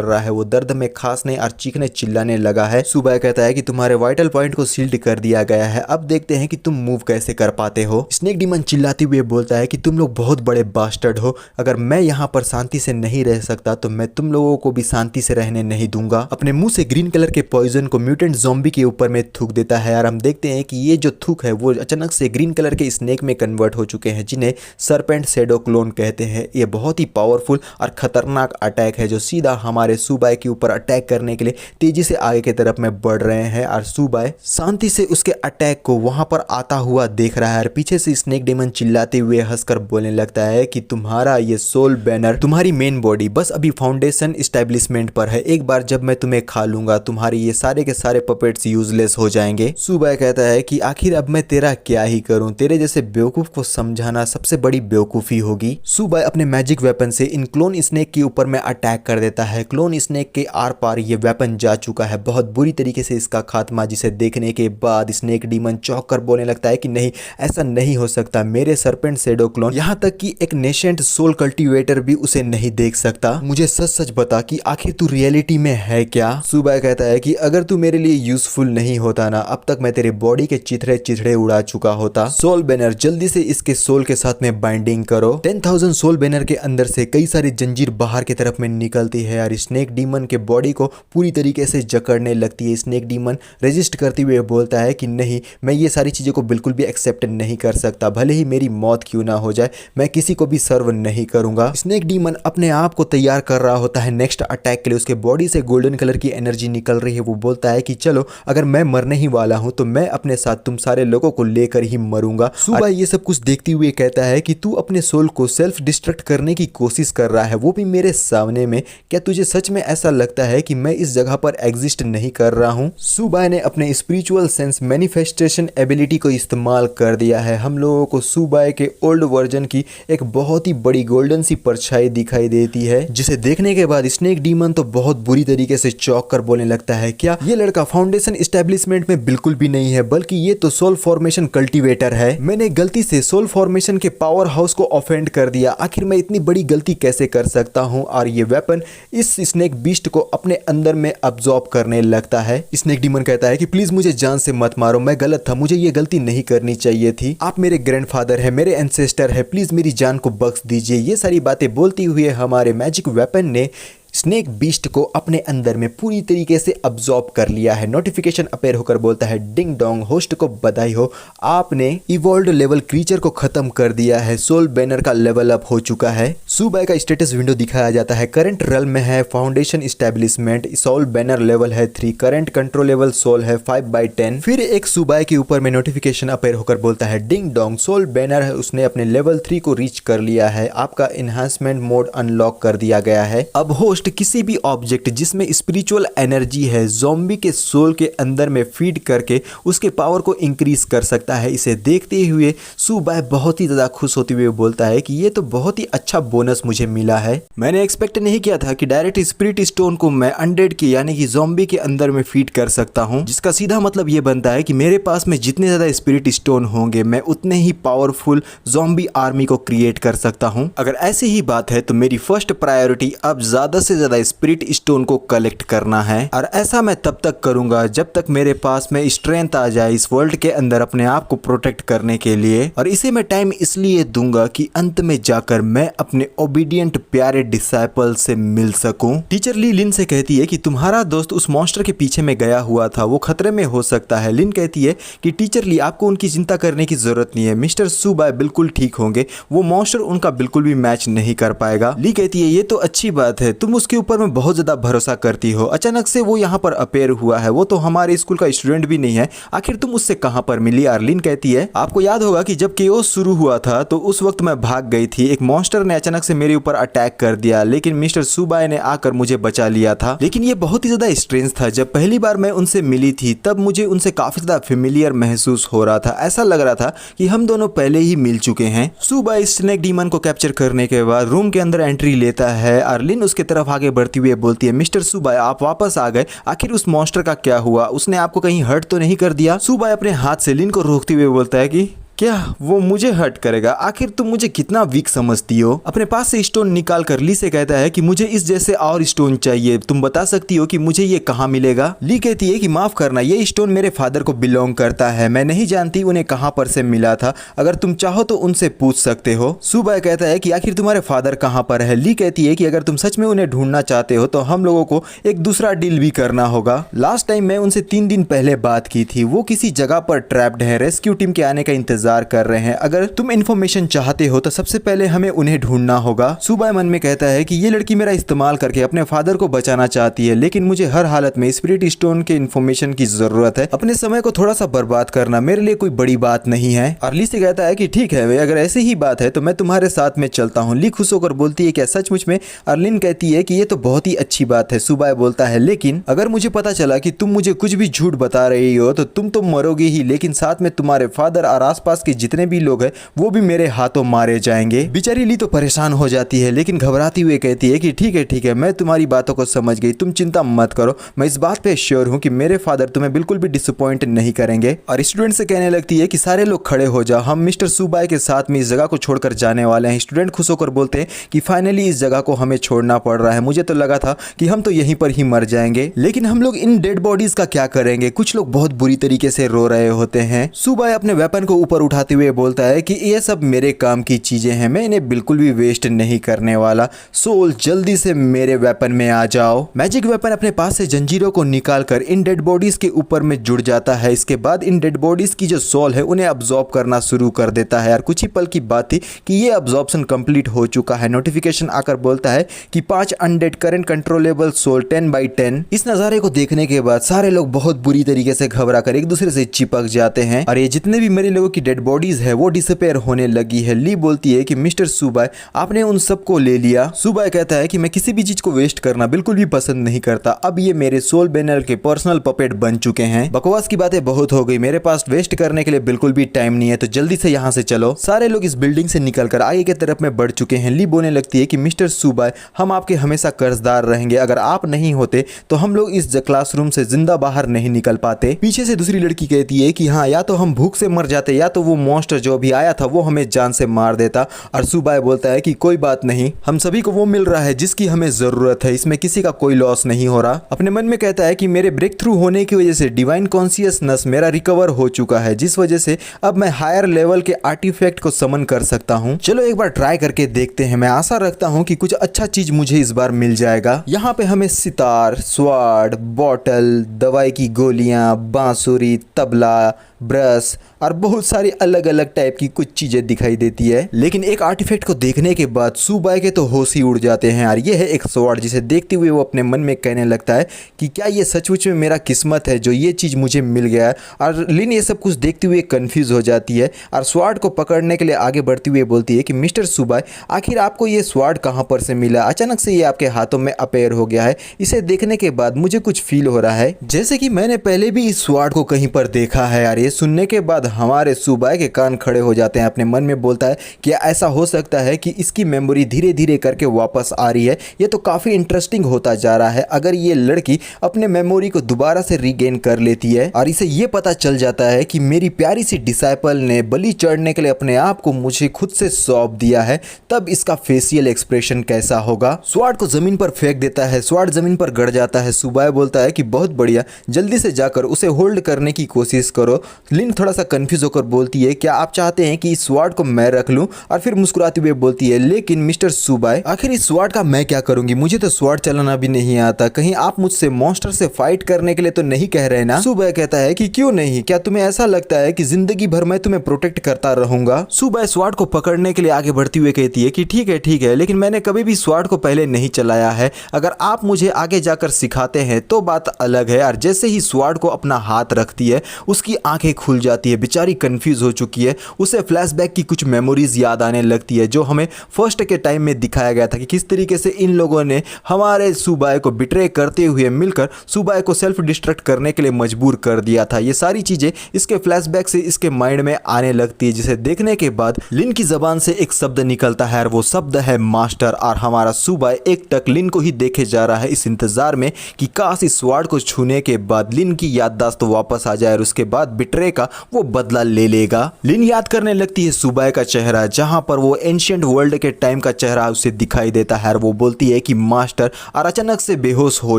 रहा है। वो दर्द में खांसने और चीखने चिल्लाने लगा है। सुबाई कहता है कि तुम्हारे वाइटल पॉइंट को सील्ड कर दिया गया है, अब देखते हैं कि तुम मूव कैसे कर पाते हो। स्नेक डीमन चिल्लाते हुए बोलता है कि तुम लोग बहुत बड़े बास्टर्ड हो, अगर मैं यहाँ यहाँ पर शांति से नहीं रह सकता तो मैं तुम लोगों को भी शांति से रहने नहीं दूंगा। अपने मुंह से ग्रीन कलर के पॉइजन को म्यूटेंट ज़ॉम्बी के ऊपर में थूक देता है और हम देखते हैं कि ये जो थूक है वो अचानक से ग्रीन कलर के स्नेक में कन्वर्ट हो चुके हैं, जिन्हें सरपेंट शैडो क्लोन कहते हैं। ये बहुत ही पावरफुल और खतरनाक अटैक है जो सीधा हमारे सुबाई के ऊपर अटैक करने के लिए तेजी से आगे की तरफ में बढ़ रहे हैं और सुबाई शांति से उसके अटैक को वहां पर आता हुआ देख रहा है और पीछे से स्नेक डेमन चिल्लाते हुए हंसकर बोलने लगता है कि तुम्हारा ये सोल बैनर, तुम्हारी मेन बॉडी बस अभी फाउंडेशन एस्टेब्लिशमेंट पर है। एक बार जब मैं तुम्हें खा लूंगा तुम्हारी ये सारे के सारे पपेट्स यूजलेस हो जाएंगे। सुबाई कहता है कि आखिर अब मैं तेरा क्या ही करूं, तेरे जैसे बेवकूफ को समझाना सबसे बड़ी बेवकूफी होगी। सुबाई अपने मैजिक वेपन से इन क्लोन स्नेक के ऊपर में अटैक कर देता है। क्लोन स्नेक के आर पार ये वेपन जा चुका है, बहुत बुरी तरीके से इसका खात्मा, जिसे देखने के बाद स्नेक डीमन चौंक कर बोलने लगता है कि नहीं, ऐसा नहीं हो सकता, मेरे सरपेंट शैडो क्लोन, यहाँ तक कि एक नेशेंट सोल कल्टीवेटर भी उसे नहीं देख सकता। मुझे सच सच बता कि आखिर तू रियलिटी में है क्या। सुबाई कहता है कि अगर तू मेरे लिए यूजफुल नहीं होता ना, अब तक मैं तेरे बॉडी के चिथड़े चिथड़े उड़ा चुका होता। सोल बैनर, जल्दी से इसके सोल के साथ में बाइंडिंग करो। 10,000 सोल बैनर के अंदर से कई सारी जंजीर बाहर की तरफ में निकलती है और स्नेक डीमन के बॉडी को पूरी तरीके से जकड़ने लगती है। स्नेक डीमन रेजिस्ट करते हुए बोलता है कि नहीं, मैं ये सारी चीजों को बिल्कुल भी एक्सेप्ट नहीं कर सकता, भले ही मेरी मौत क्यों ना हो जाए, मैं किसी को भी सर्व नहीं करूंगा। स्नेक डीमन अपने आप को तैयार कर रहा होता है नेक्स्ट अटैक के लिए। उसके बॉडी से गोल्डन कलर की एनर्जी निकल रही है। वो बोलता है कि चलो, अगर मैं मरने ही वाला हूं तो मैं अपने साथ तुम सारे लोगों को लेकर ही मरूंगा। सुबाई ये सब कुछ देखते हुए कहता है कि तू अपने सोल को सेल्फ डिस्ट्रक्ट करने की कोशिश कर रहा है, वो भी मेरे सामने में। क्या तुझे सच में ऐसा लगता है कि मैं इस जगह पर एग्जिस्ट नहीं कर रहा हूं? सुबाई ने अपने स्पिरिचुअल सेंस मैनिफेस्टेशन एबिलिटी को इस्तेमाल कर दिया है। हम लोगों को सुबाई के ओल्ड वर्जन की एक बहुत ही बड़ी गोल्डन सी परछाई दिखाई देती है, जिसे देखने के बाद स्नेक डीमन तो बहुत बुरी तरीके से चौंक कर बोलने लगता है, क्या ये लड़का फाउंडेशन एस्टेब्लिशमेंट में बिल्कुल भी नहीं है, बल्कि ये तो सोल फॉर्मेशन कल्टीवेटर है। मैंने गलती से सोल फॉर्मेशन के पावर हाउस को ऑफेंड कर दिया, आखिर मैं इतनी बड़ी गलती कैसे कर सकता हूं? और ये वेपन इस स्नेक बीस्ट को अपने अंदर में अब्सॉर्ब करने लगता है। स्नेक डीमन कहता है कि प्लीज मुझे जान से मत मारो, मैं गलत था, मुझे ये गलती नहीं करनी चाहिए थी, आप मेरे ग्रैंडफादर है, मेरे एंसेस्टर है, प्लीज मेरी जान को बख्श दीजिए। ये सारी बातें बोलती हुए हमारे मैजिक वेपन ने स्नेक बीस्ट को अपने अंदर में पूरी तरीके से अब्सॉर्ब कर लिया है। नोटिफिकेशन अपेयर होकर बोलता है, डिंग डोंग, होस्ट को बधाई हो, आपने इवॉल्व्ड लेवल क्रीचर को खत्म कर दिया है, सोल बैनर का लेवल अप हो चुका है। सुबाई का स्टेटस विंडो दिखाया जाता है। करंट रल में है foundation establishment, soul banner level है 3, करंट कंट्रोल लेवल सोल है 5/10। फिर एक सुबाई के ऊपर में नोटिफिकेशन अपेयर होकर बोलता है, डिंग डोंग, सोल बैनर है, उसने अपने लेवल 3 को रीच कर लिया है, आपका एनहांसमेंट मोड अनलॉक कर दिया गया है। अब होस्ट किसी भी ऑब्जेक्ट जिसमें स्पिरिचुअल एनर्जी है ज़ॉम्बी के सोल के अंदर में फीड करके उसके पावर को इंक्रीज कर सकता है। इसे देखते हुए सुबाई बहुत ही ज्यादा खुश होते हुए बोलता है कि ये तो बहुत ही अच्छा बोनस मुझे मिला है, मैंने एक्सपेक्ट नहीं किया था कि डायरेक्ट स्पिरिट स्टोन को मैं अनडेड के यानी कि ज़ॉम्बी के अंदर में फीड कर सकता हूं, जिसका सीधा मतलब ये बनता है कि मेरे पास में जितने ज्यादा स्पिरिट स्टोन होंगे मैं उतने ही पावरफुल ज़ॉम्बी आर्मी को क्रिएट कर सकता हूं। अगर ऐसी ही बात है तो मेरी फर्स्ट प्रायोरिटी अब ज्यादा से ज्यादा स्पिरिट स्टोन को कलेक्ट करना है, और ऐसा मैं तब तक करूंगा जब तक मेरे पास में स्ट्रेंथ आ जाए इस वर्ल्ड के अंदर अपने आप को प्रोटेक्ट करने के लिए। और इसे मैं टाइम इसलिए दूंगा कि अंत में जाकर मैं अपने ओबीडियंट प्यारे डिसाइपल से मिल सकूं। टीचर ली लिन से कहती है कि तुम्हारा दोस्त उस मॉन्स्टर के पीछे में गया हुआ था, वो खतरे में हो सकता है। लिन कहती है कि टीचर ली, आपको उनकी चिंता करने की जरूरत नहीं है, मिस्टर सुबाई बिल्कुल ठीक होंगे, वो मॉन्स्टर उनका बिल्कुल भी मैच नहीं कर पाएगा। ली कहती है, ये तो अच्छी बात है, तुम उसके ऊपर में बहुत ज्यादा भरोसा करती हो, अचानक से वो यहाँ पर अपेयर हुआ है, वो तो हमारे स्कूल का स्टूडेंट भी नहीं है, आखिर तुम उससे कहां पर मिली? आर्लिन कहती है, आपको याद होगा कि जब केओस शुरू हुआ था तो उस वक्त मैं भाग गई थी, एक मॉन्स्टर ने अचानक से मेरे ऊपर अटैक कर दिया, लेकिन मिस्टर सुबाई ने आकर मुझे बचा लिया था। लेकिन ये बहुत ही ज्यादा स्ट्रेंज था, जब पहली बार मैं उनसे मिली थी तब मुझे उनसे काफी ज्यादा फेमिलियर महसूस हो रहा था, ऐसा लग रहा था कि हम दोनों पहले ही मिल चुके हैं। सुबाई स्नेक डीमन को कैप्चर करने के बाद रूम के अंदर एंट्री लेता है। आर्लिन उसके तरफ आगे बढ़ती हुई बोलती है, मिस्टर सुबाई आप वापस आ गए, आखिर उस मॉन्स्टर का क्या हुआ, उसने आपको कहीं हर्ट तो नहीं कर दिया? सुबाई अपने हाथ से लिन को रोकते हुए बोलता है कि क्या वो मुझे हर्ट करेगा? आखिर तुम मुझे कितना वीक समझती हो? अपने पास से स्टोन निकाल कर ली से कहता है कि मुझे इस जैसे और स्टोन चाहिए, तुम बता सकती हो कि मुझे ये कहाँ मिलेगा? ली कहती है कि माफ करना, ये स्टोन मेरे फादर को बिलोंग करता है, मैं नहीं जानती उन्हें कहाँ पर से मिला था, अगर तुम चाहो तो उनसे पूछ सकते हो। सुबह कहता है कि आखिर तुम्हारे फादर कहाँ पर है? ली कहती है कि अगर तुम सच में उन्हें ढूंढना चाहते हो तो हम लोगों को एक दूसरा डील भी करना होगा। लास्ट टाइम मैं उनसे 3 दिन पहले बात की थी, वो किसी जगह पर ट्रैप्ड है, रेस्क्यू टीम के आने का इंतजार कर रहे हैं। अगर तुम इन्फॉर्मेशन चाहते हो तो सबसे पहले हमें उन्हें ढूंढना होगा। सुबह मन में कहता है कि ये लड़की मेरा इस्तेमाल करके अपने फादर को बचाना चाहती है, लेकिन मुझे हर हालत में स्पिरिट स्टोन के इन्फॉर्मेशन की जरूरत है। अपने समय को थोड़ा सा बर्बाद करना मेरे लिए कोई बड़ी बात नहीं है। और ली से कहता है कि ठीक है, अगर ऐसी ही बात है तो मैं तुम्हारे साथ में चलता हूँ। ली खुश होकर बोलती है क्या सचमुच में? अर्लिन कहती है कि ये तो बहुत ही अच्छी बात है। सुबह बोलता है लेकिन अगर मुझे पता चला कि तुम मुझे कुछ भी झूठ बता रही हो तो तुम तो मरोगे ही, लेकिन साथ में तुम्हारे फादर और आसपास के जितने भी लोग हैं वो भी मेरे हाथों मारे जाएंगे। बेचारी ली तो परेशान हो जाती है, लेकिन घबराती हुई कहती है कि ठीक है, मैं तुम्हारी बातों को समझ गई, तुम चिंता मत करो, मैं इस बात पे श्योर हूँ कि मेरे फादर तुम्हें बिल्कुल भी डिसअपॉइंट नहीं करेंगे। और स्टूडेंट से कहने लगती है कि सारे लोग खड़े हो जाओ, हम मिस्टर सुबाई के साथ में इस जगह को छोड़कर जाने वाले हैं। स्टूडेंट खुश होकर बोलते हैं कि फाइनली इस जगह को हमें छोड़ना पड़ रहा है, मुझे तो लगा था कि हम तो यहीं पर ही मर जाएंगे, लेकिन हम लोग इन डेड बॉडीज का क्या करेंगे? कुछ लोग बहुत बुरी तरीके से रो रहे होते हैं। सुबह अपने वेपन को ऊपर उठाते हुए बोलता है कि ये सब मेरे काम की चीजें हैं, मैं इन्हें बिल्कुल भी वेस्ट नहीं करने वाला। सोल जल्दी से मेरे वेपन में आ जाओ। मैजिक वेपन अपने पास से जंजीरों को निकालकर इन डेड बॉडीज के ऊपर में जुड़ जाता है। इसके बाद इन डेड बॉडीज की जो सोल है उन्हें अब्सॉर्ब करना शुरू कर देता है। और कुछ ही पल की बात थी कि ये अब्सॉर्प्शन कंप्लीट हो चुका है। नोटिफिकेशन आकर बोलता है कि 5 अनडेड करंट कंट्रोलेबल सोल 10/10। इस नजारे को देखने के बाद सारे लोग बहुत बुरी तरीके से घबरा कर एक दूसरे से चिपक जाते हैं और ये जितने भी मरे लोगों की डेड बॉडीज है वो डिसअपेयर होने लगी है। ली बोलती है कि मिस्टर सुबाई आपने उन सबको ले लिया। सुबाई कहता है कि मैं किसी भी चीज को वेस्ट करना बिल्कुल भी पसंद नहीं करता, अब ये मेरे सोल बैनर के पर्सनल पपेट बन चुके हैं। बकवास की बातें बहुत हो गई, मेरे पास वेस्ट करने के लिए बिल्कुल भी टाइम नहीं है, तो जल्दी से यहाँ से चलो। सारे लोग इस बिल्डिंग से निकलकर आगे की तरफ में बढ़ चुके हैं। ली बोलने लगती है कि मिस्टर सुबाई हम आपके हमेशा कर्जदार रहेंगे, अगर आप नहीं होते तो हम लोग इस क्लासरूम से जिंदा बाहर नहीं निकल पाते। पीछे से दूसरी लड़की कहती है कि हाँ, या तो हम भूख से मर जाते या तो वो मॉन्स्टर जो अभी आया था वो हमें जान से मार देता। और सुबाई बोलता है कि कोई बात नहीं, हम सभी को वो मिल रहा है जिसकी हमें जरूरत है, इसमें किसी का कोई लॉस नहीं हो रहा। अपने मन में कहता है कि मेरे ब्रेक थ्रू होने की वजह से डिवाइन कॉन्शियसनेस मेरा रिकवर हो चुका है, जिस वजह से अब मैं हायर लेवल के आर्टिफैक्ट को समन कर सकता हूँ। चलो एक बार ट्राई करके देखते हैं, मैं आशा रखता हूँ कि कुछ अच्छा चीज मुझे इस बार मिल जाएगा। यहाँ पे हमें सितार, स्वाड, बॉटल, दवाई की गोलियां, बांसुरी, तबला, ब्रश और बहुत सारी अलग अलग टाइप की कुछ चीजें दिखाई देती है। लेकिन एक आर्टिफैक्ट को देखने के बाद सुबाई के तो होश ही उड़ जाते हैं और ये है एक स्वॉर्ड, जिसे देखते हुए वो अपने मन में कहने लगता है कि क्या ये सचमुच में मेरा किस्मत है जो ये चीज मुझे मिल गया है। और लिन ये सब कुछ देखते हुए कंफ्यूज हो जाती है और स्वॉर्ड को पकड़ने के लिए आगे बढ़ती हुई बोलती है कि मिस्टर सुबाई आखिर आपको ये स्वॉर्ड कहाँ पर से मिला? अचानक से ये आपके हाथों में अपेयर हो गया है। इसे देखने के बाद मुझे कुछ फील हो रहा है जैसे कि मैंने पहले भी इस स्वॉर्ड को कहीं पर देखा है। यार ये सुनने के बाद हमारे सुबाई के कान खड़े हो जाते हैं। अपने मन में बोलता है कि ऐसा हो सकता है कि इसकी मेमोरी धीरे धीरे करके वापस आ रही है, ये तो काफी इंटरेस्टिंग होता जा रहा है। अगर ये लड़की अपने मेमोरी को दोबारा से रीगेन कर लेती है और इसे ये पता चल जाता है कि मेरी प्यारी सी डिसाइपल ने बलि चढ़ने के लिए अपने आप को मुझे खुद से सौंप दिया है, तब इसका फेशियल एक्सप्रेशन कैसा होगा। स्वॉर्ड को जमीन पर फेंक देता है, स्वॉर्ड जमीन पर गड़ जाता है। सुबाई बोलता है कि बहुत बढ़िया, जल्दी से जाकर उसे होल्ड करने की कोशिश करो। लिन थोड़ा सा कंफ्यूज होकर बोलती है क्या आप चाहते हैं कि इस स्वॉर्ड को मैं रख लूं? और फिर मुस्कुराते हुए बोलती है लेकिन मिस्टर सुबाई आखिर इस स्वॉर्ड का मैं क्या करूंगी, मुझे तो स्वॉर्ड चलाना भी नहीं आता, कहीं आप मुझसे मॉन्स्टर से फाइट करने के लिए तो नहीं कह रहे ना? सुबाई कहता है कि क्यों नहीं, क्या तुम्हें ऐसा लगता है कि जिंदगी भर मैं तुम्हें प्रोटेक्ट करता रहूंगा? सुबाई स्वॉर्ड को पकड़ने के लिए आगे बढ़ती हुई कहती है कि ठीक है, लेकिन मैंने कभी भी स्वॉर्ड को पहले नहीं चलाया है, अगर आप मुझे आगे जाकर सिखाते हैं तो बात अलग है। और जैसे ही स्वॉर्ड को अपना हाथ रखती है उसकी आंखें खुल जाती है, बेचारी कंफ्यूज हो चुकी है। उसे फ्लैशबैक की कुछ मेमोरीज याद आने लगती है जो हमें फर्स्ट के टाइम में दिखाया गया था कि किस तरीके से इन लोगों ने हमारे सुबाई को बिट्रे करते हुए मिलकर सुबाई को सेल्फ डिस्ट्रक्ट करने के लिए मजबूर कर दिया था। ये सारी चीजें इसके फ्लैशबैक से इसके माइंड में आने लगती है, जिसे देखने के बाद लिन की जबान से एक शब्द निकलता है और वो शब्द है मास्टर। और हमारा सुबाई एक टक लिन को ही देखे जा रहा है इस इंतजार में कि काश इस स्वॉर्ड को छूने के बाद लिन की याददाश्त वापस आ जाए और उसके बाद बिट्रे बिट्रे का वो बदला ले लेगा। लिन याद करने लगती है सुबह का चेहरा, जहां पर वो एंशिएंट वर्ल्ड के टाइम का चेहरा उसे दिखाई देता है और वो बोलती है कि मास्टर, और अचानक से बेहोश हो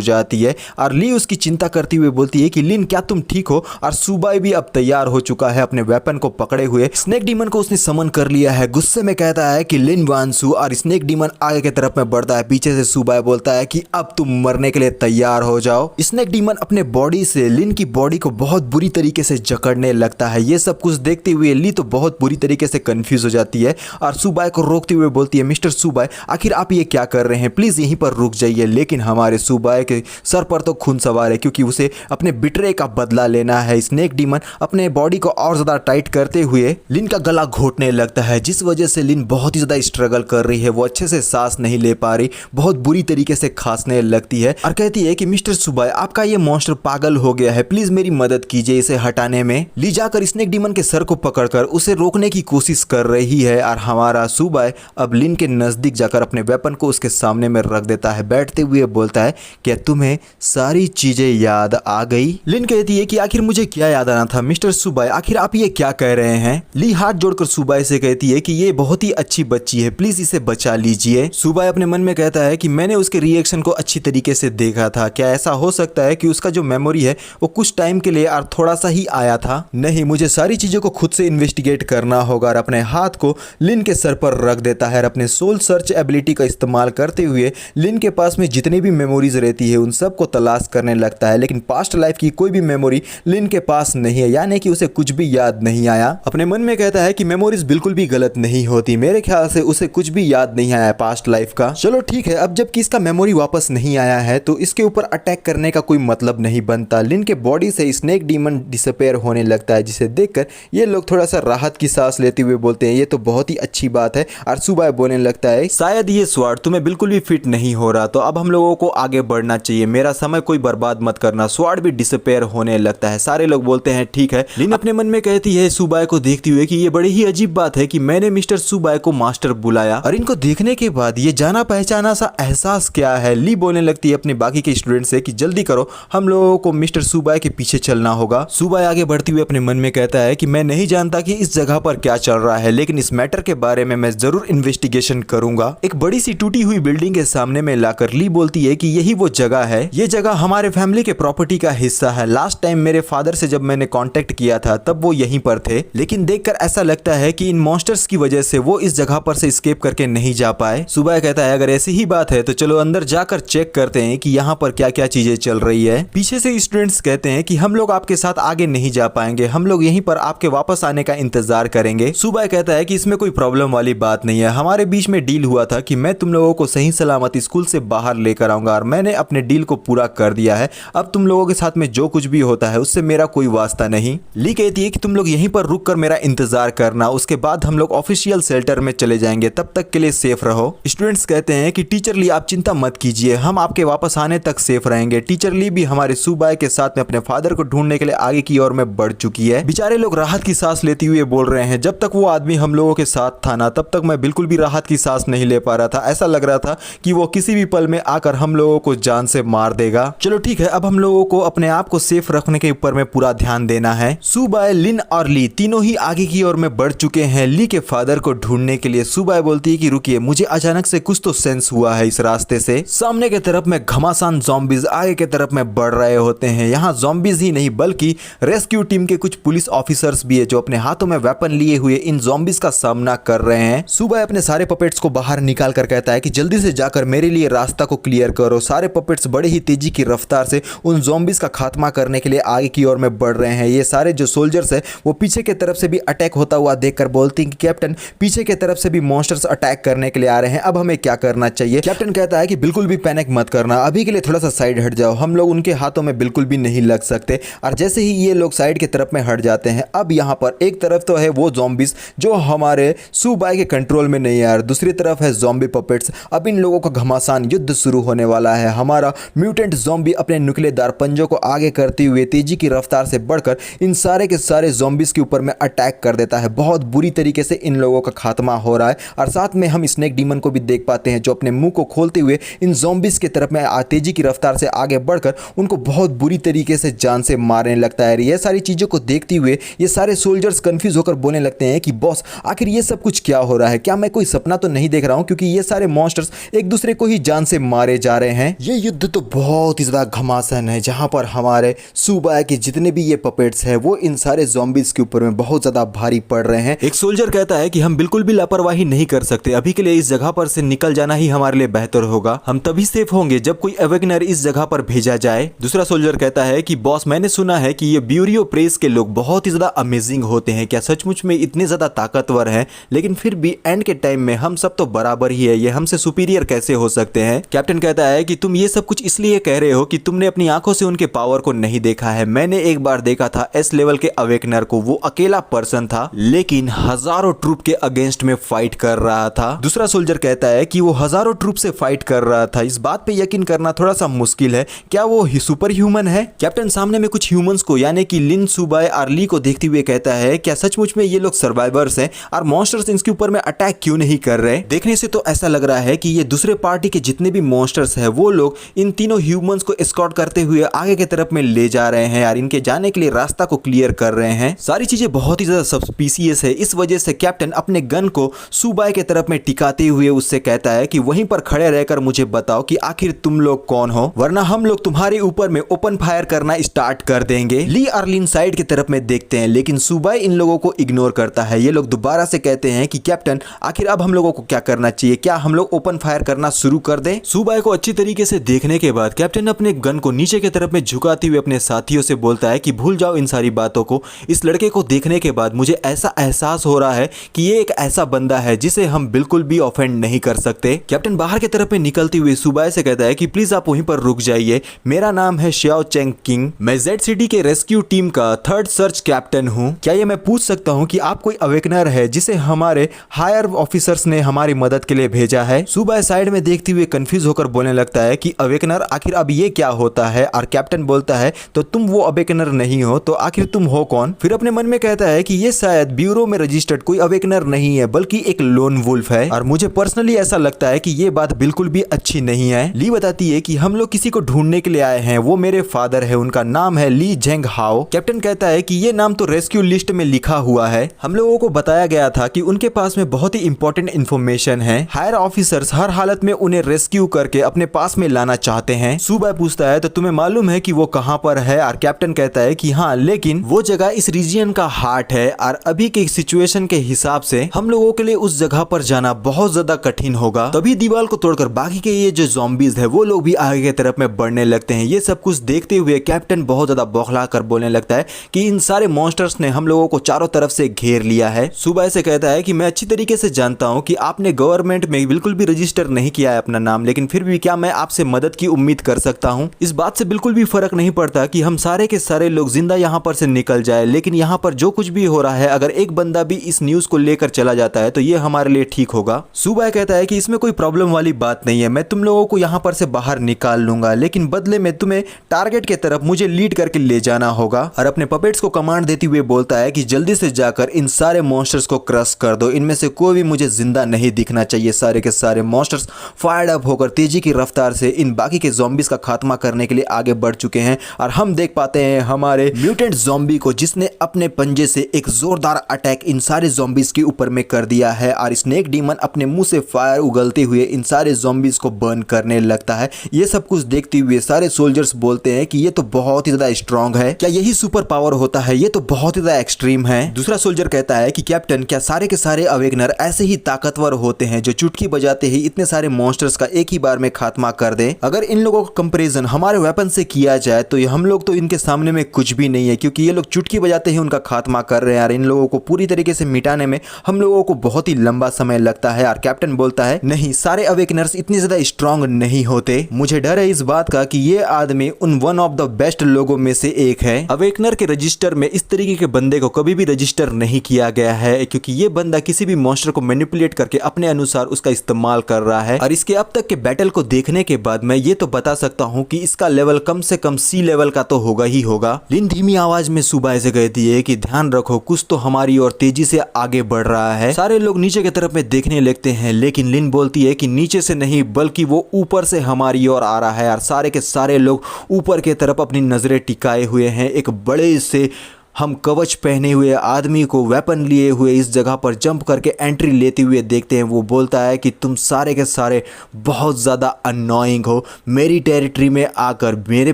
जाती है। और ली उसकी चिंता करती हुए बोलती है कि लिन क्या तुम ठीक हो? और सुबह भी अब तैयार हो चुका है अपने वेपन को पकड़े हुए। स्नेक डीमन को उसने समन कर लिया है। गुस्से में कहता है कि लिन वांसू, और स्नेक डीमन आगे की तरफ में बढ़ता है। पीछे से सुबह बोलता है कि अब तुम मरने के लिए तैयार हो जाओ। स्नेक डीमन अपने बॉडी से लिन की बॉडी को बहुत बुरी तरीके से जकड़ने लगता है। ये सब कुछ देखते हुए ली तो बहुत बुरी तरीके से कंफ्यूज हो जाती है और सुबह को रोकते हुए बोलती है, मिस्टर सुबह, आखिर आप ये क्या कर रहे हैं? प्लीज यहीं पर रुक जाइए। लेकिन हमारे सुबह के सर पर तो खून सवार है, क्योंकि उसे अपने बिट्रे का बदला लेना है। स्नेक डीमन अपने बॉडी को और ज्यादा टाइट करते हुए लिन का गला घोटने लगता है, जिस वजह से लिन बहुत ही ज्यादा स्ट्रगल कर रही है। वो अच्छे से सांस नहीं ले पा रही, बहुत बुरी तरीके से खांसने लगती है और कहती है कि मिस्टर सुबह, आपका ये मॉन्स्टर पागल हो गया है, प्लीज मेरी मदद कीजिए इसे हटाने में। ली जाकर स्नेक डीमन के सर को पकड़कर उसे रोकने की कोशिश कर रही है और हमारा सुबह अब लिन के नजदीक जाकर अपने वेपन को उसके सामने में रख देता है। बैठते हुए बोलता है, क्या तुम्हें सारी चीजें याद आ गई? लिन कहती है कि आखिर मुझे क्या याद आना था मिस्टर सुबह, आखिर आप ये क्या कह रहे हैं? ली हाथ जोड़कर सुबह से कहती है कि ये बहुत ही अच्छी बच्ची है, प्लीज इसे बचा लीजिए। सुबह अपने मन में कहता है कि मैंने उसके रिएक्शन को अच्छी तरीके से देखा था, क्या ऐसा हो सकता है कि उसका जो मेमोरी है वो कुछ टाइम के लिए और थोड़ा सा ही आया था? नहीं, मुझे सारी चीजों को खुद से इन्वेस्टिगेट करना होगा। और अपने हाथ को लिन के सर पर रख देता है और अपने सोल सर्च एबिलिटी का इस्तेमाल करते हुए लिन के पास में जितनी भी मेमोरीज रहती है उन सबको तलाश करने लगता है। लेकिन पास्ट लाइफ की कोई भी मेमोरी लिन के पास नहीं है, यानी कि उसे कुछ भी याद नहीं आया। अपने मन में कहता है कि मेमोरीज बिल्कुल भी गलत नहीं होती, मेरे ख्याल से उसे कुछ भी याद नहीं आया पास्ट लाइफ का। चलो ठीक है, अब जबकि इसका मेमोरी वापस नहीं आया है तो इसके ऊपर अटैक करने का कोई मतलब नहीं बनता। लिन के बॉडी से स्नेक डीमन डिसअपेयर होने लगता है, जिसे देखकर ये लोग थोड़ा सा राहत की सांस लेते हुए बोलते हैं, ये तो बहुत ही अच्छी बात है। और सुबह बोलने लगता है, शायद ये स्वॉर्ड तुम्हें बिल्कुल भी फिट नहीं हो रहा, तो अब हम लोगों को आगे बढ़ना चाहिए, मेरा समय कोई बर्बाद मत करना। स्वॉर्ड भी डिसअपेयर होने लगता है। सारे लोग बोलते हैं ठीक है। लिन अपने मन में कहती है सुबह को देखती हुए कि ये बड़ी ही अजीब बात है कि मैंने मिस्टर सुबह को मास्टर बुलाया और इनको देखने के बाद ये जाना पहचाना सा एहसास क्या है। ली बोलने लगती है अपने बाकी के स्टूडेंट से कि जल्दी करो, हम लोगों को मिस्टर सुबह के पीछे चलना होगा। सुबह आगे बढ़ती हुए अपने मन में कहता है कि मैं नहीं जानता कि इस जगह पर क्या चल रहा है, लेकिन इस मैटर के बारे में मैं जरूर इन्वेस्टिगेशन करूंगा। एक बड़ी सी टूटी हुई बिल्डिंग के सामने में लाकर ली बोलती है कि यही वो जगह है, ये जगह हमारे फैमिली के प्रॉपर्टी का हिस्सा है। लास्ट टाइम मेरे फादर से जब मैंने कांटेक्ट किया था तब वो यहीं पर थे, लेकिन देखकर ऐसा लगता है कि इन मॉन्स्टर्स की वजह से वो इस जगह पर से एस्केप करके नहीं जा पाए। सुबह कहता है अगर ऐसी ही बात है तो चलो अंदर जाकर चेक करते हैं कि यहाँ पर क्या क्या चीजें चल रही है। पीछे से स्टूडेंट्स कहते हैं कि हम लोग आपके साथ आगे नहीं जा पाएंगे, हम लोग यहीं पर आपके वापस आने का इंतजार करेंगे। सुबह कहता है कि इसमें कोई प्रॉब्लम वाली बात नहीं है, हमारे बीच में डील हुआ था कि मैं तुम लोगों को सही सलामत स्कूल से बाहर लेकर आऊंगा और मैंने अपने डील को पूरा कर दिया है। अब तुम लोगों के साथ में जो कुछ भी होता है उससे मेरा कोई वास्ता नहीं। ली कहती है कि तुम लोग यहीं पर रुक कर मेरा इंतजार करना, उसके बाद हम लोग ऑफिशियल शेल्टर में चले जाएंगे, तब तक के लिए सेफ रहो। स्टूडेंट्स कहते हैं कि टीचर ली आप चिंता मत कीजिए, हम आपके वापस आने तक सेफ रहेंगे। टीचर ली भी हमारे सुबह के साथ में अपने फादर को ढूंढने के लिए आगे की ओर में बढ़ चुकी है। बेचारे लोग राहत की सांस लेते हुए बोल रहे हैं, जब तक वो आदमी हम लोगों के साथ था ना तब तक मैं बिल्कुल भी राहत की सांस नहीं ले पा रहा था, ऐसा लग रहा था कि वो किसी भी पल में आकर हम लोगों को जान से मार देगा। चलो ठीक है, अब हम लोगों को अपने आप को सेफ रखने के ऊपर में पूरा ध्यान देना है। सुबह, लिन और ली तीनों ही आगे की ओर में बढ़ चुके हैं ली के फादर को ढूंढने के लिए। सुबह बोलती है कि रुकिए, मुझे अचानक से कुछ तो सेंस हुआ है इस रास्ते से। सामने की तरफ में घमासान ज़ॉम्बीज आगे की तरफ में बढ़ रहे होते हैं। यहाँ ज़ॉम्बीज ही नहीं बल्कि रेस्क्यू टीम के कुछ पुलिस ऑफिसर्स भी है जो अपने हाथों में वेपन लिए हुए इन ज़ॉम्बीज का सामना कर रहे हैं। सुबह अपने सारे पपेट्स को बाहर निकाल कर कहता है कि जल्दी से जाकर मेरे लिए रास्ता को क्लियर करो। सारे पपेट्स बड़े ही तेजी की रफ्तार से उन ज़ॉम्बीज का खात्मा करने के लिए आगे की ओर में बढ़ रहे हैं। ये सारे जो सोल्जर्स है वो पीछे की तरफ से भी अटैक होता हुआ देखकर बोलती हैं कि कैप्टन, पीछे की तरफ से भी मॉन्स्टर्स अटैक करने के लिए आ रहे हैं, अब हमें क्या करना चाहिए? कैप्टन कहता है कि बिल्कुल भी पैनिक मत करना, अभी के लिए थोड़ा सा साइड हट जाओ, हम लोग उनके हाथों में बिल्कुल भी नहीं लग सकते। और जैसे ही ये लोग साइड की तरफ में हट जाते हैं, अब यहाँ पर एक तरफ तो है वो ज़ॉम्बीज जो हमारे सुबह के कंट्रोल में नहीं है, दूसरी तरफ है ज़ॉम्बी पपेट्स। अब इन लोगों का घमासान युद्ध शुरू होने वाला है। हमारा म्यूटेंट ज़ॉम्बी अपने नुकीलेदार पंजों को आगे करते हुए तेजी की रफ्तार से बढ़कर इन सारे के सारे ज़ॉम्बीज के ऊपर में अटैक कर देता है। बहुत बुरी तरीके से इन लोगों का खात्मा हो रहा है। और साथ में हम स्नेक डीमन को भी देख पाते हैं जो अपने मुंह को खोलते हुए इन ज़ॉम्बीज की तरफ में तेजी की रफ्तार से आगे बढ़कर उनको बहुत बुरी तरीके से जान से मारने लगता है। ये सारी चीजों को देखते हुए ये सारे सोल्जर्स कंफ्यूज होकर बोलने लगते हैं कि बॉस आखिर ये सब कुछ क्या हो रहा है, क्या मैं कोई सपना तो नहीं देख रहा हूं, क्योंकि ये सारे मॉन्स्टर्स एक दूसरे को ही जान से मारे जा रहे हैं। ये युद्ध तो बहुत ही ज्यादा घमासान है, जहां पर हमारे सूबा के जितने भी ये पपेट्स हैं वो इन सारे ज़ॉम्बीज के ऊपर में बहुत ज्यादा भारी पड़ रहे हैं। एक सोल्जर कहता है कि हम बिल्कुल भी लापरवाही नहीं कर सकते, अभी के लिए इस जगह पर से निकल जाना ही हमारे लिए बेहतर होगा, हम तभी सेफ होंगे जब कोई अवेकनर इस जगह पर भेजा जाए। दूसरा सोल्जर कहता है कि बॉस मैंने सुना है कि ये ब्यूरियो प्रेस के लोग बहुत ही ज्यादा अमेजिंग होते हैं, क्या सचमुच में इतने ज्यादा ताकतवर हैं? लेकिन फिर भी एंड के टाइम में हम सब तो बराबर ही है, ये हमसे सुपीरियर कैसे हो सकते हैं? कैप्टन कहता है कि तुम ये सब कुछ इसलिए कह रहे हो कि तुमने अपनी आंखों से उनके पावर को नहीं देखा है। मैंने एक बार देखा था एस लेवल के अवेकनर को, वो अकेला पर्सन था लेकिन हजारों ट्रूप के अगेंस्ट में फाइट कर रहा था। दूसरा सोल्जर कहता है कि वो हजारों ट्रूप से फाइट कर रहा था, इस बात पे यकीन करना थोड़ा सा मुश्किल है, क्या वो सुपर ह्यूमन है? कैप्टन सामने में कुछ ह्यूमंस को यानी कि लिन, सुबाई और ली को देखते हुए कहता है क्या सचमुच में ये लोग सर्वाइवर्स हैं और मॉन्स्टर्स इनके ऊपर में अटैक क्यों नहीं कर रहे? देखने से तो ऐसा लग रहा है कि ये दूसरे पार्टी के जितने भी मॉन्स्टर्स हैं वो लोग इन तीनों ह्यूमंस को एस्कॉर्ट करते हुए आगे की तरफ में ले जा रहे हैं और इनके जाने के लिए रास्ता को क्लियर कर रहे हैं। सारी चीजें बहुत ही ज्यादा सस्पिशियस है, इस वजह से कैप्टन अपने गन को सुबाई के तरफ में टिकाते हुए उससे कहता है कि वहीं पर खड़े रहकर मुझे बताओ कि आखिर तुम लोग कौन हो, वरना हम लोग तुम्हारे ऊपर में ओपन फायर करना स्टार्ट कर देंगे। ली और लिन साइड की तरफ में देखते हैं लेकिन सुबाई इन लोगों को इग्नोर करता है। ये लोग दोबारा से कहते हैं कि कैप्टन आखिर अब हम लोगों को क्या करना चाहिए, क्या हम लोग ओपन फायर करना शुरू कर दें? सुबाई को अच्छी तरीके से देखने के बाद कैप्टन अपने गन को नीचे की तरफ में झुकाते हुए अपने साथियों से बोलता है कि भूल जाओ इन सारी बातों को, इस लड़के को देखने के बाद मुझे ऐसा एहसास हो रहा है कि ये एक ऐसा बंदा है जिसे हम बिल्कुल भी ऑफेंड नहीं कर सकते। कैप्टन बाहर की तरफ में निकलते हुए सुबाई से कहता है कि प्लीज आप वहीं पर रुक जाइए, मेरा नाम है श्याओ चेंग किंग, मैं जेड सिटी के रेस्क्यू टीम का 3rd सर्च कैप्टन हूं, क्या ये मैं पूछ सकता हूं कि आप कोई अवेकनर है जिसे हमारे हायर ऑफिसर्स ने हमारी मदद के लिए भेजा है? सुबाई साइड में देखते हुए कंफ्यूज होकर बोलने लगता है कि अवेकनर आखिर अब ये क्या होता है? और कैप्टन बोलता है तो तुम वो अवेकनर नहीं हो तो आखिर तुम हो कौन? फिर अपने मन में कहता है कि ये शायद ब्यूरो में रजिस्टर्ड कोई अवेकनर नहीं है बल्कि एक लोन वुल्फ है और मुझे पर्सनली ऐसा लगता है कि ये बात बिल्कुल भी अच्छी नहीं है। ली बताती है कि हम लोग किसी को ढूंढने के लिए आए हैं, वो मेरे फादर है, उनका नाम है ली जेंग हाओ। कैप्टन कहता है कि ये नाम तो रेस्क्यू लिस्ट में लिखा हुआ है, हम लोगों को बताया गया था कि उनके पास में बहुत ही इंपॉर्टेंट इंफॉर्मेशन है, हायर ऑफिसर्स हर हालत में उन्हें रेस्क्यू करके अपने पास में लाना चाहते हैं। सुबाई पूछता है तो तुम्हें मालूम है कि वो कहां पर है? और कैप्टन कहता है कि हाँ, लेकिन वो जगह इस रीजन का हार्ट है और अभी के सिचुएशन के हिसाब से हम लोगों के लिए उस जगह पर जाना बहुत ज्यादा कठिन होगा। तभी दीवार को तोड़कर बाकी के ये जो ज़ॉम्बीज है वो लोग भी आगे की तरफ में बढ़ने लगते हैं। ये सब कुछ देखते हुए कैप्टन बहुत ज्यादा बौखला कर बोलने लगता है कि इन सारे मॉन्स्टर्स ने हम लोगों को चारों तरफ से घेर लिया है। सुबाई से कहता है कि मैं अच्छी तरीके से जानता हूं कि आपने गवर्नमेंट में बिल्कुल भी रजिस्टर नहीं किया है अपना नाम, लेकिन फिर भी क्या मैं आपसे मदद की उम्मीद कर सकता हूं? इस बात से बिल्कुल भी फर्क नहीं पड़ता कि हम सारे के सारे लोग जिंदा यहां पर से निकल जाए, लेकिन यहां पर जो कुछ भी हो रहा है अगर एक बंदा भी इस न्यूज को लेकर चला जाता है तो ये हमारे लिए ठीक होगा। सुबाई कहता है कि इसमें कोई प्रॉब्लम वाली बात नहीं है, मैं तुम लोगों को यहां पर से बाहर निकाल लूंगा, लेकिन बदले में तुम्हें टारगेट की तरफ मुझे लीड करके ले जाना होगा। और अपने पपेट्स को कमांड देते हुए बोलता है कि जल्दी से जाकर इन सारे मॉन्स्टर्स को क्रश कर दो, इनमें से कोई भी मुझे जिंदा नहीं दिखना चाहिए। सारे के सारे मॉन्स्टर्स फायर्ड अप होकर तेजी की रफ्तार से इन बाकी के ज़ॉम्बीज का खात्मा करने के लिए आगे बढ़ चुके हैं और हम देख पाते हैं हमारे म्यूटेंट ज़ॉम्बी को जिसने अपने पंजे से एक जोरदार अटैक इन सारे ज़ॉम्बीज के ऊपर में कर दिया है और स्नेक डीमन अपने मुंह से फायर उगलते हुए इन सारे ज़ॉम्बीज को बर्न करने लगता है। ये सब कुछ देखते हुए सारे सोल्जर्स बोलते हैं कि ये तो बहुत ही ज्यादा स्ट्रांग है, क्या यही सुपर पावर होता है? ये तो बहुत ही ज्यादा एक्सट्रीम है। दूसरा सोल्जर कहता है कि कैप्टन क्या सारे के सारे अवेकनर ऐसे ही ताकतवर होते हैं जो चुटकी बजाते ही इतने सारे मॉन्स्टर्स का एक ही बार में खात्मा कर दे? अगर इन लोगों का कंपैरिजन हमारे वेपन से किया जाए तो हम लोग तो इनके सामने में कुछ भी नहीं है, क्योंकि ये लोग चुटकी बजाते ही उनका खात्मा कर रहे हैं और इन लोगों को पूरी तरीके से मिटाने में हम लोगों को बहुत ही लंबा समय लगता है। और कैप्टन बोलता है नहीं, सारे अवेकनर्स इतने ज्यादा स्ट्रांग नहीं होते, मुझे डर है इस बात का कि ये आदमी उन वन ऑफ द बेस्ट लोगों में से एक है। अवेकनर के रजिस्टर में इस तरीके के बंदे को कभी भी रजिस्टर नहीं किया गया है, क्योंकि ये बंदा किसी भी मॉन्स्टर को मैनिपुलेट करके अपने अनुसार उसका इस्तेमाल कर रहा है। और इसके अब तक के बैटल को देखने के बाद मैं ये तो बता सकता हूँ कि इसका लेवल कम से कम सी लेवल का तो होगा ही होगा। लिन धीमी आवाज में सुबाई से कहती है कि ध्यान रखो, कुछ तो हमारी ओर तेजी से आगे बढ़ रहा है। सारे लोग नीचे की तरफ में देखने लगते हैं, लेकिन लिन बोलती है कि नीचे से नहीं बल्कि वो ऊपर से हमारी ओर आ रहा है। और सारे के सारे लोग ऊपर की तरफ अपनी नजरें टिकाए हुए हैं एक बड़े से हम कवच पहने हुए आदमी को वेपन लिए हुए इस जगह पर जंप करके एंट्री लेते हुए देखते हैं। वो बोलता है कि तुम सारे के सारे बहुत ज़्यादा अननोइंग हो, मेरी टेरिटरी में आकर मेरे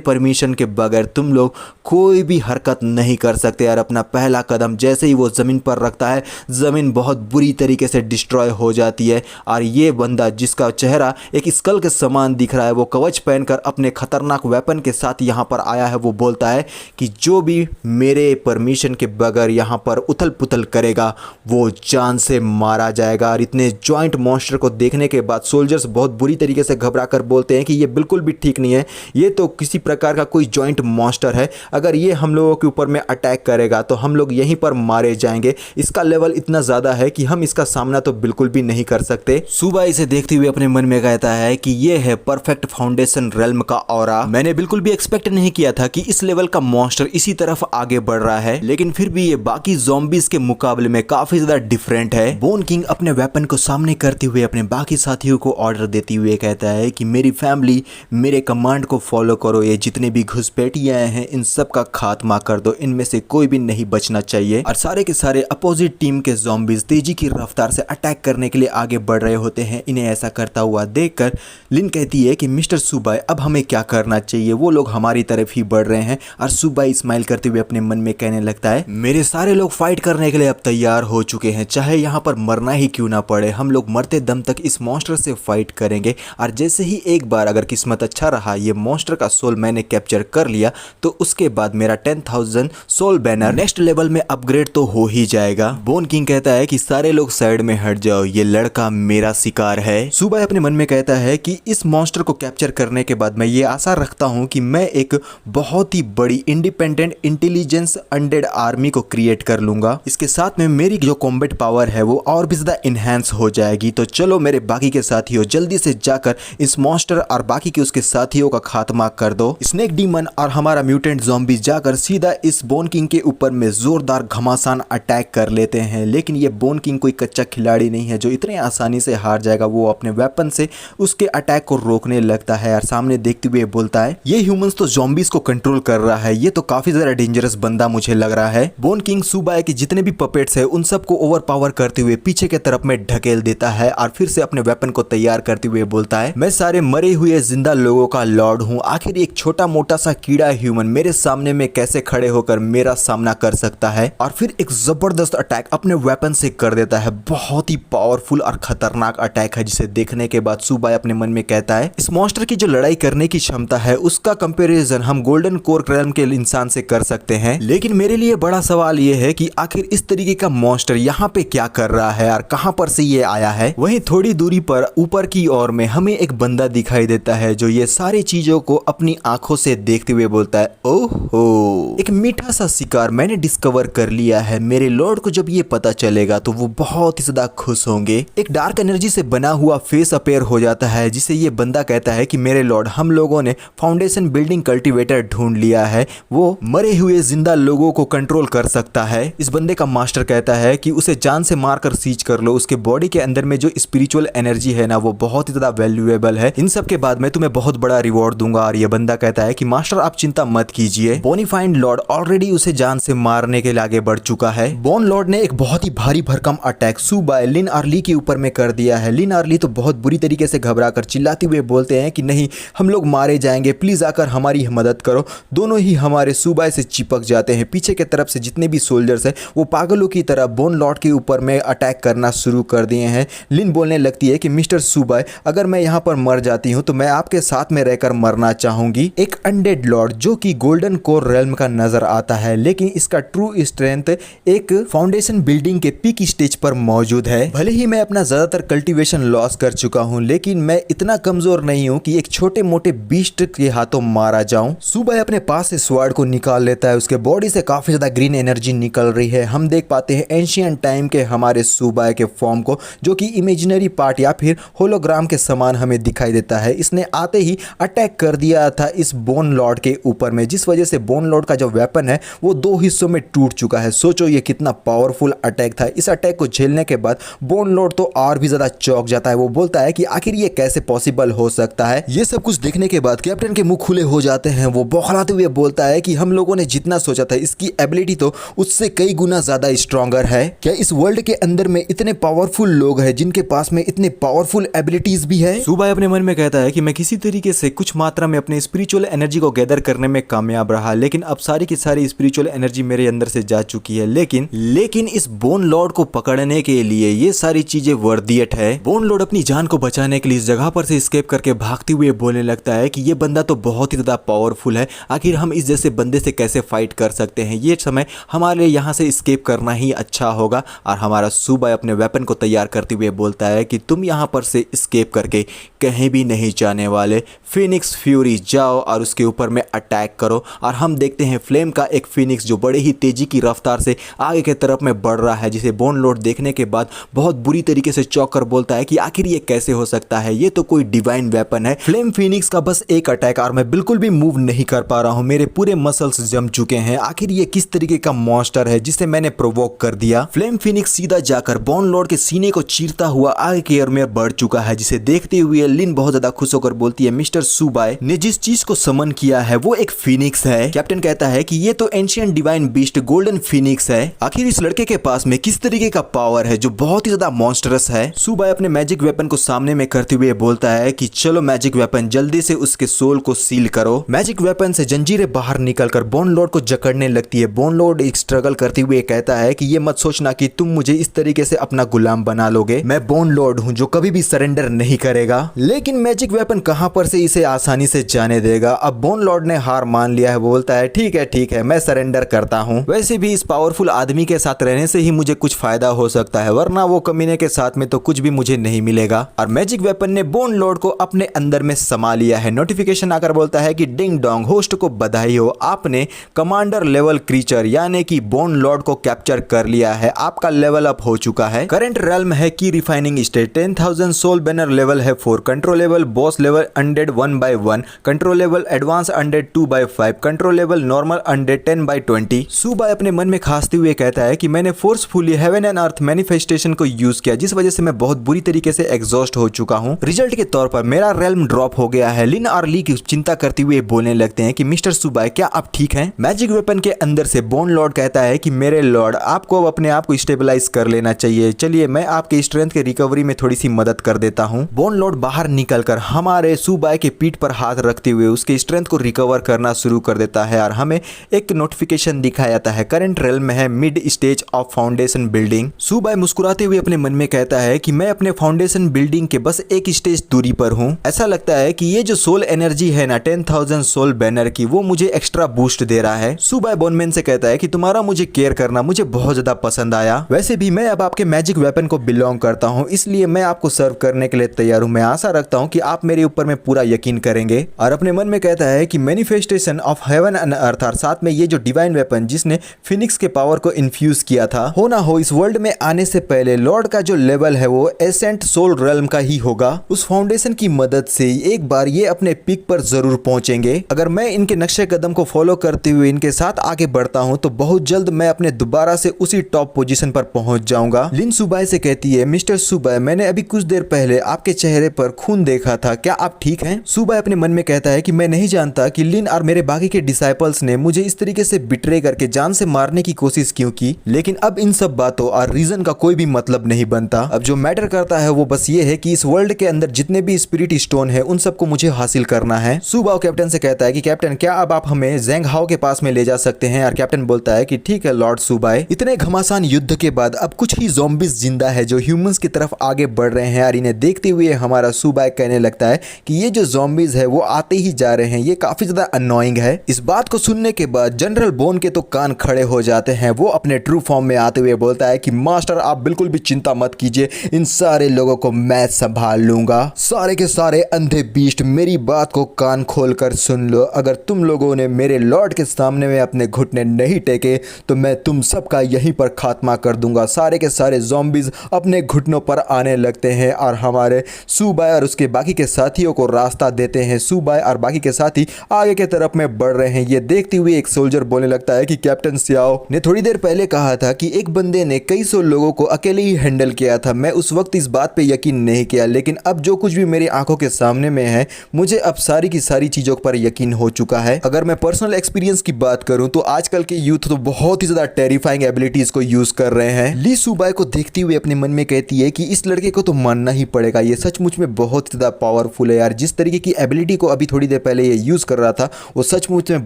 परमिशन के बगैर तुम लोग कोई भी हरकत नहीं कर सकते। और अपना पहला कदम जैसे ही वो ज़मीन पर रखता है, ज़मीन बहुत बुरी तरीके से डिस्ट्रॉय हो जाती है। और ये बंदा जिसका चेहरा एक स्कल के समान दिख रहा है, वो कवच पहनकर अपने खतरनाक वेपन के साथ यहाँ पर आया है। वो बोलता है कि जो भी मेरे परमिशन के बगैर यहाँ पर उथल पुथल करेगा वो जान से मारा जाएगा। और इतने जॉइंट मॉन्स्टर को देखने के बाद सोल्जर्स बहुत बुरी तरीके से घबरा कर बोलते हैं कि ये बिल्कुल भी ठीक नहीं है, ये तो किसी प्रकार का कोई जॉइंट मॉन्स्टर है, अगर ये हम लोगों के ऊपर में अटैक करेगा तो हम लोग यहीं पर मारे जाएंगे, इसका लेवल इतना ज़्यादा है कि हम इसका सामना तो बिल्कुल भी नहीं कर सकते। सुबह इसे देखते हुए अपने मन में कहता है कि ये है परफेक्ट फाउंडेशन रेल्म का ऑरा। मैंने बिल्कुल भी एक्सपेक्ट नहीं किया था कि इस लेवल का मॉन्स्टर इसी तरफ आगे बढ़ रहा है, लेकिन फिर भी ये बाकी ज़ॉम्बीज के मुकाबले में काफी ज्यादा डिफरेंट है। बोन किंग अपने वेपन को सामने करते हुए अपने बाकी साथियों को ऑर्डर देते हुए कहता है कि मेरी फैमिली मेरे कमांड को फॉलो करो, ये जितने भी घुसपैठिए हैं इन सब का खात्मा कर दो, इनमें से कोई भी नहीं बचना चाहिए। और सारे के सारे अपोजिट टीम के ज़ॉम्बीज तेजी की रफ्तार से अटैक करने के लिए आगे बढ़ रहे होते हैं। इन्हें ऐसा करता हुआ देखकर लिन कहती है कि मिस्टर सुबाई अब हमें क्या करना चाहिए, वो लोग हमारी तरफ ही बढ़ रहे हैं। और सुबाई स्माइल करते हुए अपने मन में कहने लगता है मेरे सारे लोग फाइट करने के लिए अब तैयार हो चुके हैं, चाहे यहाँ पर मरना ही क्यों ना पड़े, हम लोग मरते दम तक इस मॉन्स्टर से फाइट करेंगे। और जैसे ही एक बार अगर किस्मत अच्छा रहा ये मॉन्स्टर का सोल मैंने कैप्चर कर लिया तो उसके बाद मेरा 10,000 सोल बैनर नेक्स्ट लेवल में अपग्रेड तो हो ही जाएगा। बोन किंग कहता है कि सारे लोग साइड में हट जाओ, ये लड़का मेरा शिकार है। सुबह अपने मन में कहता है कि इस मॉन्स्टर को कैप्चर करने के बाद मैं ये आशा रखता हूँ कि मैं एक बहुत ही बड़ी इंडिपेंडेंट इंटेलिजेंस अनडेड आर्मी को क्रिएट कर लूंगा, इसके साथ में मेरी जो कॉम्बैट पावर है वो और भी ज्यादा इनहेंस हो जाएगी। तो चलो मेरे बाकी के साथियों जल्दी से जाकर इस मॉन्स्टर और बाकी के उसके साथियों का खात्मा कर दो। स्नेक डीमन और हमारा म्यूटेंट ज़ॉम्बी जाकर सीधा इस बोन किंग के ऊपर में जोरदार घमासान अटैक कर लेते हैं। लेकिन ये बोन किंग कोई कच्चा खिलाड़ी नहीं है जो इतने आसानी से हार जाएगा। वो अपने वेपन से उसके अटैक को रोकने लगता है और सामने देखते हुए बोलता है ये ह्यूमंस तो ज़ॉम्बीज को कंट्रोल कर रहा है, ये तो काफी ज्यादा डेंजरस बंदा मुझे लग रहा है। बोन किंग सुबह के जितने भी पपेट्स है उन सबको ओवर पावर करते हुए पीछे के तरफ में ढकेल देता है और फिर से अपने वेपन को तैयार करते हुए बोलता है मैं सारे मरे हुए जिंदा लोगों का लॉर्ड हूँ, आखिर एक छोटा मोटा सा कीड़ा ह्यूमन मेरे सामने में कैसे खड़े होकर मेरा सामना कर सकता है। और फिर एक जबरदस्त अटैक अपने वेपन से कर देता है, बहुत ही पावरफुल और खतरनाक अटैक है जिसे देखने के बाद सुबह अपने मन में कहता है इस मॉन्स्टर की जो लड़ाई करने की क्षमता है उसका कंपैरिजन हम गोल्डन कोर रेल्म के इंसान से कर सकते हैं। लेकिन मेरे लिए बड़ा सवाल ये है कि आखिर इस तरीके का मॉन्स्टर यहाँ पे क्या कर रहा है और कहां पर से ये आया है। वहीं थोड़ी दूरी पर ऊपर की ओर में हमें एक बंदा दिखाई देता है जो ये सारी चीजों को अपनी आंखों से देखते हुए बोलता है ओहो, एक मीठा सा शिकार मैंने डिस्कवर कर लिया है, मेरे लॉर्ड को जब ये पता चलेगा तो वो बहुत ही ज्यादा खुश होंगे। एक डार्क एनर्जी से बना हुआ फेस अपेयर हो जाता है जिसे ये बंदा कहता है कि मेरे लॉर्ड हम लोगों ने फाउंडेशन बिल्डिंग कल्टीवेटर ढूंढ लिया है, वो मरे हुए जिंदा लोगों को कंट्रोल कर सकता है। इस बंदे का मास्टर कहता है कि उसे जान से मारकर सीज कर लो, उसके बॉडी के अंदर में जो स्पिरिचुअल एनर्जी है ना वो बहुत ही ज्यादा वैल्यूएबल है, इन सब के बाद मैं तुम्हें बहुत बड़ा रिवॉर्ड दूंगा। और ये बंदा कहता है कि मास्टर आप चिंता मत कीजिए, बोनीफाइंड लॉर्ड ऑलरेडी उसे जान से मारने के लिए आगे बढ़ चुका है। बोन लॉर्ड ने एक बहुत ही भारी भरकम अटैक सुबाय लिन और ली के ऊपर में कर दिया है। लिन और ली तो बहुत बुरी तरीके से घबरा कर चिल्लाते हुए बोलते हैं कि नहीं हम लोग मारे जाएंगे, प्लीज आकर हमारी मदद करो। दोनों ही हमारे सुबाय से चिपक जाते हैं। पीछे की तरफ से जितने भी सोल्जर्स हैं वो पागलों की तरह बोन लॉर्ड के ऊपर में अटैक करना शुरू कर दिए हैं। लिन बोलने लगती है कि मिस्टर सुबाय अगर मैं यहाँ पर मर जाती हूँ तो मैं आपके साथ में रहकर मरना चाहूंगी। एक अनडेड लॉर्ड जो कि गोल्डन कोर रेल्म का नजर आता है, लेकिन इसका ट्रू स्ट्रेंथ एक फाउंडेशन बिल्डिंग के पीक स्टेज पर मौजूद है। भले ही मैं अपना ज्यादातर कल्टीवेशन लॉस कर चुका हूँ लेकिन मैं इतना कमजोर नहीं हूँ कि एक छोटे मोटे बीस्ट के हाथों मारा जाऊं। सुबह अपने पास से स्वॉर्ड को निकाल लेता है, उसके बॉडी से काफी ज्यादा ग्रीन एनर्जी निकल रही है। हम देख पाते हैं एंशियंट टाइम के हमारे सुबह के फॉर्म को जो कि इमेजिनरी पार्ट या फिर होलोग्राम के समान हमें दिखाई देता है। इसने आते ही अटैक कर दिया था इस बोन लॉर्ड के ऊपर में, जिस वजह से बोन लॉर्ड का जो वेपन है वो दो हिस्सों में टूट चुका है। सोचो ये कितना पावरफुल अटैक था। इस अटैक को झेलने के बाद बोन लॉर्ड तो और भी ज्यादा चौंक जाता है। वो बोलता है कि आखिर ये कैसे पॉसिबल हो सकता है। ये सब कुछ देखने के बाद कैप्टन के मुंह खुले हो जाते हैं। वो बौखलाते हुए बोलता है कि हम लोगों ने जितना सोचा था इसकी एबिलिटी तो उससे कई गुना ज्यादा स्ट्रॉन्गर है। क्या इस वर्ल्ड के अंदर में इतने पावरफुल लोग हैं जिनके पास में इतने पावरफुल एबिलिटीज भी है? सुबह अपने मन में कहता है कि मैं किसी तरीके से कुछ मात्रा में अपने स्पिरिचुअल एनर्जी को गैदर करने में कामयाब रहा, लेकिन अब सारी की सारी स्पिरिचुअल एनर्जी मेरे अंदर से जा चुकी है। लेकिन इस बोन लॉर्ड को पकड़ने के लिए ये सारी चीजें वर्थ इट है। बोन लॉर्ड अपनी जान को बचाने के लिए इस जगह पर से एस्केप करके भागते हुए बोलने लगता है कि ये बंदा तो बहुत ही ज्यादा पावरफुल है, आखिर हम इस जैसे बंदे से कैसे फाइट कर सकते हैं, ये समय हमारे लिए यहाँ से एस्केप करना ही अच्छा होगा। और हमारा सुबह अपने वेपन को तैयार करते हुए बोलता है कि तुम यहाँ पर से एस्केप करके कहीं भी नहीं जाने वाले, फिनिक्स फ्यूरी जाओ और उसके ऊपर में अटैक करो। और हम देखते हैं फ्लेम का एक फिनिक्स जो बड़े ही तेजी की रफ्तार से आगे की तरफ में बढ़ रहा है, जिसे बोन लॉर्ड देखने के बाद बहुत बुरी तरीके से चौंक कर बोलता है कि आखिर ये कैसे हो सकता है, ये तो कोई डिवाइन वेपन है। फ्लेम फिनिक्स का बस एक अटैक और मैं बिल्कुल भी मूव नहीं कर पा रहा हूं, मेरे पूरे मसल्स जम चुके हैं। आखिर ये किस तरीके का मॉन्स्टर है जिसे मैंने प्रोवोक कर दिया? फ्लेम फिनिक्स सीधा जाकर बोन लॉर्ड के सीने को चीरता हुआ आगे की ओर में बढ़ चुका है, जिसे देखते हुए लिन बहुत ज्यादा खुश होकर बोलती है मिस्टर सुबाई ने जिस चीज को समन किया है वो एक फिनिक्स है। कैप्टन कहता है कि ये तो ancient divine beast golden Phoenix है। आखिर इस लड़के के पास में किस तरीके का पावर है जो बहुत ही ज्यादा मॉन्स्टरस है? सुबाई अपने मैजिक वेपन को सामने में करते हुए बोलता है कि चलो मैजिक वेपन जल्दी से उसके सोल को सील करो। मैजिक वेपन से जंजीरें बाहर निकलकर बोन लॉर्ड को जकड़ने लगती है। बोन लॉर्ड एक स्ट्रगल करते हुए कहता है कि ये मत सोचना कि तुम मुझे इस तरीके से अपना गुलाम बना लोगे, मैं बोन लॉर्ड हूं जो कभी भी सरेंडर नहीं करेगा। लेकिन मैजिक वेपन कहां पर से इसे आसानी से जाने देगा? अब बोन लॉर्ड ने हार मान लिया है, बोलता है ठीक है मैं सरेंडर करता हूं। वैसे भी इस पावरफुल आदमी के साथ रहने से ही मुझे कुछ फायदा हो सकता है, वरना वो कमीने के साथ में तो कुछ भी मुझे नहीं मिलेगा। और मैजिक वेपन ने बोन लॉर्ड को अपने अंदर में समा लिया है। नोटिफिकेशन आकर बोलता है कि डिंग डोंग, होस्ट को बधाई हो, आपने कमांडर लेवल क्रीचर यानी कि बोन लॉर्ड को कैप्चर कर लिया है, आपका लेवल अप हो चुका है। करंट रेल्म है की refining state, 10,000 soul banner level है 4, controllable boss level undead 1/1, controllable advance undead 2/5, controllable normal undead 10/20। Subai अपने मन में खासते हुए कहता है कि मैंने forcefully heaven and earth manifestation को यूज किया, जिस वजह से मैं बहुत बुरी तरीके से एग्जॉस्ट हो चुका हूं। रिजल्ट के तौर पर मेरा रेल्म ड्रॉप हो गया है। लिन और ली की चिंता करते हुए बोलने लगते हैं कि मिस्टर सुबाई क्या आप ठीक हैं? मैजिक वेपन के अंदर से बोन लॉर्ड कहता है कि मेरे लॉर्ड आपको अपने आप को स्टेबलाइज कर लेना चाहिए, चलिए मैं आपके स्ट्रेंथ के रिकवरी में थोड़ी सी मदद कर देता हूं। बोन लॉर्ड बाहर निकलकर हमारे सुबाई के पीठ पर हाथ रखते हुए उसके स्ट्रेंथ को रिकवर करना शुरू कर देता है और हमें एक नोटिफिकेशन दिखाया जाता है, करंट रेल्म में है mid stage of foundation building. सुबाई मुस्कुराते हुए अपने मन में कहता है कि मैं अपने फाउंडेशन बिल्डिंग के बस एक स्टेज दूरी पर हूं। ऐसा लगता है कि ये जो सोल एनर्जी है ना 10,000 सोल बैनर की, वो मुझे एक्स्ट्रा बूस्ट दे रहा है। सुबाई बोनमैन से कहता है कि तुम्हारा मुझे केयर करना मुझे बहुत ज्यादा पसंद आया, वैसे भी मैं अब आपके मैजिक वेपन को बिलोंग करता हूं, इसलिए मैं आपको सर्व करने के लिए तैयार हूं। मैं आशा रखता हूं कि आप मेरे ऊपर में पूरा यकीन करेंगे। और अपने मन में कहता है कि मैनिफेस्टेशन ऑफ हेवन एंड अर्थ और साथ में ये जो डिवाइन वेपन जिसने फिनिक्स के पावर को इन्फ्यूज किया था, हो ना हो इस वर्ल्ड में आने से पहले लॉर्ड का जो लेवल है वो एसेंट सोल रेल्म का ही होगा। उस फाउंडेशन की मदद से एक बार ये अपने पीक पर जरूर पहुंचेंगे। अगर मैं इनके नक्शे कदम को फॉलो करते हुए इनके साथ आगे बढ़ता हूं तो बहुत जल्द मैं अपने दोबारा से उसी टॉप पोजीशन पर पहुंच जाऊंगा। लिन सुबाई से कहती है मिस्टर सुबाई मैंने अभी कुछ देर पहले आपके चेहरे पर खून देखा था, क्या आप ठीक हैं? सुबाई अपने मन में कहता है कि मैं नहीं जानता कि लिन और मेरे बाकी के डिसाइपल्स ने मुझे इस तरीके से बिट्रे करके जान से मारने की कोशिश क्यों की, लेकिन अब इन सब बातों और रीजन का कोई भी मतलब नहीं बनता। अब जो मैटर करता है वो बस ये है कि इस वर्ल्ड के अंदर जितने भी स्पिरिट स्टोन है उन सबको मुझे हासिल करना है। सुबाई कैप्टन से कहता है कि कैप्टन क्या अब आप हमें ज़ेंग हाओ के पास में ले जा सकते हैं? और कैप्टन बोलता है कि ठीक है लॉर्ड सुबाई। इतने घमासान युद्ध के बाद अब कुछ ही ज़ॉम्बीज जिंदा है जो ह्यूमंस की तरफ आगे बढ़ रहे हैं और इन्हें देखते हुए हमारा सुबाई कहने लगता है कि ये जो ज़ॉम्बीज है वो आते ही जा रहे हैं, ये काफी ज्यादा अननोइंग है। इस बात को सुनने के बाद जनरल बोन के तो कान खड़े हो जाते हैं। वो अपने ट्रू फॉर्म में आते हुए बोलता है कि मास्टर आप बिल्कुल भी चिंता मत कीजिए, इन सारे लोगों को मैं संभाल लूंगा। सारे के सारे अंधे बीस्ट मेरी बात को कान खोल कर सुन लो, अगर तुम लोगों ने मेरे लॉर्ड के सामने में अपने घुटने नहीं टेके तो मैं तुम सबका यहीं पर खात्मा कर दूंगा। सारे के सारे ज़ॉम्बीज अपने घुटनों पर आने लगते हैं और हमारे सुबाई और उसके बाकी के साथियों को रास्ता देते हैं। सुबाई और बाकी के साथी आगे के तरफ में बढ़ रहे हैं। ये देखते हुए एक सोल्जर बोलने लगता है कि कैप्टन सियाओ ने थोड़ी देर पहले कहा था कि एक बंदे ने कई सौ लोगों को अकेले ही हैंडल किया था। मैं उस वक्त इस बात पे यकीन नहीं किया, लेकिन अब जो कुछ भी मेरी आंखों के सामने में है मुझे अब सारी की सारी चीजों पर यकीन हो चुका है। अगर मैं पर्सनल एक्सपीरियंस की बात करूं तो आजकल के यूथ तो बहुत ही ज्यादा टेरिफाइंग एबिलिटीज को यूज कर रहे हैं। ली सुबाई को देखती हुए अपने मन में कहती है कि इस लड़के को तो मानना ही पड़ेगा, ये सचमुच में बहुत ज्यादा पावरफुल है यार। जिस तरीके की एबिलिटी को अभी थोड़ी देर पहले ये यूज कर रहा था वो सचमुच में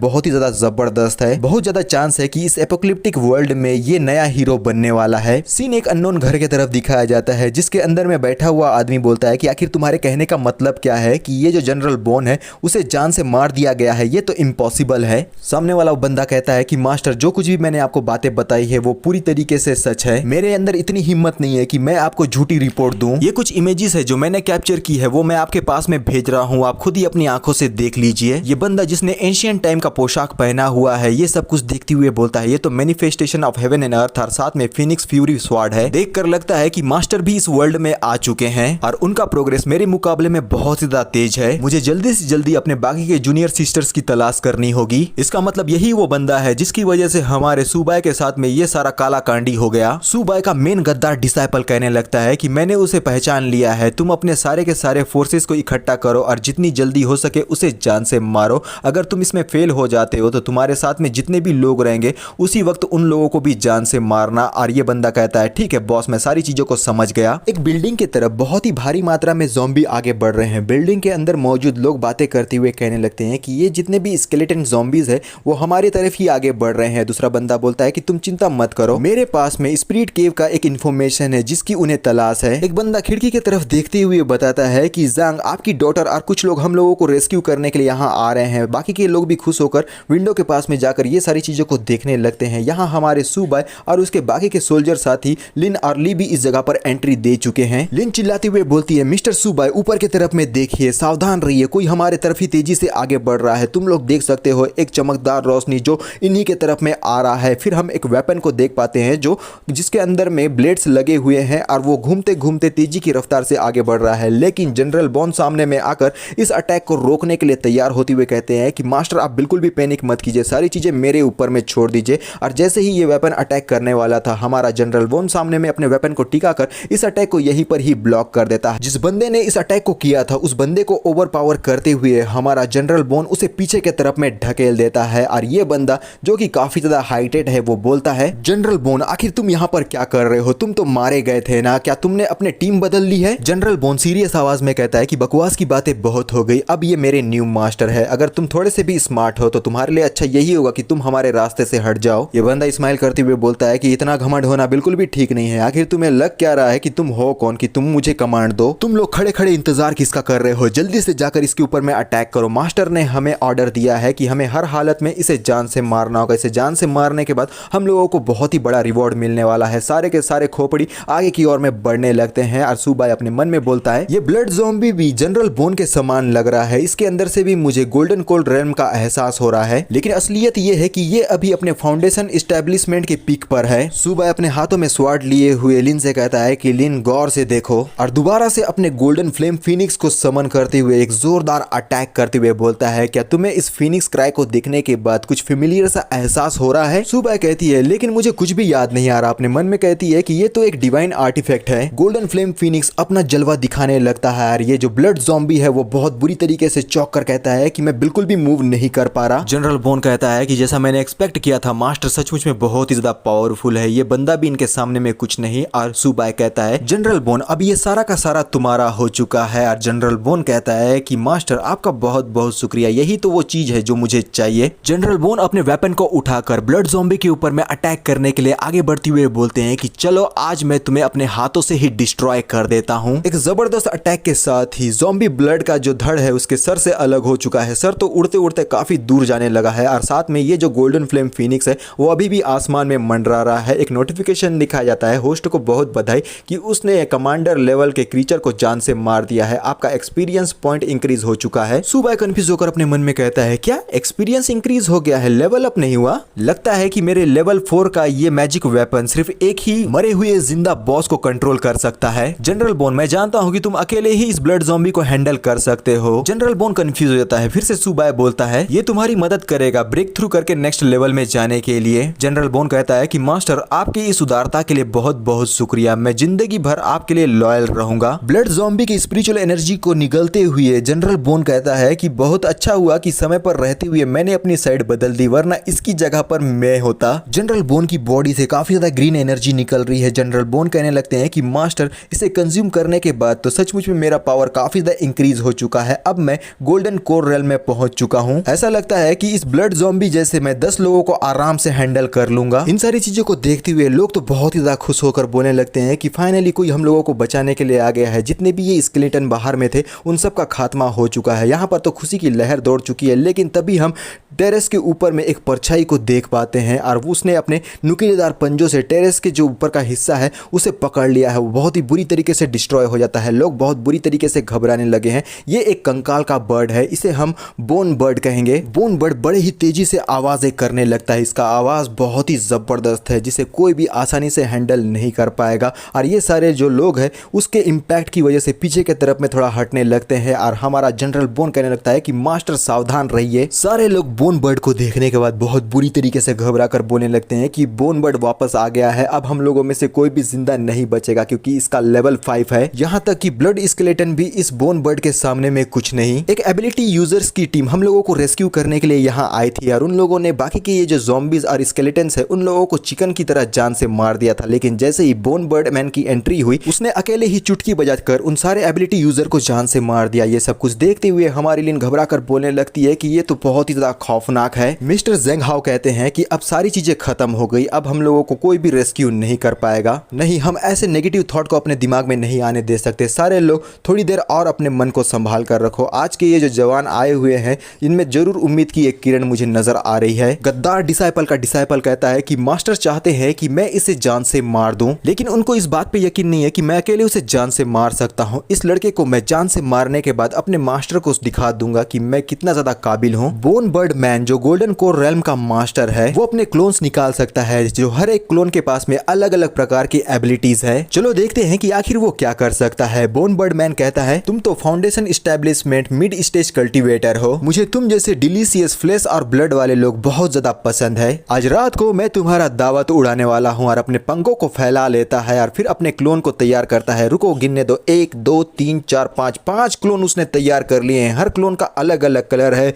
बहुत ही ज्यादा जबरदस्त है। बहुत ज्यादा चांस है कि इस एपोकलिप्टिक वर्ल्ड में ये नया हीरो बनने वाला है। सीन एक अननोन घर की तरफ दिखाया जाता है जिसके अंदर में बैठा हुआ आदमी बोलता है कि आखिर तुम्हारे कहने का मतलब क्या है कि ये जो जनरल बोन है उसे जान से मार दिया गया है, ये तो इम्पॉसिबल है। सामने वाला बंदा कहता है कि मास्टर जो कुछ भी मैंने आपको बातें बताई है वो पूरी तरीके से सच है, मेरे अंदर इतनी हिम्मत नहीं है कि मैं आपको झूठी रिपोर्ट दूं। ये कुछ इमेजेस है जो मैंने कैप्चर की है वो मैं आपके पास में भेज रहा हूं, आप खुद ही अपनी आंखों से देख लीजिए। ये बंदा जिसने एंशिएंट टाइम का पोशाक पहना हुआ है ये सब कुछ देखते हुए बोलता है ये तो मैनिफेस्टेशन ऑफ हेवन एंड अर्थ और साथ में फिनिक्स फ्यूरी स्वॉर्ड है। देखकर लगता है कि मास्टर भी इस वर्ल्ड में आ चुके हैं और उनका प्रोग्रेस मेरे मुकाबले में बहुत ज्यादा तेज है। मुझे जल्दी से जल्दी अपने बाकी के जूनियर सिस्टर्स की तलाश करनी होगी। इसका मतलब यही वो बंदा है जिसकी वजह से हमारे सुबाई के साथ में ये सारा काला कांडी हो गया। सुबाई का मेन गद्दार डिसाइपल कहने लगता है कि मैंने उसे पहचान लिया है, तुम अपने सारे के सारे फोर्सेस को इकट्ठा करो और जितनी जल्दी हो सके उसे जान से मारो। अगर तुम इसमें फेल हो जाते हो तो तुम्हारे साथ में जितने भी लोग रहेंगे उसी वक्त उन लोगों को भी जान से मारना। और ये बंदा कहता है ठीक है बॉस, मैं सारी चीजों को समझ गया। एक बिल्डिंग की तरफ बहुत ही भारी मात्रा में ज़ॉम्बी आगे बढ़ रहे हैं। बिल्डिंग के अंदर मौजूद लोग बातें करते हुए कहने लगते हैं कि ये जितने भी स्केलेटन ज़ॉम्बीज है वो हमारी तरफ ही आगे बढ़ रहे हैं। दूसरा बंदा बोलता है कि तुम चिंता मत करो, मेरे पास में स्पिरिट केव का एक इन्फॉर्मेशन है जिसकी उन्हें तलाश है। एक बंदा खिड़की की तरफ देखते हुए बताता है कि जांग आपकी डॉटर और कुछ लोग हम लोगों को रेस्क्यू करने के लिए यहाँ आ रहे हैं। बाकी के लोग भी खुश होकर विंडो के पास में जाकर ये सारी चीजों को देखने लगते हैं। यहाँ हमारे सुबाई और उसके बाकी के सोल्जर साथी लिन और ली भी इस जगह पर एंट्री दे चुके हैं। लिन चिल्लाते हुए बोलती है मिस्टर सुबाई ऊपर की तरफ में देखिए, सावधान रहिए, कोई हमारे तरफ ही तेजी से आगे बढ़ रहा है। तुम लोग देख सकते हो एक चमकदार रोशनी जो इन्हीं के तरफ में आ रहा है। फिर हम एक वेपन को देख पाते हैं जो जिसके अंदर में ब्लेड्स लगे हुए हैं और वो घूमते घूमते तेजी की रफ्तार से आगे बढ़ रहा है। लेकिन जनरल बॉन सामने में आकर इस अटैक को रोकने के लिए तैयार होते हुए कहते हैं कि मास्टर आप बिल्कुल भी पैनिक मत कीजिए, सारी चीजें मेरे ऊपर में छोड़ दीजिए। और जैसे ही ये वेपन अटैक करने वाला था हमारा जनरल बॉन सामने में अपने वेपन को टिका कर इस अटैक को यहीं पर ही ब्लॉक कर देता है। जिस बंदे ने इस अटैक को किया था उस बंदे को ओवरपावर करते हुए हमारा जनरल बॉन उसे पीछे के तरफ में ढकेल देता है। और ये बंदा जो कि काफी ज्यादा हाइटेड है वो बोलता है जनरल बॉन आखिर तुम यहाँ पर क्या कर रहे हो, तुम तो मारे गए थे ना, क्या तुमने अपने टीम बदल ली है? जनरल बॉन सीरियस आवाज में कहता है कि बकवास की बातें बहुत हो गई, अब ये मेरे न्यू मास्टर है, अगर तुम थोड़े से भी स्मार्ट हो तो तुम्हारे लिए अच्छा यही होगा कि तुम हमारे रास्ते से हट जाओ। ये बंदा स्माइल करते हुए बोलता है कि इतना घमंड होना बिल्कुल भी ठीक नहीं है, आखिर तुम्हें लग क्या रहा है कि तुम हो कौन कि तुम मुझे कमांड दो? तुम लोग खड़े खड़े इंतजार किसका कर रहे हो, जल्दी से जाकर इसके ऊपर में अटैक करो। मास्टर ने हमें ऑर्डर दिया है कि हमें हर हालत में इसे जान से मारना होगा, इसे जान से मारने के बाद हम लोगों को बहुत ही बड़ा रिवॉर्ड मिलने वाला है। सारे के सारे खोपड़ी आगे की ओर में बढ़ने लगते हैं और सुबाई अपने मन में बोलता है ये ब्लड ज़ॉम्बी भी जनरल बोन के समान लग रहा है, इसके अंदर से भी मुझे गोल्डन कोल्ड रेल्म का एहसास हो रहा है। लेकिन असलियत ये है कि ये अभी अपने फाउंडेशन एस्टेब्लिशमेंट के पीक पर है। सुबाई अपने हाथों में स्वॉर्ड लिए हुए लिन से कहता है कि लिन गौर से देखो, और दोबारा से अपने गोल्डन फ्लेम फिनिक्स को समन करते हुए एक जोरदार अटैक करते हुए बोलता है क्या तुम्हें इस फिनिक्स क्राई को देखने के बाद कुछ फेमिलियर सा एहसास हो रहा है? सुबाई कहती है लेकिन मुझे कुछ भी याद नहीं आ रहा। अपने मन में कहती है कि ये तो एक डिवाइन आर्टिफैक्ट है। गोल्डन फ्लेम फिनिक्स अपना जलवा दिखाने लगता है और ये जो ब्लड ज़ॉम्बी है वो बहुत बुरी तरीके से चौंक कर कहता है कि मैं बिल्कुल भी मूव नहीं कर पा रहा। जनरल बोन कहता है कि जैसा मैंने एक्सपेक्ट किया था मास्टर सचमुच में बहुत ही ज्यादा पावरफुल है, ये बंदा भी इनके सामने में कुछ नहीं। और सुबाई कहता है जनरल बोन अब ये सारा का सारा तुम्हारा हो चुका है। और जनरल बोन कहता है कि मास्टर आपका बहुत बहुत शुक्रिया, यही तो वो चीज है जो मुझे चाहिए। जनरल बोन अपने वेपन को उठाकर ब्लड ज़ॉम्बी के ऊपर में अटैक करने के लिए आगे बढ़ते हुए बोलते हैं कि चलो आज मैं तुम्हें अपने हाथों से ही डिस्ट्रॉय कर देता हूं। एक जबरदस्त अटैक के साथ ही ज़ॉम्बी ब्लड का जो धड़ है उसके सर से अलग हो चुका है, सर तो उड़ते उड़ते काफी दूर जाने लगा है। और साथ में ये जो गोल्डन फ्लेम फिनिक्स है वो अभी भी आसमान में मंडरा रहा है। एक नोटिफिकेशन दिखाया जाता है होस्ट को बहुत बधाई कि उसने कमांडर लेवल के क्रीचर को जान से मार दिया है, आपका एक्सपीरियंस पॉइंट इंक्रीज हो चुका है। सुबाई कंफ्यूज होकर अपने मन में कहता है क्या एक्सपीरियंस इंक्रीज हो गया है, लेवल अप नहीं हुआ? लगता है कि मेरे लेवल 4 का ये मैजिक वेपन सिर्फ एक ही मरे हुए जिंदा बॉस को कंट्रोल कर सकता है। जनरल बोन मैं जानता हूं कि तुम अकेले ही इस ब्लड ज़ॉम्बी को हैंडल कर सकते हो। जनरल बोन कंफ्यूज हो जाता है। फिर से सुबाई बोलता है ये तुम्हारी मदद करेगा ब्रेक थ्रू करके नेक्स्ट लेवल में जाने के लिए। जनरल बोन कहता है कि मास्टर आपकी इस उदारता के लिए बहुत बहुत शुक्रिया, मैं जिंदगी भर आपके लिए लॉयल रहूंगा। ब्लड ज़ॉम्बी की स्पिरिचुअल एनर्जी को निगलते हुए जनरल बोन कहता है कि बहुत अच्छा हुआ कि समय पर रहते हुए मैंने अपनी साइड बदल दी, वरना इसकी जगह पर मैं होता। जनरल बोन की बॉडी से काफी ज्यादा ग्रीन एनर्जी निकल रही है। जनरल बोन कहने लगते हैं कि मास्टर, इसे कंज्यूम करने के बाद तो सचमुच में मेरा पावर काफी ज्यादा इंक्रीज हो चुका है। अब मैं गोल्डन कोर रेल में पहुंच चुका हूं। ऐसा लगता है कि इस ब्लड ज़ॉम्बी जैसे मैं 10 लोगों को आराम से हैंडल कर लूंगा। इन सारी चीजों को देखते हुए लोग तो बहुत ही ज्यादा खुश होकर बोलने लगते हैं कि फाइनली कोई हम लोगों को बचाने के लिए आ गया है। जितने भी ये स्केलेटन बाहर में थे उन सब का खात्मा हो चुका है। यहाँ पर तो खुशी की लहर दौड़ चुकी है। लेकिन तभी हम टेरेस के ऊपर में एक परछाई को देख पाते हैं और उसने अपने नुकीलेदार पंजों से टेरेस के जो ऊपर का हिस्सा है उसे पकड़ लिया है। वो बहुत ही बुरी तरीके से डिस्ट्रॉय हो जाता है। लोग बहुत बुरी तरीके से घबराने लगे हैं। ये एक कंकाल का बर्ड है, इसे हम बोन बर्ड कहेंगे। बोन बर्ड बड़े ही तेजी से आवाज़ें करने लगता है। इसका आवाज़ बहुत ही ज़बरदस्त है जिसे कोई भी आसानी से हैंडल नहीं कर पाएगा। और ये सारे जो लोग हैं उसके इम्पैक्ट की वजह से पीछे के तरफ में थोड़ा हटने लगते हैं और हमारा जनरल बोन कहने लगता है कि मास्टर सावधान रहिए। सारे लोग बोन बर्ड को देखने के बाद बहुत बुरी तरीके से घबरा कर बोलने लगते हैं कि बोन बर्ड वापस आ गया है। अब हम लोगों में से कोई भी जिंदा नहीं बचेगा क्योंकि इसका लेवल 5 है। यहाँ तक कि ब्लड स्केलेटन भी इस बोन बर्ड के सामने में कुछ नहीं। एक एबिलिटी यूजर्स की टीम हम लोगों को रेस्क्यू करने के लिए यहाँ आई थी और उन लोगों ने बाकी के ये जो ज़ॉम्बीज और स्केलेटन्स है उन लोगों को चिकन की तरह जान से मार दिया था। लेकिन जैसे ही बोन बर्ड मैन की एंट्री हुई उसने अकेले ही चुटकी बजाकर उन सारे एबिलिटी यूजर को जान से मार दिया। ये सब कुछ देखते हुए हमारी लिन घबरा कर बोलने लगती है कि ये तो बहुत ही ज्यादा खौफनाक है। मिस्टर जेंग हाओ कहते हैं कि अब सारी चीजें खत्म हो गई, अब हम लोगों को कोई भी रेस्क्यू नहीं कर पाएगा। नहीं, हम ऐसे नेगेटिव थॉट को अपने दिमाग में नहीं आने दे सकते। सारे लोग थोड़ी देर और अपने मन को संभाल कर रखो। आज के ये जो जवान आए हुए हैं इनमें जरूर उम्मीद की एक किरण मुझे नजर आ रही है। गद्दार डिसाइपल का डिसाइपल कहता है कि मास्टर चाहते हैं कि मैं इसे जान से मार दूं, लेकिन उनको इस बात पे यकीन नहीं है कि मैं अकेले उसे जान से मार सकता हूं। इस लड़के को मैं जान से मारने के बाद अपने मास्टर को दिखा दूंगा कि मैं कितना ज्यादा काबिल हूं। बोन बर्ड मैन जो गोल्डन कोर रेल्म का मास्टर है वो अपने क्लोन्स निकाल सकता है, जो हर एक क्लोन के पास में अलग अलग प्रकार की एबिलिटीज है। चलो देखते हैं कि आखिर वो क्या कर सकता है। बोन बर्ड मैन कहता है, तुम तो foundation establishment mid stage cultivator हो। मुझे तुम जैसे डिलीशियस फ्लेश और ब्लड वाले लोग बहुत ज्यादा पसंद है। आज रात को मैं तुम्हारा दावत उड़ाने वाला हूँ। और अपने पंखों को फैला लेता है और फिर अपने क्लोन को तैयार करता है। रुको, गिनने दो, 1 2 3 4 5 क्लोन उसने तैयार कर लिए हैं। हर क्लोन का अलग अलग कलर है।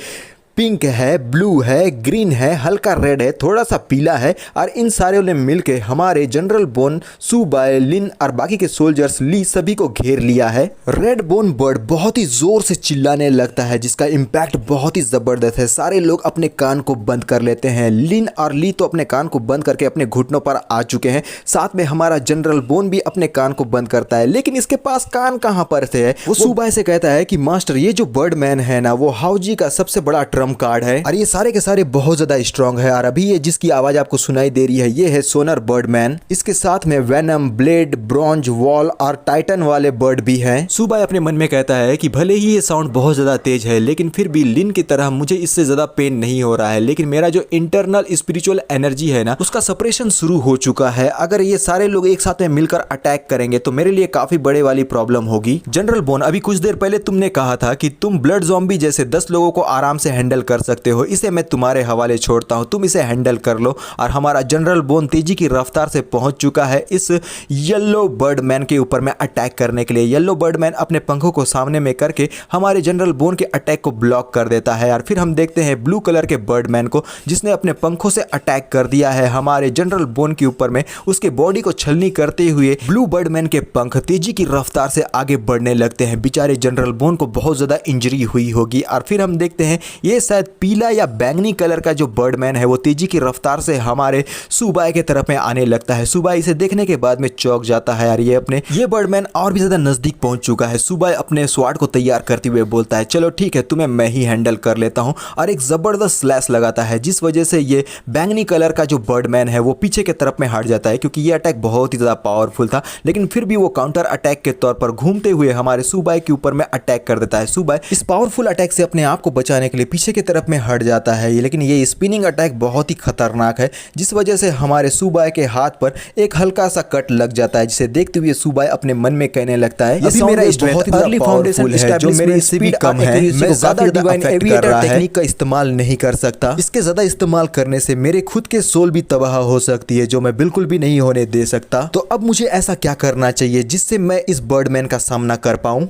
पिंक है, ब्लू है, ग्रीन है, हल्का रेड है, थोड़ा सा पीला है। और इन सारे ने मिलके हमारे जनरल बोन, सुबाय, लिन और बाकी के सोल्जर्स ली सभी को घेर लिया है। रेड बोन बर्ड बहुत ही जोर से चिल्लाने लगता है जिसका इम्पैक्ट बहुत ही जबरदस्त है। सारे लोग अपने कान को बंद कर लेते हैं। लिन और ली तो अपने कान को बंद करके अपने घुटनों पर आ चुके हैं। साथ में हमारा जनरल बोन भी अपने कान को बंद करता है, लेकिन इसके पास कान कहां पर से है। वो सुबाय से कहता है कि मास्टर, ये जो बर्ड मैन है ना वो हाउजी का सबसे बड़ा ट्रम्प कार्ड है और ये सारे के सारे बहुत ज्यादा स्ट्रांग है। और अभी ये जिसकी आवाज आपको सुनाई दे रही है ये है सोनर बर्ड मैन। इसके साथ में वेनम, ब्लेड, ब्रॉन्ज, वॉल और टाइटन वाले बर्ड भी हैं। सुबाय अपने मन में कहता है कि भले ही ये साउंड बहुत ज्यादा तेज है लेकिन फिर भी लिन की तरह मुझे इससे ज्यादा पेन नहीं हो रहा है। लेकिन मेरा जो इंटरनल स्पिरिचुअल एनर्जी है ना उसका सेपरेशन शुरू हो चुका है। अगर ये सारे लोग एक साथ में मिलकर अटैक करेंगे तो मेरे लिए काफी बड़े वाली प्रॉब्लम होगी। जनरल बोन, अभी कुछ देर पहले तुमने कहा था कि तुम ब्लड ज़ॉम्बी जैसे 10 लोगों को आराम से हैंडल कर सकते हो। इसे मैं तुम्हारे हवाले छोड़ता हूं, तुम इसे हैंडल कर लो। और हमारा जनरल बोन तेजी की रफ्तार से पहुंच चुका है इस येलो बर्ड मैन के ऊपर में अटैक करने के लिए। येलो बर्ड मैन अपने पंखों को सामने में करके हमारे जनरल बोन के अटैक को ब्लॉक कर देता है। और फिर हम देखते हैं ब्लू कलर के बर्ड मैन को जिसने अपने पंखों से अटैक कर दिया है हमारे जनरल बोन के ऊपर में। उसके बॉडी को छलनी करते हुए ब्लू बर्ड मैन के पंख तेजी की रफ्तार से आगे बढ़ने लगते हैं। बेचारे जनरल बोन को बहुत ज्यादा इंजरी हुई होगी। और फिर हम देखते हैं ये शायद पीला या बैंगनी कलर का जो बर्डमैन है वो तेजी की रफ्तार से हमारे सुबाय के तरफ में आने लगता है। सुबाय इसे देखने के बाद में चौंक जाता है और ये बर्डमैन और भी ज्यादा नजदीक पहुंच चुका है। सुबाय अपने स्वार्ड को तैयार करते हुए बोलता है, चलो ठीक है, तुम्हें मैं ही हैंडल कर लेता हूं। और एक जबरदस्त स्लैश लगाता है जिस वजह से ये बैंगनी कलर का जो बर्डमैन है वो पीछे के तरफ में हट जाता है क्योंकि ये अटैक बहुत ही ज्यादा पावरफुल था। लेकिन फिर भी वो काउंटर अटैक के तौर पर घूमते हुए हमारे सुबाय के ऊपर में अटैक कर देता है। सुबाय इस पावरफुल अटैक से अपने आप को बचाने के लिए पीछे की तरफ में हट जाता है। लेकिन ये स्पिनिंग अटैक बहुत ही खतरनाक है जिस वजह से हमारे सुबाय के हाथ पर एक हल्का सा कट लग जाता है, जिसे देखते हुए सुबाय अपने मन में कहने लगता है, ये मेरा बहुत ही अर्ली फाउंडेशन है जो मेरी से भी कम है। मैं ज्यादा डिवाइन एविएटर टेक्निक का इस्तेमाल नहीं कर सकता। इसके ज्यादा इस्तेमाल करने से मेरे खुद के सोल भी तबाह हो सकती है जो मैं बिल्कुल भी नहीं होने दे सकता। तो अब मुझे ऐसा क्या करना चाहिए जिससे मैं इस बर्डमैन का सामना कर पाऊं।